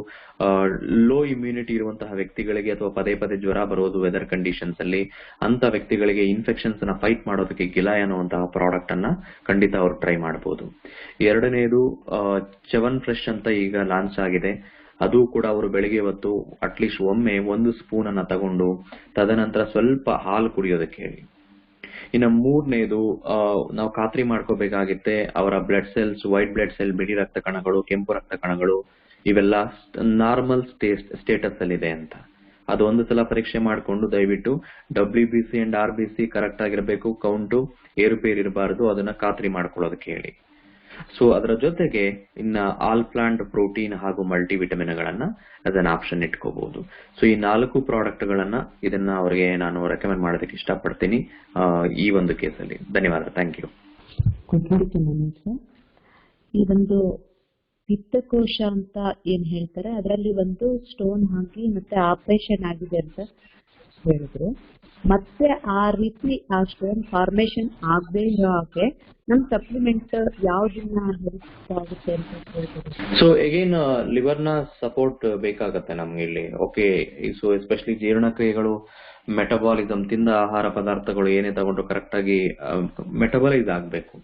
[SPEAKER 2] ಲೋ ಇಮ್ಯುನಿಟಿ ಇರುವಂತಹ ವ್ಯಕ್ತಿಗಳಿಗೆ ಅಥವಾ ಪದೇ ಪದೇ ಜ್ವರ ಬರೋದು ವೆದರ್ ಕಂಡೀಷನ್ಸ್ ಅಲ್ಲಿ ಅಂತ ವ್ಯಕ್ತಿಗಳಿಗೆ ಇನ್ಫೆಕ್ಷನ್ಸ್ ನ ಫೈಟ್ ಮಾಡೋದಕ್ಕೆ ಗಿಲಾಯ್ ಅನ್ನುವಂತಹ ಪ್ರಾಡಕ್ಟ್ ಅನ್ನ ಖಂಡಿತ ಅವರು ಟ್ರೈ ಮಾಡಬಹುದು. ಎರಡನೇದು ಚವನ್ ಫ್ರೆಶ್ ಅಂತ ಈಗ ಲಾಂಚ್ ಆಗಿದೆ. ಅದು ಕೂಡ ಅವರು ಬೆಳಿಗ್ಗೆ ಹೊತ್ತು ಅಟ್ಲೀಸ್ಟ್ ಒಮ್ಮೆ 1 ಸ್ಪೂನ್ ಅನ್ನ ತಗೊಂಡು ತದನಂತರ ಸ್ವಲ್ಪ ಹಾಲು ಕುಡಿಯೋದಕ್ಕೆ ಹೇಳಿ. ಇನ್ನು ಮೂರನೇದು ನಾವು ಖಾತ್ರಿ ಮಾಡ್ಕೋಬೇಕಾಗಿತ್ತೆ ಅವರ blood cells, white blood cell, ಬಿಳಿ ರಕ್ತ ಕಣಗಳು, ಕೆಂಪು ರಕ್ತ ಕಣಗಳು ಇವೆಲ್ಲ ನಾರ್ಮಲ್ ಸ್ಟೇಟಸ್ ಅಲ್ಲಿ ಇದೆ ಅಂತ. ಅದು ಒಂದು ಸಲ ಪರೀಕ್ಷೆ ಮಾಡಿಕೊಂಡು ದಯವಿಟ್ಟು WBC ಅಂಡ್ RBC ಕರೆಕ್ಟ್ ಆಗಿರಬೇಕು, ಕೌಂಟು ಏರುಪೇರು ಇರಬಾರದು, ಅದನ್ನ ಖಾತ್ರಿ ಮಾಡ್ಕೊಳ್ಳೋದಕ್ಕೆ ಹೇಳಿ. ಸೊ ಅದರ ಜೊತೆಗೆ ಇನ್ನ ಆಲ್ ಪ್ಲಾಂಟ್ ಪ್ರೋಟೀನ್ ಹಾಗೂ ಮಲ್ಟಿ ವಿಟಮಿನ್ ಗಳನ್ನ ಅದನ್ನ ಆಪ್ಷನ್ ಇಟ್ಕೋಬಹುದು. ಸೊ ಈ 4 ಪ್ರಾಡಕ್ಟ್ ಗಳನ್ನ ಇದನ್ನ ಅವರಿಗೆ ನಾನು ರೆಕಮೆಂಡ್ ಮಾಡೋದಕ್ಕೆ ಇಷ್ಟಪಡ್ತೀನಿ ಈ ಒಂದು ಕೇಸಲ್ಲಿ. ಧನ್ಯವಾದ. Thank you.
[SPEAKER 6] ಈ ಒಂದು ಪಿತ್ತಕೋಶ ಅಂತ ಏನ್ ಹೇಳ್ತಾರೆ ಅದರಲ್ಲಿ ಒಂದು ಸ್ಟೋನ್ ಹಾಕಿ ಮತ್ತೆ ಆಪರೇಷನ್ ಆಗಿದೆ ಅಂತ ಹೇಳಿದ್ರು. ಮತ್ತೆ ಆ ರೀತಿ ಆ ಸ್ಟೋನ್ ಫಾರ್ಮೇಶನ್ ಆಗದೆ ಇರೋ ಹಾಗೆ ನಮ್ ಸಪ್ಲಿಮೆಂಟ್ ಯಾವ್ದನ್ನ ಆಗುತ್ತೆ ಅಂತ ಹೇಳ್ತಾರೆ.
[SPEAKER 2] ಸೊ ಅಗೇನ್ ಲಿವರ್ ನ ಸಪೋರ್ಟ್ ಬೇಕಾಗತ್ತೆ ನಮ್ಗೆ ಇಲ್ಲಿ. ಓಕೆ, ಸೊ ಎಸ್ಪೆಷಲಿ ಜೀರ್ಣಕ್ರಿಯೆಗಳು, ಮೆಟಬಾಲಿಸಮ್, ತಿಂದ ಆಹಾರ ಪದಾರ್ಥಗಳು ಏನೇ ತಗೊಂಡ್ರು ಕರೆಕ್ಟ್ ಆಗಿ ಮೆಟಬಲೈಸ್ ಆಗ್ಬೇಕು.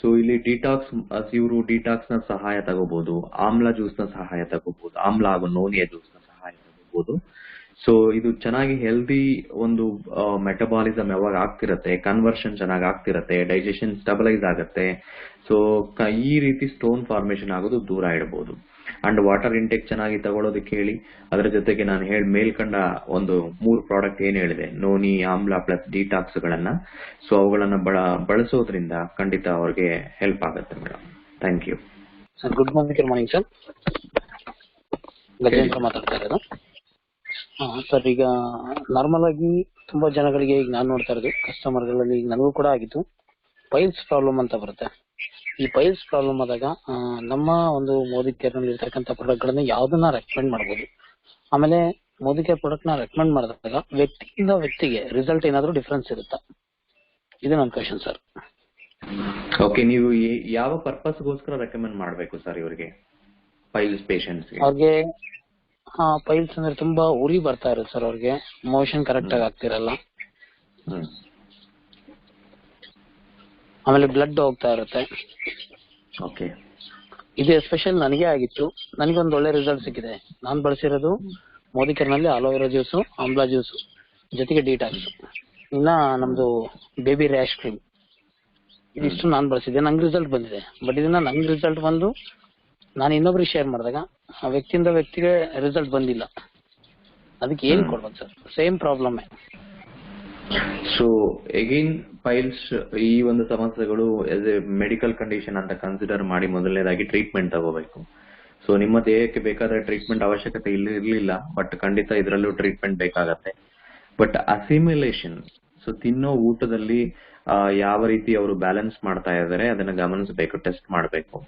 [SPEAKER 2] ಸೊ ಇಲ್ಲಿ ಡಿಟಾಕ್ಸ್, ಇವರು ಡಿಟಾಕ್ಸ್ ನ ಸಹಾಯ ತಗೋಬಹುದು, ಆಮ್ಲ ಜ್ಯೂಸ್ ನ ಸಹಾಯ ತಗೋಬಹುದು, ಆಮ್ಲ ಹಾಗೂ ನೋನಿಯ ಜ್ಯೂಸ್ ನ ಸಹಾಯ ತಗೋಬಹುದು. ಸೊ ಇದು ಚೆನ್ನಾಗಿ ಹೆಲ್ದಿ ಒಂದು ಮೆಟಬಾಲಿಸಮ್ ಯಾವಾಗ ಆಗ್ತಿರತ್ತೆ, ಕನ್ವರ್ಷನ್ ಚೆನ್ನಾಗಿ ಆಗ್ತಿರತ್ತೆ, ಡೈಜೆಷನ್ ಸ್ಟೆಬಲೈಸ್ ಆಗತ್ತೆ. ಸೊ ಈ ರೀತಿ ಸ್ಟೋನ್ ಫಾರ್ಮೇಶನ್ ಆಗೋದು ದೂರ ಇಡಬಹುದು. ಅಂಡ್ ವಾಟರ್ ಇಂಟೇಕ್ ಚೆನ್ನಾಗಿ ತಗೊಳ್ಳೋದಕ್ಕೆ ಹೇಳಿ. ಅದರ ಜೊತೆಗೆ ನಾನು ಮೇಲ್ಕಂಡ ಒಂದು 3 ಪ್ರಾಡಕ್ಟ್ ಏನ್ ಹೇಳಿದೆ, ನೋನಿ, ಆಮ್ಲ ಪ್ಲಸ್ ಡಿಟಾಕ್ಸ್ ಗಳನ್ನ, ಸೊ ಅವುಗಳನ್ನ ಬಳಸೋದ್ರಿಂದ ಖಂಡಿತ ಅವ್ರಿಗೆ ಹೆಲ್ಪ್ ಆಗುತ್ತೆ madam. Thank you
[SPEAKER 10] sir. Good morning sir. Gajendra ಮಾತಾಡ್ತಾ ಇರೋದು. ಸರ್, ಈಗ ನಾರ್ಮಲ್ ಆಗಿ ತುಂಬಾ ಜನಗಳಿಗೆ ಈಗ ನಾನು ನೋಡ್ತಾ ಇರೋದು ಕಸ್ಟಮರ್ಗಳಲ್ಲಿ, ಈಗ ನನಗೂ ಕೂಡ ಆಗಿತ್ತು, ಪೈಲ್ಸ್ ಪ್ರಾಬ್ಲಮ್ ಅಂತ ಬರುತ್ತೆ. ಈ ಪೈಲ್ಸ್ ಪ್ರಾಬ್ಲಮ್ ಆದಾಗ ನಮ್ಮ ಒಂದು ಮೋದಿ ಕೇರ್ ನಲ್ಲಿ ಇರ್ತಕ್ಕಂಥ ಪ್ರಾಡಕ್ಟ್ ಗಳನ್ನ ಯಾವ್ದನ್ನ ರೆಕಮೆಂಡ್ ಮಾಡಬಹುದು? ಆಮೇಲೆ ಮೋದಿ ಕೇರ್ ಪ್ರಾಡಕ್ಟ್ ನ ರೆಕಮೆಂಡ್ ಮಾಡಿದಾಗ ವ್ಯಕ್ತಿಯಿಂದ ವ್ಯಕ್ತಿಗೆ ರಿಸಲ್ಟ್ ಏನಾದ್ರು ಡಿಫರೆನ್ಸ್ ಇರುತ್ತಾ? ಇದು ನನ್ನ ಕ್ವೆಶ್ಚನ್ ಸರ್.
[SPEAKER 2] ಓಕೆ, ನೀವು ಯಾವ ಪರ್ಪಸ್ಗೋಸ್ಕರ ರೆಕಮೆಂಡ್ ಮಾಡಬೇಕು ಸರ್ ಇವರಿಗೆ, ಪೈಲ್ಸ್ ಪೇಷಂಟ್ಸ್?
[SPEAKER 10] ಅವ್ರಿಗೆ ಪೈಲ್ಸ್ ಅಂದ್ರೆ ತುಂಬಾ ಉರಿ ಬರ್ತಾ ಇರುತ್ತೆ ಸರ್, ಅವ್ರಿಗೆ ಮೋಷನ್ ಕರೆಕ್ಟ್ ಆಗಿ ಆಗ್ತಿರಲ್ಲ, ಆಮೇಲೆ ಬ್ಲಡ್ ಹೋಗ್ತಾ ಇರುತ್ತೆ.
[SPEAKER 2] ಓಕೆ,
[SPEAKER 10] ಇದು ಎಸ್ಪೆಷಲ್ ನನಗೆ ಆಗಿತ್ತು. ನನಗೊಂದು ಒಳ್ಳೆ ರಿಸಲ್ಟ್ ಸಿಕ್ಕಿದೆ. ನಾನು ಬಳಸಿರೋದು ಮೋದಿ ಕೇರ್ ನಲ್ಲಿ ಅಲೋವೆರಾ ಜ್ಯೂಸು, ಆಮ್ಲಾ ಜ್ಯೂಸು ಜೊತೆಗೆ ಡಿಟಾಕ್ಸ್, ಇನ್ನ ನಮ್ದು ಬೇಬಿ ರ್ಯಾಶ್ ಕ್ರೀಮ್, ಇದಿಷ್ಟು ನಾನು ಬಳಸಿದ್ದೆ. ನಂಗೆ ರಿಸಲ್ಟ್ ಬಂದಿದೆ. ಬಟ್ ಇದನ್ನ ನಂಗೆ ರಿಸಲ್ಟ್ ಬಂದು ನಾನು ಇನ್ನೊಬ್ರಿಗೆ ಶೇರ್ ಮಾಡಿದಾಗ ಆ ವ್ಯಕ್ತಿಯಿಂದ ವ್ಯಕ್ತಿಗೆ ರಿಸಲ್ಟ್ ಬಂದಿಲ್ಲ. ಅದಕ್ಕೆ ಏನ್ ಕೊಡ್ಬೋದು sir? Same problem.
[SPEAKER 2] So again piles ಈ ಒಂದು ಸಮಸ್ಯೆಗಳು ಆಸ್ ಎ ಮೆಡಿಕಲ್ ಕಂಡೀಷನ್ ಅಂತ ಕನ್ಸಿಡರ್ ಮಾಡಿ ಮೊದಲನೇದಾಗಿ ಟ್ರೀಟ್ಮೆಂಟ್ ತಗೋಬೇಕು. ಸೊ ನಿಮ್ಮ ದೇಹಕ್ಕೆ ಬೇಕಾದ ಟ್ರೀಟ್ಮೆಂಟ್ ಅವಶ್ಯಕತೆ ಇರಲಿಲ್ಲ, ಬಟ್ ಖಂಡಿತ ಇದರಲ್ಲೂ ಟ್ರೀಟ್ಮೆಂಟ್ ಬೇಕಾಗತ್ತೆ. ಬಟ್ ಅಸಿಮಿಲೇಷನ್, ಸೊ ತಿನ್ನೋ ಊಟದಲ್ಲಿ ಯಾವ ರೀತಿ ಅವರು ಬ್ಯಾಲೆನ್ಸ್ ಮಾಡ್ತಾ ಇದ್ದಾರೆ ಅದನ್ನ ಗಮನಿಸಬೇಕು, ಟೆಸ್ಟ್ ಮಾಡಬೇಕು.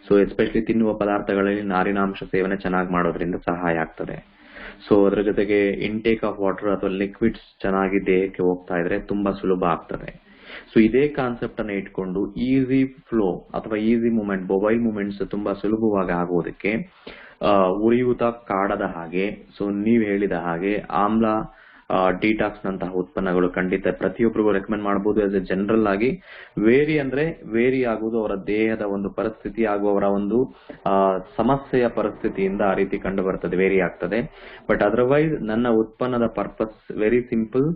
[SPEAKER 2] ಸೊ ಎಸ್ಪೆಷಲಿ ತಿನ್ನುವ ಪದಾರ್ಥಗಳಲ್ಲಿ ನಾರಿನಾಂಶ ಸೇವನೆ ಚೆನ್ನಾಗಿ ಮಾಡೋದ್ರಿಂದ ಸಹಾಯ ಆಗ್ತದೆ. ಸೊ ಅದರ ಜೊತೆಗೆ ಇಂಟೇಕ್ ಆಫ್ ವಾಟರ್ ಅಥವಾ ಲಿಕ್ವಿಡ್ಸ್ ಚೆನ್ನಾಗಿ ದೇಹಕ್ಕೆ ಹೋಗ್ತಾ ಇದ್ರೆ ತುಂಬಾ ಸುಲಭ ಆಗ್ತದೆ. ಸೊ ಇದೇ ಕಾನ್ಸೆಪ್ಟ್ ಅನ್ನ ಇಟ್ಕೊಂಡು ಈಸಿ ಫ್ಲೋ ಅಥವಾ ಈಸಿ ಮೂವ್ಮೆಂಟ್, ಮೊಬೈಲ್ ಮೂವ್ಮೆಂಟ್ಸ್ ತುಂಬಾ ಸುಲಭವಾಗಿ ಆಗುವುದಕ್ಕೆ ಉರಿಯೂತ ಕಾಡದ ಹಾಗೆ, ಸೊ ನೀವ್ ಹೇಳಿದ ಹಾಗೆ ಆಮ್ಲ ಡಿಟಾಕ್ಸ್ ನಂತಹ ಉತ್ಪನ್ನಗಳು ಖಂಡಿತ ಪ್ರತಿಯೊಬ್ಬರಿಗೂ ರೆಕಮೆಂಡ್ ಮಾಡಬಹುದು. ಆಸ್ ಎ ಜನರಲ್ ಆಗಿ ವೇರಿ ಆಗುವುದು ಅವರ ದೇಹದ ಒಂದು ಪರಿಸ್ಥಿತಿ ಹಾಗೂ ಅವರ ಒಂದು ಸಮಸ್ಯೆಯ ಪರಿಸ್ಥಿತಿಯಿಂದ ಆ ರೀತಿ ಕಂಡು ಬರ್ತದೆ, ವೇರಿ ಆಗ್ತದೆ. ಬಟ್ ಅದರ್ವೈಸ್ ನನ್ನ ಉತ್ಪನ್ನದ ಪರ್ಪಸ್ ವೆರಿ ಸಿಂಪಲ್.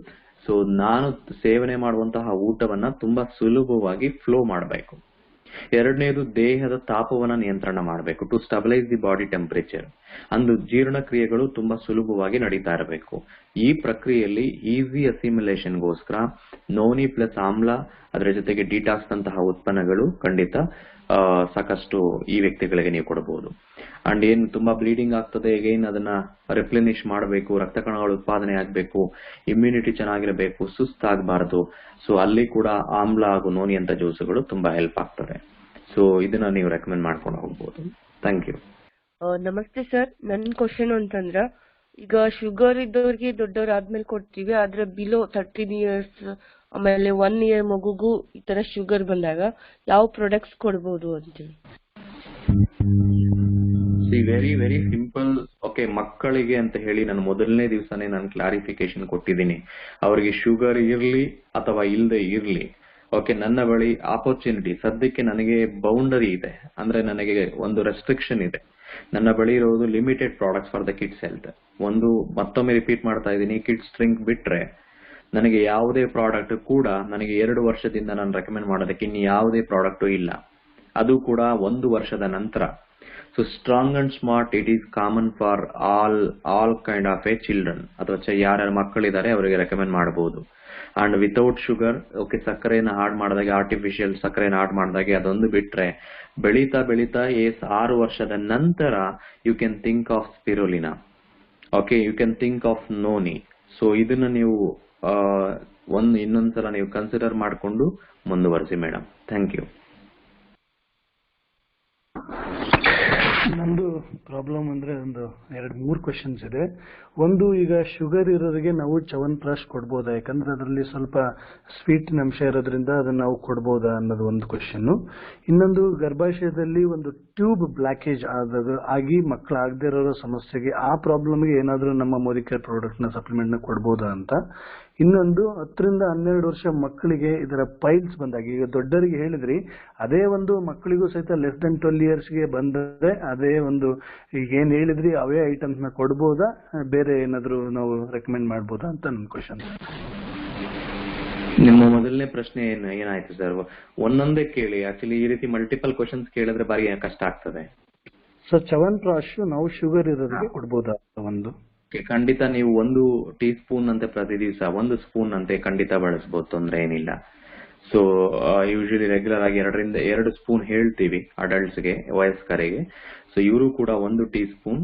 [SPEAKER 2] ಸೊ ನಾನು ಸೇವನೆ ಮಾಡುವಂತಹ ಊಟವನ್ನ ತುಂಬಾ ಸುಲಭವಾಗಿ ಫ್ಲೋ ಮಾಡಬೇಕು. ಎರಡನೇದು ದೇಹದ ತಾಪವನ್ನ ನಿಯಂತ್ರಣ ಮಾಡಬೇಕು, to stabilise the body temperature. ಅಂದು ಜೀರ್ಣಕ್ರಿಯೆಗಳು ತುಂಬಾ ಸುಲಭವಾಗಿ ನಡೀತಾ ಇರಬೇಕು. ಈ ಪ್ರಕ್ರಿಯೆಯಲ್ಲಿ ಈಸಿ ಅಸಿಮಿಲೇಷನ್ಗೋಸ್ಕರ ನೋನಿ ಪ್ಲಸ್ ಆಮ್ಲ, ಅದರ ಜೊತೆಗೆ ಡಿಟಾಕ್ಸ್ ನಂತಹ ಉತ್ಪನ್ನಗಳು ಖಂಡಿತ ಸಾಕಷ್ಟು ಈ ವ್ಯಕ್ತಿಗಳಿಗೆ ನೀವು ಕೊಡಬಹುದು. ಅಂಡ್ ಏನು ತುಂಬಾ ಬ್ಲೀಡಿಂಗ್ ಆಗ್ತದೆ, ಅಗೈನ್ ಅದನ್ನ ರಿಪ್ಲೆನಿಶ್ ಮಾಡಬೇಕು, ರಕ್ತ ಕಣಗಳು ಉತ್ಪಾದನೆ ಆಗ್ಬೇಕು, ಇಮ್ಯುನಿಟಿ ಚೆನ್ನಾಗಿರಬೇಕು, ಸುಸ್ತಾಗಬಾರದು. ಸೊ ಅಲ್ಲಿ ಕೂಡ ಆಮ್ಲ ಹಾಗೂ ನೋನಿ ಅಂತ ಜ್ಯೂಸ್ಗಳು ತುಂಬಾ ಹೆಲ್ಪ್ ಆಗ್ತದೆ. ಸೊ ಇದನ್ನ ನೀವು ರೆಕಮೆಂಡ್ ಮಾಡ್ಕೊಂಡು ಹೋಗ್ಬೋದು. Thank you.
[SPEAKER 11] ನಮಸ್ತೆ ಸರ್. ನನ್ನ ಕ್ವಶನ್ ಅಂತಂದ್ರ, ಈಗ ಶುಗರ್ ಇದ್ದವ್ರಿಗೆ ದೊಡ್ಡವ್ರ ಆದ್ಮೇಲೆ ಕೊಡ್ತೀವಿ, ಆದ್ರೆ ಬಿಲೋ 13 years ಆಮೇಲೆ 1 year ಮಗುಗೂ ಈ ತರ ಶುಗರ್ ಬಂದಾಗ ಯಾವ ಪ್ರಾಡಕ್ಟ್ಸ್ ಕೊಡ್ಬೋದು ಅಂತೇಳಿ?
[SPEAKER 2] Very very simple. ಓಕೆ, ಮಕ್ಕಳಿಗೆ ಅಂತ ಹೇಳಿ ನಾನು ಮೊದಲನೇ ದಿವಸನೇ ನಾನು ಕ್ಲಾರಿಫಿಕೇಶನ್ ಕೊಟ್ಟಿದ್ದೀನಿ. ಅವರಿಗೆ ಶುಗರ್ ಇರ್ಲಿ ಅಥವಾ ಇಲ್ಲದೆ ಇರ್ಲಿ, ಓಕೆ, ನನ್ನ ಬಳಿ ಆಪರ್ಚುನಿಟಿ ಸದ್ಯಕ್ಕೆ ನನಗೆ ಬೌಂಡರಿ ಇದೆ, ಅಂದ್ರೆ ನನಗೆ ಒಂದು ರೆಸ್ಟ್ರಿಕ್ಷನ್ ಇದೆ. ನನ್ನ ಬಳಿ ಇರೋದು limited products for the kids health. ಒಂದು ಮತ್ತೊಮ್ಮೆ ರಿಪೀಟ್ ಮಾಡ್ತಾ ಇದ್ದೀನಿ, ಕಿಡ್ಸ್ ಡ್ರಿಂಕ್ ಬಿಟ್ರೆ ನನಗೆ ಯಾವುದೇ ಪ್ರಾಡಕ್ಟ್ ಕೂಡ ನನಗೆ 2 ವರ್ಷದಿಂದ ನಾನು ರೆಕಮೆಂಡ್ ಮಾಡೋದಕ್ಕೆ ಇನ್ನು ಯಾವುದೇ ಪ್ರಾಡಕ್ಟ್ ಇಲ್ಲ, ಅದು ಕೂಡ 1 ವರ್ಷದ ನಂತರ. So strong and smart, it is common for all kind of a children, ಅಥವಾ ಯಾರ್ಯಾರ ಮಕ್ಕಳಿದ್ದಾರೆ ಅವರಿಗೆ ರೆಕಮೆಂಡ್ ಮಾಡಬಹುದು. ಅಂಡ್ ವಿತೌಟ್ ಶುಗರ್, ಓಕೆ, ಸಕ್ಕರೆಯನ್ನು ಆಡ್ ಮಾಡಿದಾಗ, ಆರ್ಟಿಫಿಷಿಯಲ್ ಸಕ್ಕರೆಯನ್ನು ಆಡ್ ಮಾಡಿದಾಗ ಅದೊಂದು ಬಿಟ್ರೆ, ಬೆಳೀತಾ 6 ವರ್ಷದ ನಂತರ you can think of spirulina, okay, you can think of noni. So ಇದನ್ನ ನೀವು ಇನ್ನೊಂದ್ಸಲ ನೀವು ಕನ್ಸಿಡರ್ ಮಾಡಿಕೊಂಡು ಮುಂದುವರಿಸಿ ಮೇಡಮ್. Thank you.
[SPEAKER 12] ನಂದು ಪ್ರಾಬ್ಲಮ್ ಅಂದ್ರೆ ಒಂದು 2-3 ಕ್ವೆಶನ್ಸ್ ಇದೆ. ಒಂದು, ಈಗ ಶುಗರ್ ಇರೋರಿಗೆ ನಾವು ಚ್ಯವನ್ಪ್ರಾಶ್ ಕೊಡ್ಬೋದಾ? ಯಾಕಂದ್ರೆ ಅದರಲ್ಲಿ ಸ್ವಲ್ಪ ಸ್ವೀಟ್ ಅಂಶ ಇರೋದ್ರಿಂದ ಅದನ್ನ ನಾವು ಕೊಡ್ಬೋದಾ ಅನ್ನೋದು ಒಂದು ಕ್ವೆಶನ್. ಇನ್ನೊಂದು, ಗರ್ಭಾಶಯದಲ್ಲಿ ಒಂದು ಟ್ಯೂಬ್ ಬ್ಲಾಕೇಜ್ ಆಗಿ ಮಕ್ಕಳಾಗದೇ ಇರೋ ಸಮಸ್ಯೆಗೆ, ಆ ಪ್ರಾಬ್ಲಮ್ಗೆ ಏನಾದ್ರೂ ನಮ್ಮ ಮೋದಿ ಕೇರ್ ಪ್ರಾಡಕ್ಟ್ ನ ಸಪ್ಲಿಮೆಂಟ್ ನ ಕೊಡ್ಬೋದಾ ಅಂತ. ಇನ್ನೊಂದು 10 ರಿಂದ 12 ವರ್ಷ ಮಕ್ಕಳಿಗೆ ಇದರ ಪೈಲ್ಸ್ ಬಂದಾಗ, ಈಗ ದೊಡ್ಡವರಿಗೆ ಹೇಳಿದ್ರಿ, ಅದೇ ಒಂದು ಮಕ್ಕಳಿಗೂ ಸಹಿತ ಲೆಸ್ ದನ್ 12 years ಗೆ ಬಂದರೆ ಅದೇ ಒಂದು ಈಗ ಏನ್ ಹೇಳಿದ್ರಿ ಅವೇ ಐಟಮ್ಸ್ ನ ಕೊಡ್ಬೋದಾ, ಬೇರೆ ಏನಾದ್ರು ನಾವು ರೆಕಮೆಂಡ್ ಮಾಡ್ಬೋದಾ ಅಂತ ನನ್ನ ಕ್ವಶನ್.
[SPEAKER 2] ನಿಮ್ಮ ಮೊದಲನೇ ಪ್ರಶ್ನೆ ಏನಾಯ್ತು ಸರ್? ಒಂದೊಂದೇ ಕೇಳಿ. ಆಕ್ಚುಲಿ ಈ ರೀತಿ ಮಲ್ಟಿಪಲ್ ಕ್ವಶನ್ಸ್ ಕೇಳಿದ್ರೆ ಬಾರಿ ಕಷ್ಟ ಆಗ್ತದೆ.
[SPEAKER 12] ಸರ್ ಚ್ಯವನ್ಪ್ರಾಶ್ ನಾವು ಶುಗರ್ ಇರೋರಿಗೆ ಕೊಡ್ಬೋದಾ ಒಂದು?
[SPEAKER 2] ಖಂಡಿತ ನೀವು 1 ಟೀ ಸ್ಪೂನ್ ಅಂತೆ ಪ್ರತಿ ದಿವಸ 1 ಸ್ಪೂನ್ ಅಂತೆ ಖಂಡಿತ ಬಳಸಬಹುದು, ತೊಂದರೆ ಏನಿಲ್ಲ. ಸೊ ಯೂಶಲಿ ರೆಗ್ಯುಲರ್ ಆಗಿ 2 ರಿಂದ 2 ಸ್ಪೂನ್ ಹೇಳ್ತೀವಿ ಅಡಲ್ಟ್ಸ್ಗೆ, ವಯಸ್ಕರಿಗೆ. ಸೊ ಇವರು ಕೂಡ 1 ಟೀ ಸ್ಪೂನ್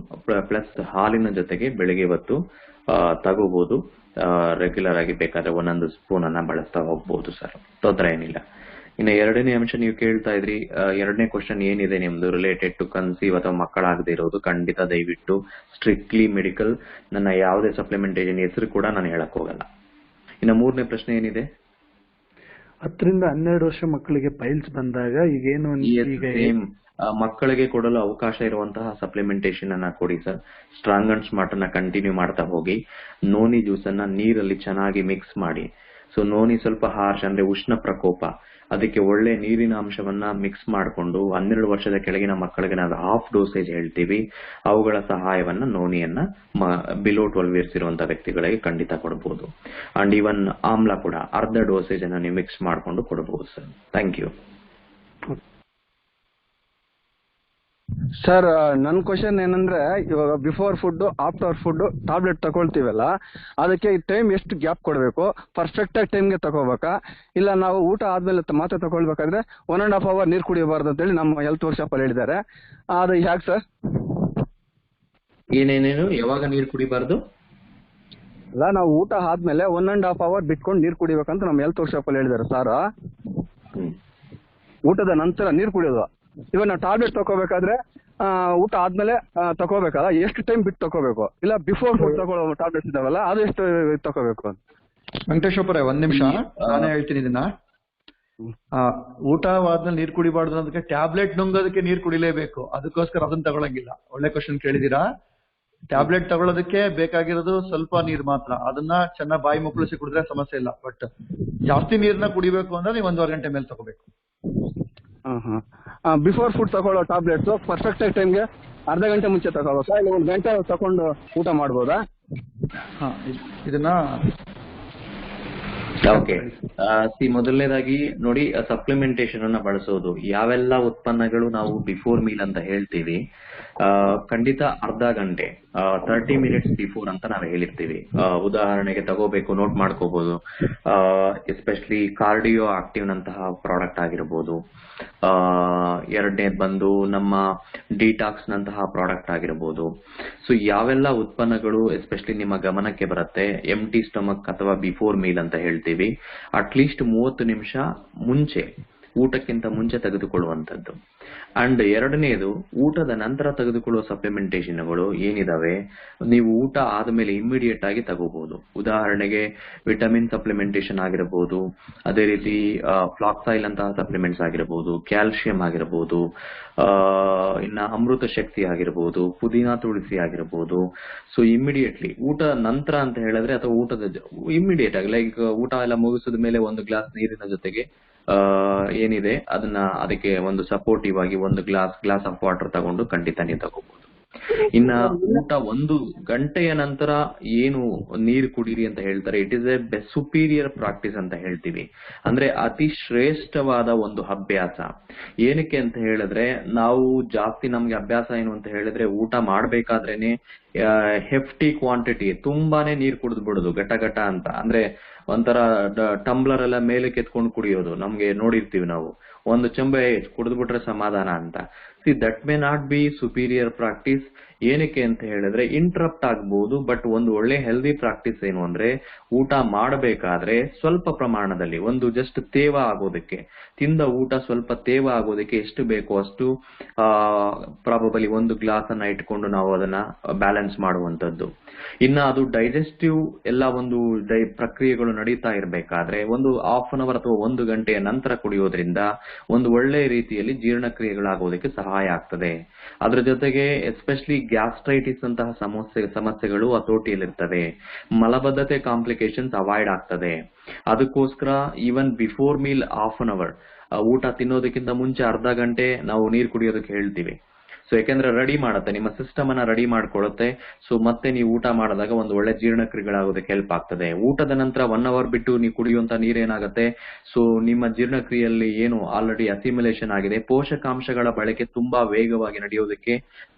[SPEAKER 2] ಪ್ಲಸ್ ಹಾಲಿನ ಜೊತೆಗೆ ಬೆಳಿಗ್ಗೆ ಹೊತ್ತು ತಗೋಬಹುದು. ರೆಗ್ಯುಲರ್ ಆಗಿ ಬೇಕಾದ್ರೆ 1 ಸ್ಪೂನ್ ಅನ್ನ ಬಳಸ್ತಾ ಹೋಗ್ಬಹುದು ಸರ್, ತೊಂದರೆ ಏನಿಲ್ಲ. ಇನ್ನು ಎರಡನೇ ಅಂಶ ನೀವು ಕೇಳ್ತಾ ಇದ್ರಿ, ಎರಡನೇ ಕ್ವಶನ್ ಏನಿದೆ ನಿಮ್ದು ರಿಲೇಟೆಡ್ ಟು ಕನ್ಸೀವ್ ಅಥವಾ ಮಕ್ಕಳಾಗದೇ ಇರೋದು, ಖಂಡಿತ ದಯವಿಟ್ಟು ಸ್ಟ್ರಿಕ್ಟ್ಲಿ ಮೆಡಿಕಲ್, ನನ್ನ ಯಾವುದೇ ಸಪ್ಲಿಮೆಂಟೇಷನ್ ಹೆಸರು ಕೂಡ ನಾನು ಹೇಳಕ್ ಹೋಗಲ್ಲ. ಇನ್ನು ಮೂರನೇ ಪ್ರಶ್ನೆ ಏನಿದೆ?
[SPEAKER 12] 10 ರಿಂದ 12 ವರ್ಷ ಮಕ್ಕಳಿಗೆ ಪೈಲ್ಸ್ ಬಂದಾಗ ಈಗೇನು
[SPEAKER 2] ಮಕ್ಕಳಿಗೆ ಕೊಡಲು ಅವಕಾಶ ಇರುವಂತಹ ಸಪ್ಲಿಮೆಂಟೇಷನ್ ಅನ್ನ ಕೊಡಿ ಸರ್. ಸ್ಟ್ರಾಂಗ್ ಅಂಡ್ ಸ್ಮಾರ್ಟ್ ಅನ್ನ ಕಂಟಿನ್ಯೂ ಮಾಡ್ತಾ ಹೋಗಿ. ನೋನಿ ಜ್ಯೂಸ್ ಅನ್ನ ನೀರಲ್ಲಿ ಚೆನ್ನಾಗಿ ಮಿಕ್ಸ್ ಮಾಡಿ. ಸೊ ನೋನಿ ಸ್ವಲ್ಪ ಹಾರ್ಶ್ ಅಂದ್ರೆ ಉಷ್ಣ ಪ್ರಕೋಪ, ಅದಕ್ಕೆ ಒಳ್ಳೆ ನೀರಿನ ಅಂಶವನ್ನ ಮಿಕ್ಸ್ ಮಾಡಿಕೊಂಡು 12 ವರ್ಷದ ಕೆಳಗಿನ ಮಕ್ಕಳಿಗೆ ನಾವು ಹಾಫ್ ಡೋಸೇಜ್ ಹೇಳ್ತೀವಿ, ಅವುಗಳ ಸಹಾಯವನ್ನ ನೋನಿಯನ್ನ ಬಿಲೋ 12 years ಇರುವಂತಹ ವ್ಯಕ್ತಿಗಳಿಗೆ ಖಂಡಿತ ಕೊಡಬಹುದು. ಅಂಡ್ ಈವನ್ ಆಮ್ಲ ಕೂಡ ಅರ್ಧ ಡೋಸೇಜ್ ಅನ್ನ ನೀವು ಮಿಕ್ಸ್ ಮಾಡಿಕೊಂಡು ಕೊಡಬಹುದು ಸರ್. Thank you
[SPEAKER 13] sir. ನನ್ನ ಕ್ವಶನ್ ಏನಂದ್ರೆ, ಇವಾಗ before food after food tablet ತಗೊಳ್ತೀವಲ್ಲ, ಅದಕ್ಕೆ ಟೈಮ್ ಎಷ್ಟು ಗ್ಯಾಪ್ ಕೊಡಬೇಕು? ಪರ್ಫೆಕ್ಟ್ ಆಗಿ ಟೈಮ್ಗೆ ತಗೋಬೇಕಾ, ಇಲ್ಲ ನಾವು ಊಟ ಆದ್ಮೇಲೆ ಮಾತ್ರ ತಗೊಳ್ಬೇಕಾದ್ರೆ 1.5 hour ನೀರು ಕುಡಿಯಬಾರ್ದು ಅಂತೇಳಿ ನಮ್ಮ ಹೆಲ್ತ್ ವರ್ಕ್ಶಾಪ್ ಅಲ್ಲಿ ಹೇಳಿದ್ದಾರೆ. ಅದು ಹೇಗೆ ಸರ್?
[SPEAKER 2] ಏನೇನೇನು ಯಾವಾಗ ನೀರು ಕುಡಿಬಾರ್ದು?
[SPEAKER 13] ಅಲ್ಲ, ನಾವು ಊಟ ಆದ್ಮೇಲೆ 1.5 hour ಬಿಟ್ಕೊಂಡು ನೀರು ಕುಡಿಬೇಕಂತ ನಮ್ಮ ಹೆಲ್ತ್ ವರ್ಕ್ಶಾಪ್ ಅಲ್ಲಿ ಹೇಳಿದ್ದಾರೆ ಸರ್. ಊಟದ ನಂತರ ನೀರು ಕುಡಿಯೋದು. ಇವಾಗ ನಾವು ಟ್ಯಾಬ್ಲೆಟ್ ತಗೋಬೇಕಾದ್ರೆ ಊಟ ಆದ್ಮೇಲೆ ತಗೋಬೇಕಲ್ಲ, ಎಷ್ಟು ಟೈಮ್ ಬಿಟ್ಟು ತಗೋಬೇಕು? ಇಲ್ಲ ಬಿಫೋರ್ ಫುಡ್ ತಗೊಳ್ಳೋ ಟ್ಯಾಬ್ಲೆಟ್ಸ್ ಇದಾವಲ್ಲ, ಅದು ಎಷ್ಟು ತಗೋಬೇಕು?
[SPEAKER 1] ವೆಂಕಟೇಶ್ವರ ಒಂದ್ ನಿಮಿಷ, ನಾನೇ ಹೇಳ್ತೀನಿ ಇದನ್ನ. ಊಟ ಆದ್ಮೇಲೆ ನೀರ್ ಕುಡಿಬಾರ್ದು ಅನ್ನೋದಕ್ಕೆ ಟ್ಯಾಬ್ಲೆಟ್ ನುಂಗೋದಕ್ಕೆ ನೀರ್ ಕುಡಿಲೇಬೇಕು, ಅದಕ್ಕೋಸ್ಕರ ಅದನ್ನ ತಗೊಳಂಗಿಲ್ಲ. ಒಳ್ಳೆ ಕ್ವಶನ್ ಕೇಳಿದೀರಾ. ಟ್ಯಾಬ್ಲೆಟ್ ತಗೊಳ್ಳೋದಕ್ಕೆ ಬೇಕಾಗಿರೋದು ಸ್ವಲ್ಪ ನೀರ್ ಮಾತ್ರ, ಅದನ್ನ ಚೆನ್ನಾಗಿ ಬಾಯಿ ಮುಕ್ಕಳಿಸಿ ಕುಡಿದ್ರೆ ಸಮಸ್ಯೆ ಇಲ್ಲ. ಬಟ್ ಜಾಸ್ತಿ ನೀರ್ನ ಕುಡಿಬೇಕು ಅಂದ್ರೆ ನೀವು 1.5 ಗಂಟೆ ಮೇಲೆ ತಗೋಬೇಕು.
[SPEAKER 13] ಬಿಫೋರ್ ಫುಡ್ ತಗೊಳ್ಳೋ ಟ್ಯಾಬ್ಲೆಟ್ಸ್ ಪರ್ಫೆಕ್ಟ್ ಆಗಿ ಟೈಮ್ಗೆ ಅರ್ಧ ಗಂಟೆ ಮುಂಚೆ ತಗೋಬೇಕಾ, ಇಲ್ಲ 1 ಗಂಟೆ ತಗೊಂಡು ಊಟ ಮಾಡ್ಬೋದಾ?
[SPEAKER 1] ಇದನ್ನ
[SPEAKER 2] ಓಕೆ. ಮೊದಲನೇದಾಗಿ ನೋಡಿ, ಸಪ್ಲಿಮೆಂಟೇಷನ್ ಅನ್ನ ಬಳಸೋದು ಯಾವೆಲ್ಲ ಉತ್ಪನ್ನಗಳು ನಾವು ಬಿಫೋರ್ ಮೀಲ್ ಅಂತ ಹೇಳ್ತೀವಿ, ಖಂಡಿತ ಅರ್ಧ ಗಂಟೆ 30 minutes ಬಿಫೋರ್ ಅಂತ ನಾವು ಹೇಳಿರ್ತೀವಿ. ಉದಾಹರಣೆಗೆ ತಗೋಬೇಕು, ನೋಟ್ ಮಾಡ್ಕೋಬಹುದು. ಎಸ್ಪೆಷಲಿ ಕಾರ್ಡಿಯೋ ಆಕ್ಟಿವ್ ನಂತಹ ಪ್ರಾಡಕ್ಟ್ ಆಗಿರ್ಬೋದು. ಎರಡನೇದು ಬಂದು ನಮ್ಮ ಡಿಟಾಕ್ಸ್ ನಂತಹ ಪ್ರಾಡಕ್ಟ್ ಆಗಿರ್ಬೋದು. ಸೊ ಯಾವೆಲ್ಲ ಉತ್ಪನ್ನಗಳು ಎಸ್ಪೆಷಲಿ ನಿಮ್ಮ ಗಮನಕ್ಕೆ ಬರುತ್ತೆ, ಎಂಟಿ ಸ್ಟಮಕ್ ಅಥವಾ ಬಿಫೋರ್ ಮೀಲ್ ಅಂತ ಹೇಳ್ತೀವಿ, ಅಟ್ಲೀಸ್ಟ್ 30 ನಿಮಿಷ ಮುಂಚೆ, ಊಟಕ್ಕಿಂತ ಮುಂಚೆ ತೆಗೆದುಕೊಳ್ಳುವಂಥದ್ದು. ಅಂಡ್ ಎರಡನೇದು, ಊಟದ ನಂತರ ತೆಗೆದುಕೊಳ್ಳುವ ಸಪ್ಲಿಮೆಂಟೇಷನ್ಗಳು ಏನಿದಾವೆ, ನೀವು ಊಟ ಆದ್ಮೇಲೆ ಇಮಿಡಿಯೇಟ್ ಆಗಿ ತಗೋಬಹುದು. ಉದಾಹರಣೆಗೆ ವಿಟಮಿನ್ ಸಪ್ಲಿಮೆಂಟೇಷನ್ ಆಗಿರಬಹುದು, ಅದೇ ರೀತಿ ಫ್ಲಾಕ್ಸೈಲ್ ಅಂತಹ ಸಪ್ಲಿಮೆಂಟ್ಸ್ ಆಗಿರಬಹುದು, ಕ್ಯಾಲ್ಸಿಯಂ ಆಗಿರಬಹುದು, ಇನ್ನ ಅಮೃತ ಶಕ್ತಿ ಆಗಿರಬಹುದು, ಪುದೀನಾ ತುಳಸಿ ಆಗಿರಬಹುದು. ಸೊ ಇಮಿಡಿಯೇಟ್ಲಿ ಊಟ ನಂತರ ಅಂತ ಹೇಳಿದ್ರೆ, ಅಥವಾ ಊಟದ ಇಮಿಡಿಯೇಟ್ ಆಗಿ ಲೈಕ್ ಊಟ ಎಲ್ಲ ಮುಗಿಸಿದ ಮೇಲೆ 1 ಗ್ಲಾಸ್ ನೀರಿನ ಜೊತೆಗೆ ಏನಿದೆ ಅದನ್ನ ಅದಕ್ಕೆ ಒಂದು ಸಪೋರ್ಟಿವ್ ಆಗಿ 1 ಗ್ಲಾಸ್ ಆಫ್ ವಾಟರ್ ತಗೊಂಡು ಖಂಡಿತ ನೀವು ತಗೋಬಹುದು. ಇನ್ನ ಊಟ 1 ಗಂಟೆಯ ನಂತರ ಏನು ನೀರು ಕುಡೀರಿ ಅಂತ ಹೇಳ್ತಾರೆ, it is A superior practice ಅಂತ ಹೇಳ್ತೀವಿ. ಅಂದ್ರೆ ಅತಿ ಶ್ರೇಷ್ಠವಾದ ಒಂದು ಅಭ್ಯಾಸ. ಏನಕ್ಕೆ ಅಂತ ಹೇಳಿದ್ರೆ, ನಾವು ಜಾಸ್ತಿ ನಮ್ಗೆ ಅಭ್ಯಾಸ ಏನು ಅಂತ ಹೇಳಿದ್ರೆ, ಊಟ ಮಾಡ್ಬೇಕಾದ್ರೇನೆ ಹೆಫ್ಟಿ ಕ್ವಾಂಟಿಟಿ ತುಂಬಾನೇ ನೀರ್ ಕುಡಿದು ಬಿಡುದು, ಘಟ ಅಂತ. ಅಂದ್ರೆ ಒಂಥರ ಟಂಬ್ಲರ್ ಎಲ್ಲ ಮೇಲೆ ಕೆತ್ಕೊಂಡು ಕುಡಿಯೋದು. ನಮ್ಗೆ ನೋಡಿರ್ತೀವಿ ನಾವು, 1 ಚೆಂಬೆ ಕುಡಿದು ಬಿಟ್ರೆ ಸಮಾಧಾನ ಅಂತ. That may not be superior practice. ಏನಕ್ಕೆ ಅಂತ ಹೇಳಿದ್ರೆ ಇಂಟರಪ್ಟ್ ಆಗ್ಬಹುದು. ಬಟ್ ಒಂದು ಒಳ್ಳೆ ಹೆಲ್ದಿ ಪ್ರಾಕ್ಟೀಸ್ ಏನು ಅಂದ್ರೆ, ಊಟ ಮಾಡಬೇಕಾದ್ರೆ ಸ್ವಲ್ಪ ಪ್ರಮಾಣದಲ್ಲಿ ಒಂದು ಜಸ್ಟ್ ತೇವ ಆಗೋದಕ್ಕೆ, ತಿಂದ ಊಟ ಸ್ವಲ್ಪ ತೇವ ಆಗೋದಕ್ಕೆ ಎಷ್ಟು ಬೇಕೋ ಅಷ್ಟು ಪ್ರಾಬಬಲಿ 1 ಗ್ಲಾಸ್ ಅನ್ನ ಇಟ್ಕೊಂಡು ನಾವು ಅದನ್ನ ಬ್ಯಾಲೆನ್ಸ್ ಮಾಡುವಂತದ್ದು. ಇನ್ನ ಅದು ಡೈಜೆಸ್ಟಿವ್ ಎಲ್ಲ ಒಂದು ಪ್ರಕ್ರಿಯೆಗಳು ನಡೀತಾ ಇರಬೇಕಾದ್ರೆ ಒಂದು 1/2 hour ಅಥವಾ 1 ಗಂಟೆಯ ನಂತರ ಕುಡಿಯೋದ್ರಿಂದ ಒಂದು ಒಳ್ಳೆ ರೀತಿಯಲ್ಲಿ ಜೀರ್ಣಕ್ರಿಯೆಗಳಾಗೋದಕ್ಕೆ ಸಹ ಸಹಾಯ ಆಗ್ತದೆ. ಅದ್ರ ಜೊತೆಗೆ ಎಸ್ಪೆಷಲಿ ಗ್ಯಾಸ್ಟ್ರೈಟಿಸ್ ಅಂತಹ ಸಮಸ್ಯೆಗಳು ಹತೋಟಿಯಲ್ಲಿರ್ತವೆ. ಮಲಬದ್ಧತೆ ಕಾಂಪ್ಲಿಕೇಶನ್ಸ್ ಅವಾಯ್ಡ್ ಆಗ್ತದೆ. ಅದಕ್ಕೋಸ್ಕರ even before meal half an hour, ಊಟ ತಿನ್ನೋದಕ್ಕಿಂತ ಮುಂಚೆ ಅರ್ಧ ಗಂಟೆ ನಾವು ನೀರು ಕುಡಿಯೋದಕ್ಕೆ ಹೇಳ್ತೀವಿ. ಸೊ ಯಾಕೆಂದ್ರೆ ರೆಡಿ ಮಾಡುತ್ತೆ, ನಿಮ್ಮ ಸಿಸ್ಟಮ್ ಅನ್ನ ರೆಡಿ ಮಾಡ್ಕೊಳುತ್ತೆ. ಸೊ ಮತ್ತೆ ನೀವು ಊಟ ಮಾಡಿದಾಗ ಒಂದು ಒಳ್ಳೆ ಜೀರ್ಣಕ್ರಿಯೆಗಳಾಗೋದಕ್ಕೆ ಹೆಲ್ಪ್ ಆಗ್ತದೆ. ಊಟದ ನಂತರ 1 ಅವರ್ ಬಿಟ್ಟು ನೀವು ಕುಡಿಯುವಂತ ನೀರೇನಾಗುತ್ತೆ, ಸೊ ನಿಮ್ಮ ಜೀರ್ಣಕ್ರಿಯೆಯಲ್ಲಿ ಏನು ಆಲ್ರೆಡಿ ಅಸಿಮಿಲೇಷನ್ ಆಗಿದೆ, ಪೋಷಕಾಂಶಗಳ ಬಳಕೆ ತುಂಬಾ ವೇಗವಾಗಿ ನಡೆಯೋದಕ್ಕೆ,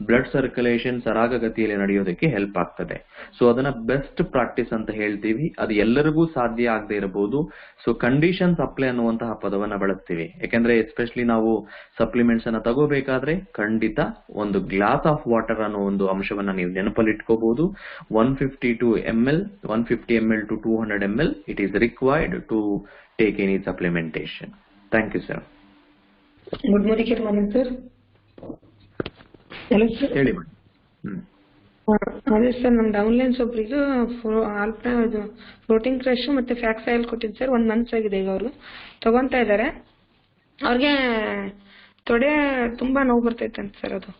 [SPEAKER 2] ಬ್ಲಡ್ ಸರ್ಕ್ಯುಲೇಷನ್ ಸರಾಗಗತಿಯಲ್ಲಿ ನಡೆಯೋದಕ್ಕೆ ಹೆಲ್ಪ್ ಆಗ್ತದೆ. ಸೊ ಅದನ್ನ ಬೆಸ್ಟ್ ಪ್ರಾಕ್ಟೀಸ್ ಅಂತ ಹೇಳ್ತೀವಿ. ಅದು ಎಲ್ಲರಿಗೂ ಸಾಧ್ಯ ಆಗದೆ ಇರಬಹುದು. ಸೊ ಕಂಡೀಷನ್ ಸಪ್ಲೈ ಅನ್ನುವಂತಹ ಪದವನ್ನ ಬಳಸ್ತೀವಿ. ಯಾಕಂದ್ರೆ ಎಸ್ಪೆಷಲಿ ನಾವು ಸಪ್ಲಿಮೆಂಟ್ಸ್ ಅನ್ನ ತಗೋಬೇಕಾದ್ರೆ ಖಂಡಿತ ಒಂದು ಗ್ಲಾಸ್ ಆಫ್ ವಾಟರ್ ಅನ್ನೋ ಒಂದು ಅಂಶವನ್ನ ನೀವು ನೆನಪಲ್ಲಿ ಇಟ್ಕೋಬಹುದು. 152 ml, 150 ml to 200 ml it is required to take any supplementation. Thank you, sir.
[SPEAKER 14] Good morning, sir. Hello, sir.
[SPEAKER 2] ಹೇಳಿ ಮೇಡಮ್.
[SPEAKER 14] ಅದೇ ಸರ್, ನಮ್ದು ಆನ್ಲೈನ್ಸ್ ಒಬ್ರಿಗೆ ಪ್ರೋಟೀನ್ ಕ್ರಶ್ ಮತ್ತೆ ಫ್ಯಾಕ್ಸ್ ಆಯಿಲ್ ಕೊಟ್ಟಿದ್ದು ಸರ್. 1 ಮಂತ್ಸ್ ಆಗಿದೆ ಈಗ ಅವರು ತಗೊಂತಾ ಇದ್ದಾರೆ. ಅವ್ರಿಗೆ ತೊಡೆ ತುಂಬಾ ನೋವು ಬರ್ತೈತೆ ಅಂತ ಸರ್. ಅದು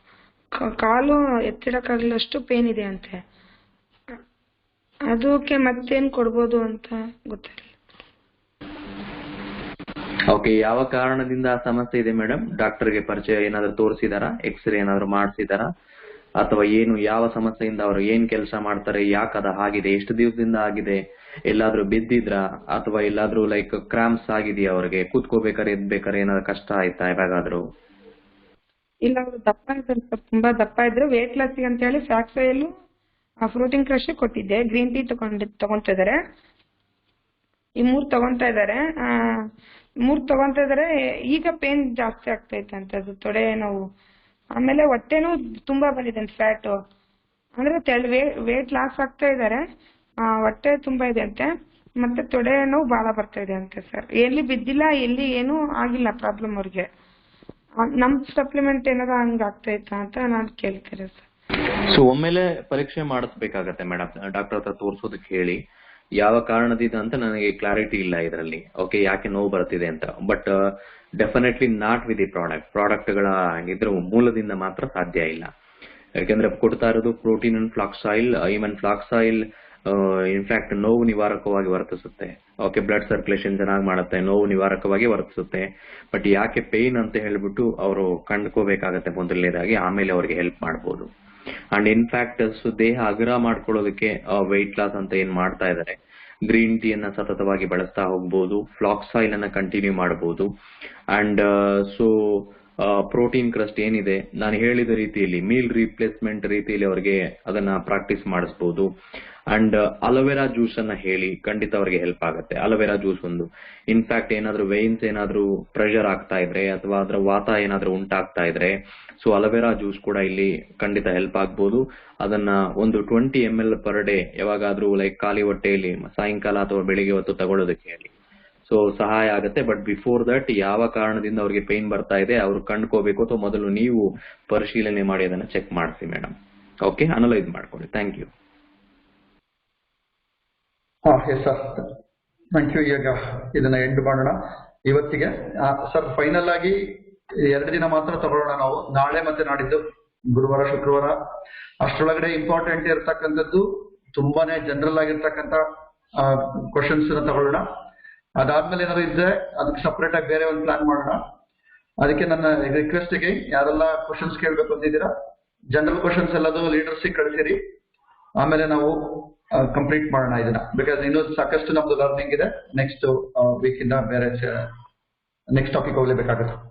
[SPEAKER 14] ಕಾಲು ಎತ್ತಿಡಕ್ಕಾಗಲಷ್ಟು ಪೇನ್ ಇದೆ ಅಂತೆ. ಅದಕ್ಕೆ ಮತ್ತೇನ್ ಕೊಡ್ಬೋದು ಅಂತ ಗೊತ್ತಿಲ್ಲ.
[SPEAKER 2] ಓಕೆ, ಯಾವ ಕಾರಣದಿಂದ ಆ ಸಮಸ್ಯೆ ಇದೆ ಮೇಡಮ್? ಡಾಕ್ಟರ್ಗೆ ಪರಿಚಯ ಏನಾದ್ರು ತೋರಿಸಿದಾರಾ? ಎಕ್ಸ್ರೇ ಏನಾದ್ರು ಮಾಡಿಸಿದಾರಾ? ಅಥವಾ ಏನು, ಯಾವ ಸಮಸ್ಯೆಯಿಂದ ಅವರು ಏನ್ ಕೆಲಸ ಮಾಡ್ತಾರೆ, ಯಾಕೆ ಅದು ಆಗಿದೆ, ಎಷ್ಟು ದಿವಸದಿಂದ ಆಗಿದೆ, ಎಲ್ಲಾದ್ರೂ ಬಿದ್ದಿದ್ರಾ ಅಥವಾ ಎಲ್ಲಾದ್ರೂ ಲೈಕ್ ಕ್ರಾಂಪ್ಸ್ ಆಗಿದೆಯಾ, ಅವ್ರಿಗೆ ಕೂತ್ಕೋಬೇಕಾದ್ರೆ ಎದ್ಬೇಕಾದ್ರೆ ಏನಾದ್ರು ಕಷ್ಟ ಆಯ್ತಾ ಯಾವಾಗಾದ್ರೂ?
[SPEAKER 14] ಇಲ್ಲ, ಅವರು ದಪ್ಪ ಇದ್ದಾರೆ ಸರ್, ತುಂಬಾ ದಪ್ಪ ಇದ್ರು. ವೇಟ್ ಲಾಸ್ ಅಂತ ಹೇಳಿ ಫ್ಯಾಕ್ಸ್ ಆಯಿಲ್, ಪ್ರೋಟೀನ್ ಕ್ರಶ್ ಕೊಟ್ಟಿದ್ದೆ, ಗ್ರೀನ್ ಟೀ ತಗೊಂತಾ ಇದಾರೆ. ಈ 3 ತಗೊಂತಾ ಇದಾರೆ. 3 ತಗೊಂತಾ ಇದಾರೆ. ಈಗ ಪೇನ್ ಜಾಸ್ತಿ ಆಗ್ತೈತೆ ಅಂತ, ಅದು ತೊಡೆ ನೋವು. ಆಮೇಲೆ ಹೊಟ್ಟೆನೂ ತುಂಬಾ ಬಂದಿದೆ ಫ್ಯಾಟ್. ಅಂದ್ರೆ ವೇಟ್ ಲಾಸ್ ಆಗ್ತಾ ಇದಾರೆ, ಹೊಟ್ಟೆ ತುಂಬಾ ಇದೆ ಅಂತೆ, ಮತ್ತೆ ತೊಡೆ ನೋವು ಬಹಳ ಬರ್ತಾ ಇದೆ ಅಂತೆ ಸರ್. ಎಲ್ಲಿ ಬಿದ್ದಿಲ್ಲ, ಎಲ್ಲಿ ಏನೂ ಆಗಿಲ್ಲ ಪ್ರಾಬ್ಲಮ್ ಅವ್ರಿಗೆ. ನಮ್ ಸಪ್ಲಿಮೆಂಟ್ ಏನಾದ್ರು ಹಂಗ ಆಗ್ತೈತಾ ಅಂತ ನಾನು ಕೇಳ್ತೀನಿ ಸರ್.
[SPEAKER 2] ಸೊ ಒಮ್ಮೆಲೆ ಪರೀಕ್ಷೆ ಮಾಡಿಸ್ಬೇಕಾಗತ್ತೆ ಮೇಡಮ್, ಡಾಕ್ಟರ್ ಹತ್ರ ತೋರಿಸೋದಕ್ಕೆ ಹೇಳಿ. ಯಾವ ಕಾರಣದಿಂದ ಅಂತ ನನಗೆ ಕ್ಲಾರಿಟಿ ಇಲ್ಲ ಇದರಲ್ಲಿ, ಓಕೆ, ಯಾಕೆ ನೋವು ಬರ್ತಿದೆ ಅಂತ. But definitely not with the ಪ್ರಾಡಕ್ಟ್ಗಳ ಇದ್ರ ಮೂಲದಿಂದ ಮಾತ್ರ ಸಾಧ್ಯ ಇಲ್ಲ. ಯಾಕೆಂದ್ರೆ ಕೊಡ್ತಾ ಇರೋದು protein and flax oil. Even flax oil in fact ನೋವು ನಿವಾರಕವಾಗಿ ವರ್ತಿಸುತ್ತೆ. ಓಕೆ, ಬ್ಲಡ್ ಸರ್ಕ್ಯುಲೇಷನ್ ಚೆನ್ನಾಗಿ ಮಾಡುತ್ತೆ, ನೋವು ನಿವಾರಕವಾಗಿ ವರ್ತಿಸುತ್ತೆ. ಬಟ್ ಯಾಕೆ ಪೇನ್ ಅಂತ ಹೇಳ್ಬಿಟ್ಟು ಅವರು ಕಂಡ್ಕೋಬೇಕಾಗತ್ತೆ ಮೊದಲನೇದಾಗಿ, ಆಮೇಲೆ ಅವ್ರಿಗೆ ಹೆಲ್ಪ್ ಮಾಡಬಹುದು. ಅಂಡ್ ಇನ್ಫ್ಯಾಕ್ಟ್ ದೇಹ ಅಗ್ರ ಮಾಡ್ಕೊಳ್ಳೋದಕ್ಕೆ ವೆಯ್ಟ್ ಲಾಸ್ ಅಂತ ಏನ್ ಮಾಡ್ತಾ ಇದಾರೆ, ಗ್ರೀನ್ ಟೀ ಅನ್ನ ಸತತವಾಗಿ ಬಳಸ್ತಾ ಹೋಗ್ಬೋದು, ಫ್ಲಾಕ್ಸ್ ಆಯಿಲ್ ಅನ್ನ ಕಂಟಿನ್ಯೂ ಮಾಡಬಹುದು. ಅಂಡ್ ಸೊ ಪ್ರೋಟೀನ್ ಕ್ರಸ್ಟ್ ಏನಿದೆ, ನಾನು ಹೇಳಿದ ರೀತಿಯಲ್ಲಿ ಮೀಲ್ ರೀಪ್ಲೇಸ್ಮೆಂಟ್ ರೀತಿಯಲ್ಲಿ ಅವರಿಗೆ ಅದನ್ನ ಪ್ರಾಕ್ಟೀಸ್ ಮಾಡಿಸಬಹುದು. ಅಂಡ್ ಅಲೋವೆರಾ ಜ್ಯೂಸ್ ಅನ್ನ ಹೇಳಿ, ಖಂಡಿತ ಅವರಿಗೆ ಹೆಲ್ಪ್ ಆಗುತ್ತೆ. ಅಲೋವೆರಾ ಜ್ಯೂಸ್ ಒಂದು, ಇನ್ಫ್ಯಾಕ್ಟ್ ಏನಾದ್ರು ವೆಯಿನ್ಸ್ ಏನಾದ್ರು ಪ್ರೆಷರ್ ಆಗ್ತಾ ಇದ್ರೆ ಅಥವಾ ಅದರ ವಾತ ಏನಾದ್ರು ಉಂಟಾಗ್ತಾ ಇದ್ರೆ, ಸೊ ಅಲೋವೆರಾ ಜ್ಯೂಸ್ ಕೂಡ ಇಲ್ಲಿ ಖಂಡಿತ ಹೆಲ್ಪ್ ಆಗ್ಬೋದು. ಅದನ್ನ ಒಂದು 20 ml ಪರ್ ಡೇ ಯಾವಾಗಾದ್ರೂ ಲೈಕ್ ಖಾಲಿ ಹೊಟ್ಟೆಯಲ್ಲಿ ಸಾಯಂಕಾಲ ಅಥವಾ ಬೆಳಿಗ್ಗೆ ಹೊತ್ತು ತಗೊಳ್ಳೋದಕ್ಕೆ ಹೇಳಿ, ಸೊ ಸಹಾಯ ಆಗುತ್ತೆ. ಬಟ್ ಬಿಫೋರ್ ದಟ್ ಯಾವ ಕಾರಣದಿಂದ ಅವ್ರಿಗೆ ಪೇನ್ ಬರ್ತಾ ಇದೆ ಅವ್ರು ಕಂಡ್ಕೋಬೇಕು, ಅಥವಾ ಮೊದಲು ನೀವು ಪರಿಶೀಲನೆ ಮಾಡಿ ಅದನ್ನ ಚೆಕ್ ಮಾಡಿಸಿ ಮೇಡಮ್. ಓಕೆ, ಅನಲೈಸ್ ಮಾಡ್ಕೊಳ್ಳಿ. Thank you.
[SPEAKER 1] Yes sir, thank you. ಈಗ ಇದನ್ನ ಎಂಡ್ ಮಾಡೋಣ ಇವತ್ತಿಗೆ. ಸರ್ ಫೈನಲ್ ಆಗಿ 2 ದಿನ ಮಾತ್ರ ತಗೊಳ್ಳೋಣ ನಾವು, ನಾಳೆ ಮತ್ತೆ ನಾಡಿದ್ದು ಗುರುವಾರ ಶುಕ್ರವಾರ. ಅಷ್ಟರೊಳಗಡೆ ಇಂಪಾರ್ಟೆಂಟ್ ಇರ್ತಕ್ಕಂಥದ್ದು ತುಂಬಾನೇ ಜನರಲ್ ಆಗಿರ್ತಕ್ಕಂಥ ಕ್ವಶನ್ಸ್ ತಗೊಳ್ಳೋಣ. ಅದಾದ್ಮೇಲೆ ಏನಾದ್ರು ಇದ್ರೆ ಅದಕ್ಕೆ ಸಪರೇಟ್ ಆಗಿ ಬೇರೆ ಒಂದು ಪ್ಲಾನ್ ಮಾಡೋಣ. ಅದಕ್ಕೆ ನನ್ನ ರಿಕ್ವೆಸ್ಟ್ ಗೆ ಯಾರೆಲ್ಲ ಕ್ವಶನ್ಸ್ ಕೇಳ್ಬೇಕು ಅಂತಿದ್ದೀರಾ, ಜನರಲ್ ಕ್ವಶನ್ಸ್ ಎಲ್ಲದು ಲೀಡರ್ಸಿಗೆ ಕಳಿಸಿರಿ. ಆಮೇಲೆ ನಾವು ಕಂಪ್ಲೀಟ್ ಮಾಡೋಣ ಇದನ್ನ. ಬಿಕಾಸ್ ಇನ್ನೂ ಸಾಕಷ್ಟು ನಮ್ದು ಲರ್ನಿಂಗ್ ಇದೆ. ನೆಕ್ಸ್ಟ್ ವೀಕ್ ಇಂದ ಬೇರೆ ನೆಕ್ಸ್ಟ್ ಟಾಪಿಕ್ ಹೋಗ್ಲೇಬೇಕಾಗುತ್ತೆ.